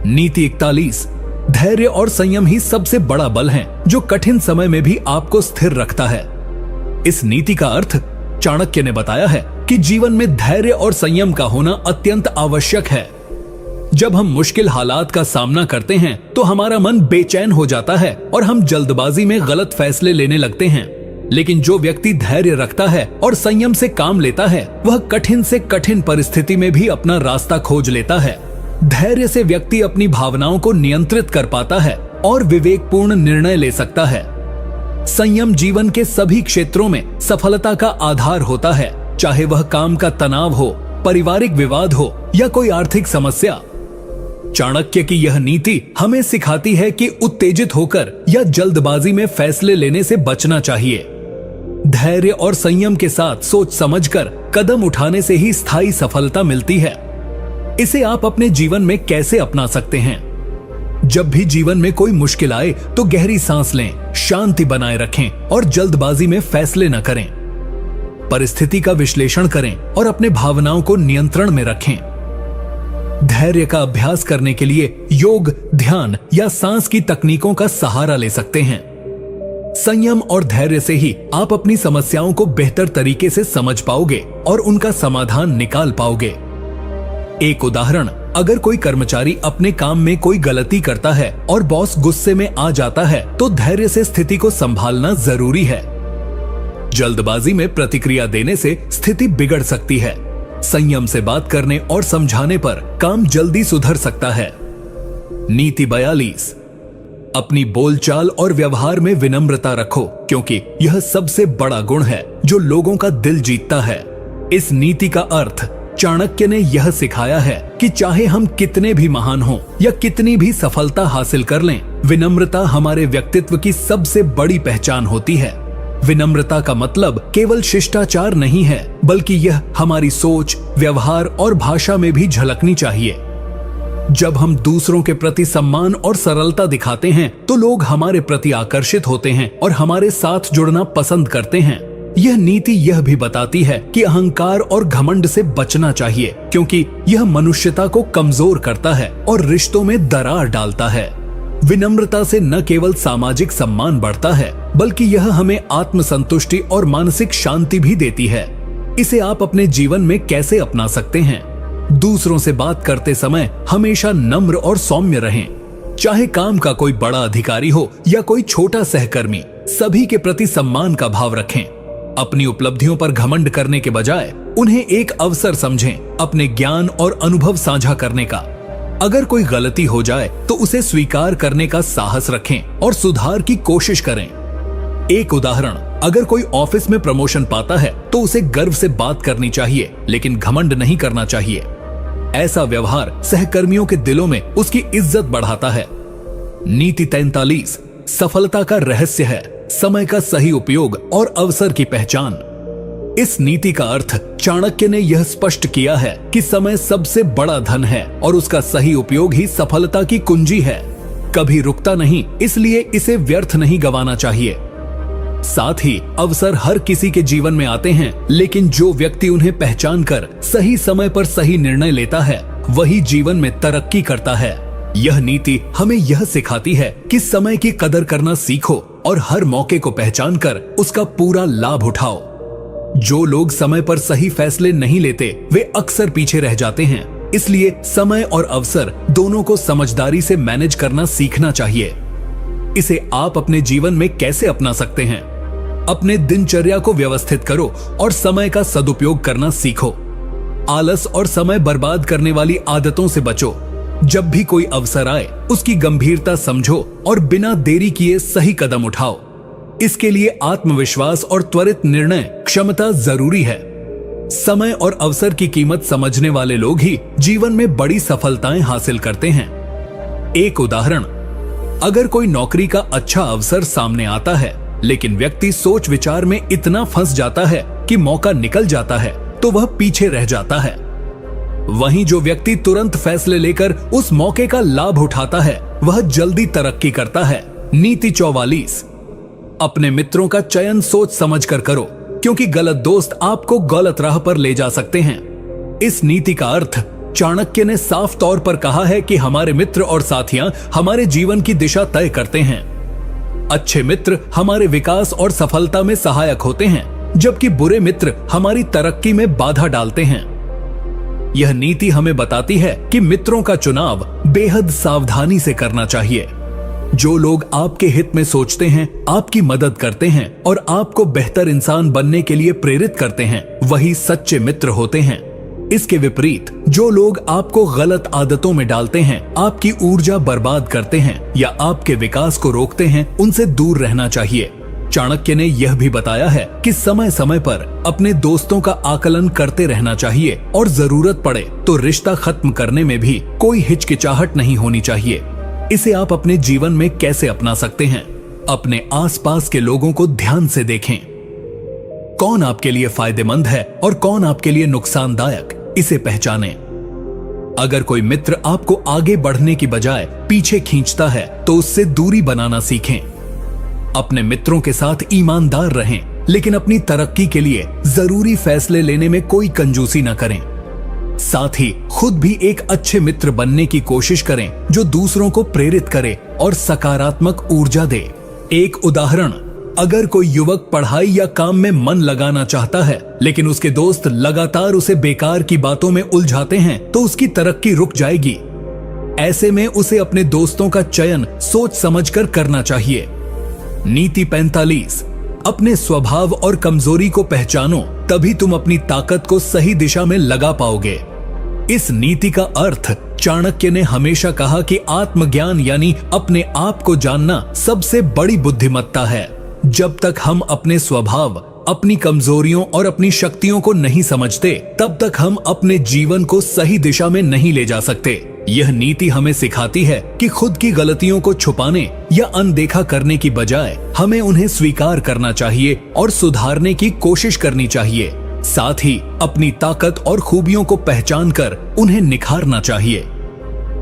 नीति 41, धैर्य और संयम ही सबसे बड़ा बल है जो कठिन समय में भी आपको स्थिर रखता है। इस नीति का अर्थ चाणक्य ने बताया है कि जीवन में धैर्य और संयम का होना अत्यंत आवश्यक है। जब हम मुश्किल हालात का सामना करते हैं तो हमारा मन बेचैन हो जाता है और हम जल्दबाजी में गलत फैसले लेने लगते हैं। लेकिन जो व्यक्ति धैर्य रखता है और संयम से काम लेता है, वह कठिन से कठिन परिस्थिति में भी अपना रास्ता खोज लेता है। धैर्य से व्यक्ति अपनी भावनाओं को नियंत्रित कर पाता है और विवेकपूर्ण निर्णय ले सकता है। संयम जीवन के सभी क्षेत्रों में सफलता का आधार होता है, चाहे वह काम का तनाव हो, पारिवारिक विवाद हो या कोई आर्थिक समस्या। चाणक्य की यह नीति हमें सिखाती है कि उत्तेजित होकर या जल्दबाजी में फैसले लेने से बचना चाहिए। धैर्य और संयम के साथ सोच समझकर कदम उठाने से ही स्थायी सफलता मिलती है। इसे आप अपने जीवन में कैसे अपना सकते हैं? जब भी जीवन में कोई मुश्किल आए तो गहरी सांस लें, शांति बनाए रखें और जल्दबाजी में फैसले न करें। परिस्थिति का विश्लेषण करें और अपने भावनाओं को नियंत्रण में रखें। धैर्य का अभ्यास करने के लिए योग, ध्यान या सांस की तकनीकों का सहारा ले सकते हैं। संयम और धैर्य से ही आप अपनी समस्याओं को बेहतर तरीके से समझ पाओगे और उनका समाधान निकाल पाओगे। एक उदाहरण, अगर कोई कर्मचारी अपने काम में कोई गलती करता है और बॉस गुस्से में आ जाता है तो धैर्य से स्थिति को संभालना जरूरी है। जल्दबाजी में प्रतिक्रिया देने से स्थिति बिगड़ सकती है। संयम से बात करने और समझाने पर काम जल्दी सुधर सकता है। नीति 42, अपनी बोलचाल और व्यवहार में विनम्रता रखो, क्योंकि यह सबसे बड़ा गुण है जो लोगों का दिल जीतता है। इस नीति का अर्थ चाणक्य ने यह सिखाया है कि चाहे हम कितने भी महान हों या कितनी भी सफलता हासिल कर लें, विनम्रता हमारे व्यक्तित्व की सबसे बड़ी पहचान होती है। विनम्रता का मतलब केवल शिष्टाचार नहीं है, बल्कि यह हमारी सोच, व्यवहार और भाषा में भी झलकनी चाहिए। जब हम दूसरों के प्रति सम्मान और सरलता दिखाते हैं तो लोग हमारे प्रति आकर्षित होते हैं और हमारे साथ जुड़ना पसंद करते हैं। यह नीति यह भी बताती है कि अहंकार और घमंड से बचना चाहिए, क्योंकि यह मनुष्यता को कमजोर करता है और रिश्तों में दरार डालता है। विनम्रता से न केवल सामाजिक सम्मान बढ़ता है, बल्कि यह हमें आत्मसंतुष्टि और मानसिक शांति भी देती है। इसे आप अपने जीवन में कैसे अपना सकते हैं? दूसरों से बात करते समय हमेशा नम्र और सौम्य रहें। चाहे काम का कोई बड़ा अधिकारी हो या कोई छोटा सहकर्मी, सभी के प्रति सम्मान का भाव रखें। अपनी उपलब्धियों पर घमंड करने के बजाय उन्हें एक अवसर समझें अपने ज्ञान और अनुभव साझा करने का। अगर कोई गलती हो जाए तो उसे स्वीकार करने का साहस रखें और सुधार की कोशिश करें। एक उदाहरण, अगर कोई ऑफिस में प्रमोशन पाता है तो उसे गर्व से बात करनी चाहिए, लेकिन घमंड नहीं करना चाहिए। ऐसा व्यवहार सहकर्मियों के दिलों में उसकी इज्जत बढ़ाता है। नीति 43, सफलता का रहस्य है समय का सही उपयोग और अवसर की पहचान। इस नीति का अर्थ चाणक्य ने यह स्पष्ट किया है कि समय सबसे बड़ा धन है और उसका सही उपयोग ही सफलता की कुंजी है। कभी रुकता नहीं, इसलिए इसे व्यर्थ नहीं गंवाना चाहिए। साथ ही अवसर हर किसी के जीवन में आते हैं, लेकिन जो व्यक्ति उन्हें पहचान कर सही समय पर सही निर्णय लेता है, वही जीवन में तरक्की करता है। यह नीति हमें यह सिखाती है कि समय की कदर करना सीखो और हर मौके को पहचान कर उसका पूरा लाभ उठाओ। जो लोग समय पर सही फैसले नहीं लेते वे अक्सर पीछे रह जाते हैं। इसलिए समय और अवसर दोनों को समझदारी से मैनेज करना सीखना चाहिए। इसे आप अपने जीवन में कैसे अपना सकते हैं? अपने दिनचर्या को व्यवस्थित करो और समय का सदुपयोग करना सीखो। आलस और समय बर्बाद करने वाली आदतों से बचो। जब भी कोई अवसर आए उसकी गंभीरता समझो और बिना देरी किए सही कदम उठाओ। इसके लिए आत्मविश्वास और त्वरित निर्णय क्षमता जरूरी है। समय और अवसर की कीमत समझने वाले लोग ही जीवन में बड़ी सफलताएं हासिल करते हैं। एक उदाहरण, अगर कोई नौकरी का अच्छा अवसर सामने आता है लेकिन व्यक्ति सोच विचार में इतना फंस जाता है कि मौका निकल जाता है तो वह पीछे रह जाता है। वहीं जो व्यक्ति तुरंत फैसले लेकर उस मौके का लाभ उठाता है वह जल्दी तरक्की करता है। नीति 44, अपने मित्रों का चयन सोच समझकर करो, क्योंकि गलत दोस्त आपको गलत राह पर ले जा सकते हैं। इस नीति का अर्थ चाणक्य ने साफ तौर पर कहा है कि हमारे मित्र और साथियां हमारे जीवन की दिशा तय करते हैं। अच्छे मित्र हमारे विकास और सफलता में सहायक होते हैं, जबकि बुरे मित्र हमारी तरक्की में बाधा डालते हैं। यह नीति हमें बताती है कि मित्रों का चुनाव बेहद सावधानी से करना चाहिए। जो लोग आपके हित में सोचते हैं, आपकी मदद करते हैं और आपको बेहतर इंसान बनने के लिए प्रेरित करते हैं, वही सच्चे मित्र होते हैं। इसके विपरीत जो लोग आपको गलत आदतों में डालते हैं, आपकी ऊर्जा बर्बाद करते हैं या आपके विकास को रोकते हैं, उनसे दूर रहना चाहिए। चाणक्य ने यह भी बताया है कि समय समय पर अपने दोस्तों का आकलन करते रहना चाहिए और जरूरत पड़े तो रिश्ता खत्म करने में भी कोई हिचकिचाहट नहीं होनी चाहिए। इसे आप अपने जीवन में कैसे अपना सकते हैं? अपने आसपास के लोगों को ध्यान से देखें। कौन आपके लिए फायदेमंद है और कौन आपके लिए नुकसानदायक, इसे पहचानें। अगर कोई मित्र आपको आगे बढ़ने की बजाय पीछे खींचता है तो उससे दूरी बनाना सीखें। अपने मित्रों के साथ ईमानदार रहें, लेकिन अपनी तरक्की के लिए जरूरी फैसले लेने में कोई कंजूसी न करें। साथ ही खुद भी एक अच्छे मित्र बनने की कोशिश करें जो दूसरों को प्रेरित करे और सकारात्मक ऊर्जा दे। एक उदाहरण, अगर कोई युवक पढ़ाई या काम में मन लगाना चाहता है लेकिन उसके दोस्त लगातार उसे बेकार की बातों में उलझाते हैं तो उसकी तरक्की रुक जाएगी। ऐसे में उसे अपने दोस्तों का चयन सोच समझकर करना चाहिए। नीति 45, अपने स्वभाव और कमजोरी को पहचानो, तभी तुम अपनी ताकत को सही दिशा में लगा पाओगे। इस नीति का अर्थ चाणक्य ने हमेशा कहा कि आत्मज्ञान यानी अपने आप को जानना सबसे बड़ी बुद्धिमत्ता है। जब तक हम अपने स्वभाव, अपनी कमजोरियों और अपनी शक्तियों को नहीं समझते, तब तक हम अपने जीवन को सही दिशा में नहीं ले जा सकते। यह नीति हमें सिखाती है कि खुद की गलतियों को छुपाने या अनदेखा करने की बजाय हमें उन्हें स्वीकार करना चाहिए और सुधारने की कोशिश करनी चाहिए। साथ ही अपनी ताकत और खूबियों को पहचानकर उन्हें निखारना चाहिए।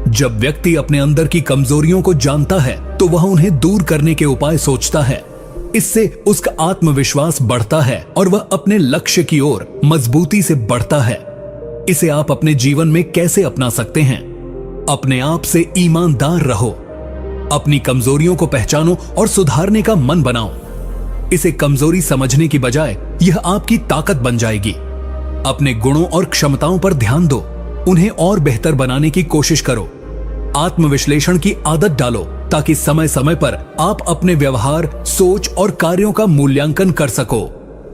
जब व्यक्ति अपने अंदर की कमजोरियों को जानता है तो वह उन्हें दूर करने के उपाय सोचता है। इससे उसका आत्मविश्वास बढ़ता है और वह अपने लक्ष्य की ओर मजबूती से बढ़ता है। इसे आप अपने जीवन में कैसे अपना सकते हैं? अपने आप से ईमानदार रहो, अपनी कमजोरियों को पहचानो और सुधारने का मन बनाओ। इसे कमजोरी समझने की बजाय यह आपकी ताकत बन जाएगी। अपने गुणों और क्षमताओं पर ध्यान दो, उन्हें और बेहतर बनाने की कोशिश करो। आत्मविश्लेषण की आदत डालो ताकि समय समय पर आप अपने व्यवहार, सोच और कार्यों का मूल्यांकन कर सको।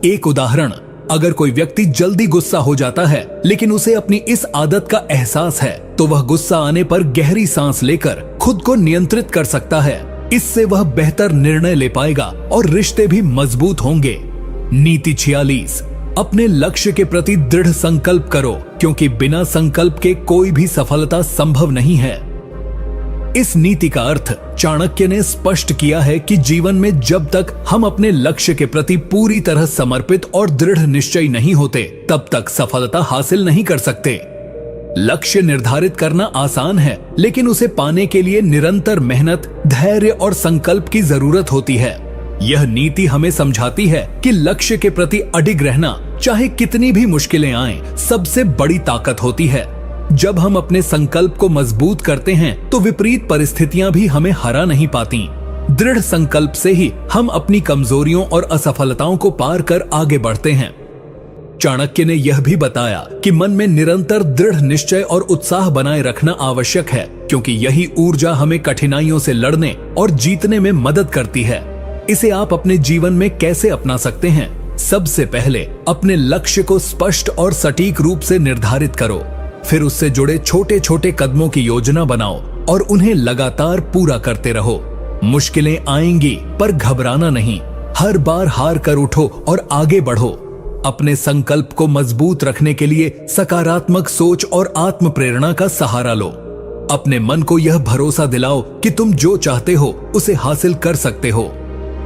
एक उदाहरण, अगर कोई व्यक्ति जल्दी गुस्सा हो जाता है लेकिन उसे अपनी इस आदत का एहसास है तो वह गुस्सा आने पर गहरी सांस लेकर खुद को नियंत्रित कर सकता है। इससे वह बेहतर निर्णय ले पाएगा और रिश्ते भी मजबूत होंगे। नीति 46, अपने लक्ष्य के प्रति दृढ़ संकल्प करो, क्योंकि बिना संकल्प के कोई भी सफलता संभव नहीं है। इस नीति का अर्थ चाणक्य ने स्पष्ट किया है कि जीवन में जब तक हम अपने लक्ष्य के प्रति पूरी तरह समर्पित और दृढ़ निश्चयी नहीं होते, तब तक सफलता हासिल नहीं कर सकते। लक्ष्य निर्धारित करना आसान है, लेकिन उसे पाने के लिए निरंतर मेहनत, धैर्य और संकल्प की जरूरत होती है। यह नीति हमें समझाती है कि लक्ष्य के प्रति अडिग रहना, चाहे कितनी भी मुश्किलें आएं, सबसे बड़ी ताकत होती है। जब हम अपने संकल्प को मजबूत करते हैं तो विपरीत परिस्थितियां भी हमें हरा नहीं पाती। दृढ़ संकल्प से ही हम अपनी कमजोरियों और असफलताओं को पार कर आगे बढ़ते हैं। चाणक्य ने यह भी बताया कि मन में निरंतर दृढ़ निश्चय और उत्साह बनाए रखना आवश्यक है, क्योंकि यही ऊर्जा हमें कठिनाइयों से लड़ने और जीतने में मदद करती है। इसे आप अपने जीवन में कैसे अपना सकते हैं? सबसे पहले अपने लक्ष्य को स्पष्ट और सटीक रूप से निर्धारित करो। फिर उससे जुड़े छोटे छोटे कदमों की योजना बनाओ और उन्हें लगातार पूरा करते रहो। मुश्किलें आएंगी पर घबराना नहीं, हर बार हार कर उठो और आगे बढ़ो। अपने संकल्प को मजबूत रखने के लिए सकारात्मक सोच और आत्म प्रेरणा का सहारा लो। अपने मन को यह भरोसा दिलाओ कि तुम जो चाहते हो उसे हासिल कर सकते हो।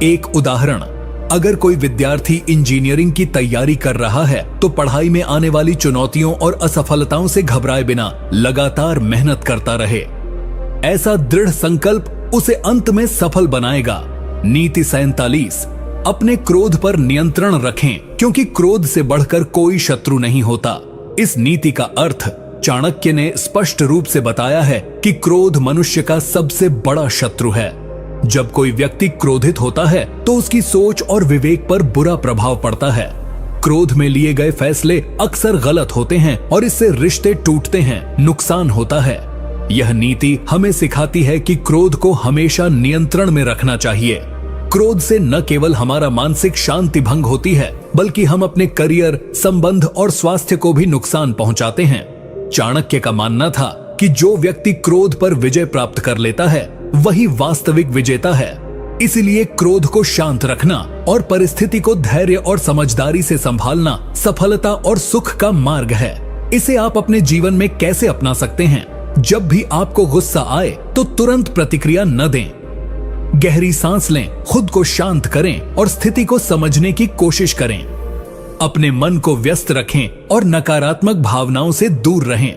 एक उदाहरण, अगर कोई विद्यार्थी इंजीनियरिंग की तैयारी कर रहा है तो पढ़ाई में आने वाली चुनौतियों और असफलताओं से घबराए बिना लगातार मेहनत करता रहे। ऐसा दृढ़ संकल्प उसे अंत में सफल बनाएगा। नीति 47, अपने क्रोध पर नियंत्रण रखें, क्योंकि क्रोध से बढ़कर कोई शत्रु नहीं होता। इस नीति का अर्थ चाणक्य ने स्पष्ट रूप से बताया है कि क्रोध मनुष्य का सबसे बड़ा शत्रु है। जब कोई व्यक्ति क्रोधित होता है तो उसकी सोच और विवेक पर बुरा प्रभाव पड़ता है। क्रोध में लिए गए फैसले अक्सर गलत होते हैं और इससे रिश्ते टूटते हैं, नुकसान होता है। यह नीति हमें सिखाती है कि क्रोध को हमेशा नियंत्रण में रखना चाहिए। क्रोध से न केवल हमारा मानसिक शांति भंग होती है, बल्कि हम अपने करियर, संबंध और स्वास्थ्य को भी नुकसान पहुंचाते हैं। चाणक्य का मानना था कि जो व्यक्ति क्रोध पर विजय प्राप्त कर लेता है वही वास्तविक विजेता है। इसलिए क्रोध को शांत रखना और परिस्थिति को धैर्य और समझदारी से संभालना सफलता और सुख का मार्ग है। इसे आप अपने जीवन में कैसे अपना सकते हैं? जब भी आपको गुस्सा आए तो तुरंत प्रतिक्रिया न दें। गहरी सांस लें, खुद को शांत करें और स्थिति को समझने की कोशिश करें। अपने मन को व्यस्त रखें और नकारात्मक भावनाओं से दूर रहें।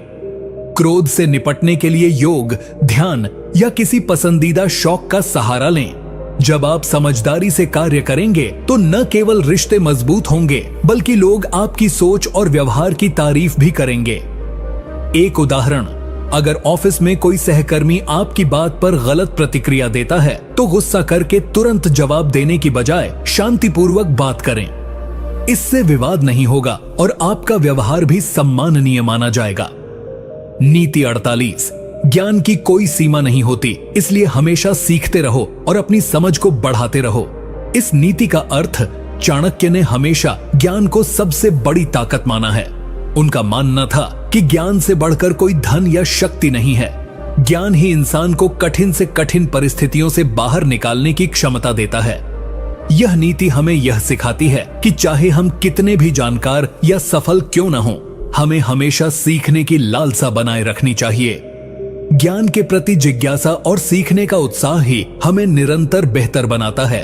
क्रोध से निपटने के लिए योग, ध्यान या किसी पसंदीदा शौक का सहारा लें। जब आप समझदारी से कार्य करेंगे तो न केवल रिश्ते मजबूत होंगे, बल्कि लोग आपकी सोच और व्यवहार की तारीफ भी करेंगे। एक उदाहरण, अगर ऑफिस में कोई सहकर्मी आपकी बात पर गलत प्रतिक्रिया देता है तो गुस्सा करके तुरंत जवाब देने की बजाय शांतिपूर्वक बात करें। इससे विवाद नहीं होगा और आपका व्यवहार भी सम्माननीय माना जाएगा। नीति 48, ज्ञान की कोई सीमा नहीं होती, इसलिए हमेशा सीखते रहो और अपनी समझ को बढ़ाते रहो। इस नीति का अर्थ चाणक्य ने हमेशा ज्ञान को सबसे बड़ी ताकत माना है। उनका मानना था कि ज्ञान से बढ़कर कोई धन या शक्ति नहीं है। ज्ञान ही इंसान को कठिन से कठिन परिस्थितियों से बाहर निकालने की क्षमता देता है। यह नीति हमें यह सिखाती है कि चाहे हम कितने भी जानकार या सफल क्यों न हों, हमें हमेशा सीखने की लालसा बनाए रखनी चाहिए। ज्ञान के प्रति जिज्ञासा और सीखने का उत्साह ही हमें निरंतर बेहतर बनाता है।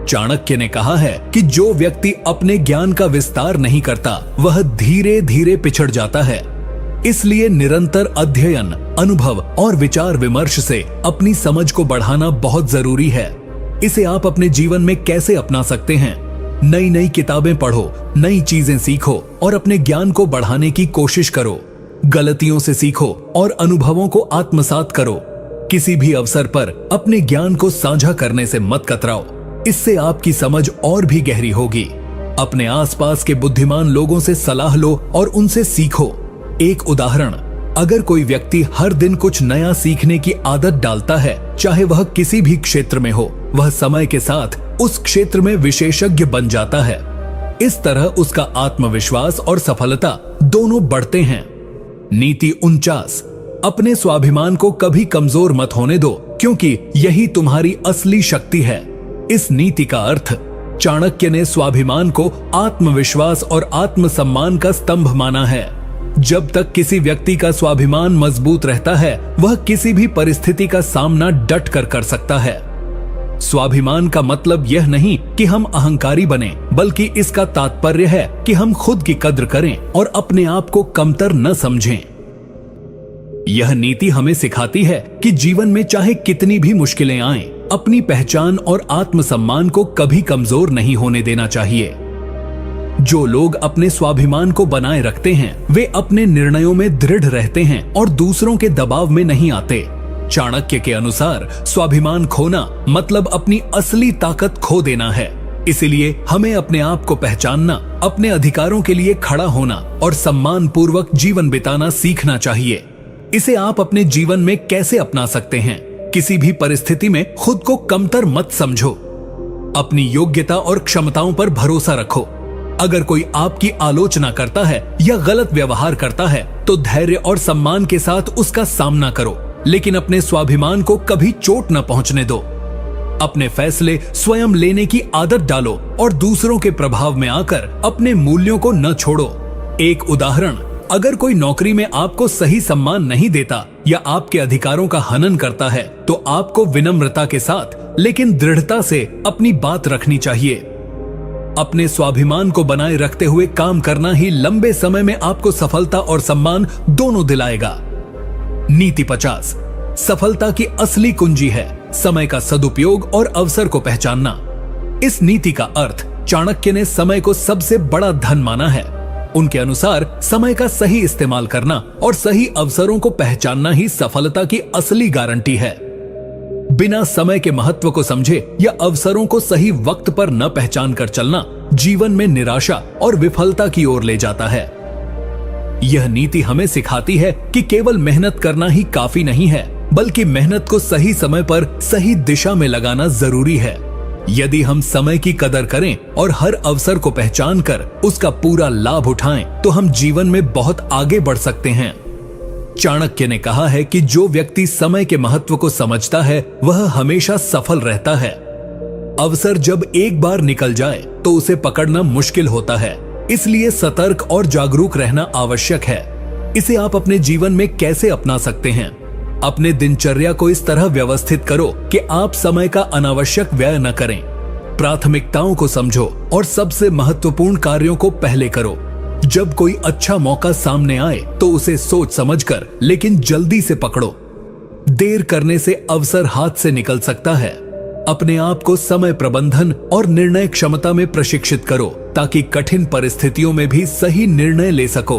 चाणक्य ने कहा है कि जो व्यक्ति अपने ज्ञान का विस्तार नहीं करता वह धीरे धीरे पिछड़ जाता है। इसलिए निरंतर अध्ययन, अनुभव और विचार विमर्श से अपनी समझ को बढ़ाना बहुत जरूरी है। इसे आप अपने जीवन में कैसे अपना सकते हैं? नई नई किताबें पढ़ो, नई चीजें सीखो और अपने ज्ञान को बढ़ाने की कोशिश करो। गलतियों से सीखो और अनुभवों को आत्मसात करो। किसी भी अवसर पर अपने ज्ञान को साझा करने से मत कतराओ, इससे आपकी समझ और भी गहरी होगी। अपने आसपास के बुद्धिमान लोगों से सलाह लो और उनसे सीखो। एक उदाहरण, अगर कोई व्यक्ति हर दिन कुछ नया सीखने की आदत डालता है, चाहे वह किसी भी क्षेत्र में हो, वह समय के साथ उस क्षेत्र में विशेषज्ञ बन जाता है। इस तरह उसका आत्मविश्वास और सफलता दोनों बढ़ते हैं। नीति 49, अपने स्वाभिमान को कभी कमजोर मत होने दो, क्योंकि यही तुम्हारी असली शक्ति है। इस नीति का अर्थ चाणक्य ने स्वाभिमान को आत्मविश्वास और आत्मसम्मान का स्तंभ माना है। जब तक किसी व्यक्ति का स्वाभिमान मजबूत रहता है, वह किसी भी परिस्थिति का सामना डट कर कर सकता है। स्वाभिमान का मतलब यह नहीं कि हम अहंकारी बने, बल्कि इसका तात्पर्य है कि हम खुद की कद्र करें और अपने आप को कमतर न समझें। यह नीति हमें सिखाती है कि जीवन में चाहे कितनी भी मुश्किलें आएं, अपनी पहचान और आत्मसम्मान को कभी कमजोर नहीं होने देना चाहिए। जो लोग अपने स्वाभिमान को बनाए रखते हैं वे अपने निर्णयों में दृढ़ रहते हैं और दूसरों के दबाव में नहीं आते। चाणक्य के अनुसार स्वाभिमान खोना मतलब अपनी असली ताकत खो देना है। इसीलिए हमें अपने आप को पहचानना, अपने अधिकारों के लिए खड़ा होना और सम्मान पूर्वक जीवन बिताना सीखना चाहिए। इसे आप अपने जीवन में कैसे अपना सकते हैं? किसी भी परिस्थिति में खुद को कमतर मत समझो। अपनी योग्यता और क्षमताओं पर भरोसा रखो। अगर कोई आपकी आलोचना करता है या गलत व्यवहार करता है तो धैर्य और सम्मान के साथ उसका सामना करो, लेकिन अपने स्वाभिमान को कभी चोट न पहुंचने दो। अपने फैसले स्वयं लेने की आदत डालो और दूसरों के प्रभाव में आकर अपने मूल्यों को न छोड़ो। एक उदाहरण, अगर कोई नौकरी में आपको सही सम्मान नहीं देता या आपके अधिकारों का हनन करता है तो आपको विनम्रता के साथ लेकिन दृढ़ता से अपनी बात रखनी चाहिए। अपने स्वाभिमान को बनाए रखते हुए काम करना ही लंबे समय में आपको सफलता और सम्मान दोनों दिलाएगा। नीति 50, सफलता की असली कुंजी है समय का सदुपयोग और अवसर को पहचानना। इस नीति का अर्थ चाणक्य ने समय को सबसे बड़ा धन माना है। उनके अनुसार समय का सही इस्तेमाल करना और सही अवसरों को पहचानना ही सफलता की असली गारंटी है। बिना समय के महत्व को समझे या अवसरों को सही वक्त पर न पहचान कर चलना जीवन में निराशा और विफलता की ओर ले जाता है। यह नीति हमें सिखाती है कि केवल मेहनत करना ही काफी नहीं है, बल्कि मेहनत को सही समय पर सही दिशा में लगाना जरूरी है। यदि हम समय की कदर करें और हर अवसर को पहचान कर उसका पूरा लाभ उठाएं, तो हम जीवन में बहुत आगे बढ़ सकते हैं। चाणक्य ने कहा है कि जो व्यक्ति समय के महत्व को समझता है वह हमेशा सफल रहता है। अवसर जब एक बार निकल जाए तो उसे पकड़ना मुश्किल होता है, इसलिए सतर्क और जागरूक रहना आवश्यक है। इसे आप अपने जीवन में कैसे अपना सकते हैं? अपने दिनचर्या को इस तरह व्यवस्थित करो कि आप समय का अनावश्यक व्यय न करें। प्राथमिकताओं को समझो और सबसे महत्वपूर्ण कार्यों को पहले करो। जब कोई अच्छा मौका सामने आए तो उसे सोच समझकर लेकिन जल्दी से पकड़ो। देर करने से अवसर हाथ से निकल सकता है। अपने आप को समय प्रबंधन और निर्णय क्षमता में प्रशिक्षित करो ताकि कठिन परिस्थितियों में भी सही निर्णय ले सको।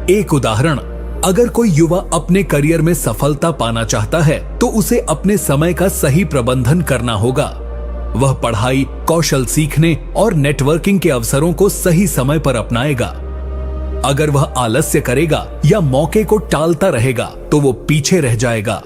एक उदाहरण, अगर कोई युवा अपने करियर में सफलता पाना चाहता है तो उसे अपने समय का सही प्रबंधन करना होगा। वह पढ़ाई, कौशल सीखने और नेटवर्किंग के अवसरों को सही समय पर अपनाएगा। अगर वह आलस्य करेगा या मौके को टालता रहेगा तो वो पीछे रह जाएगा।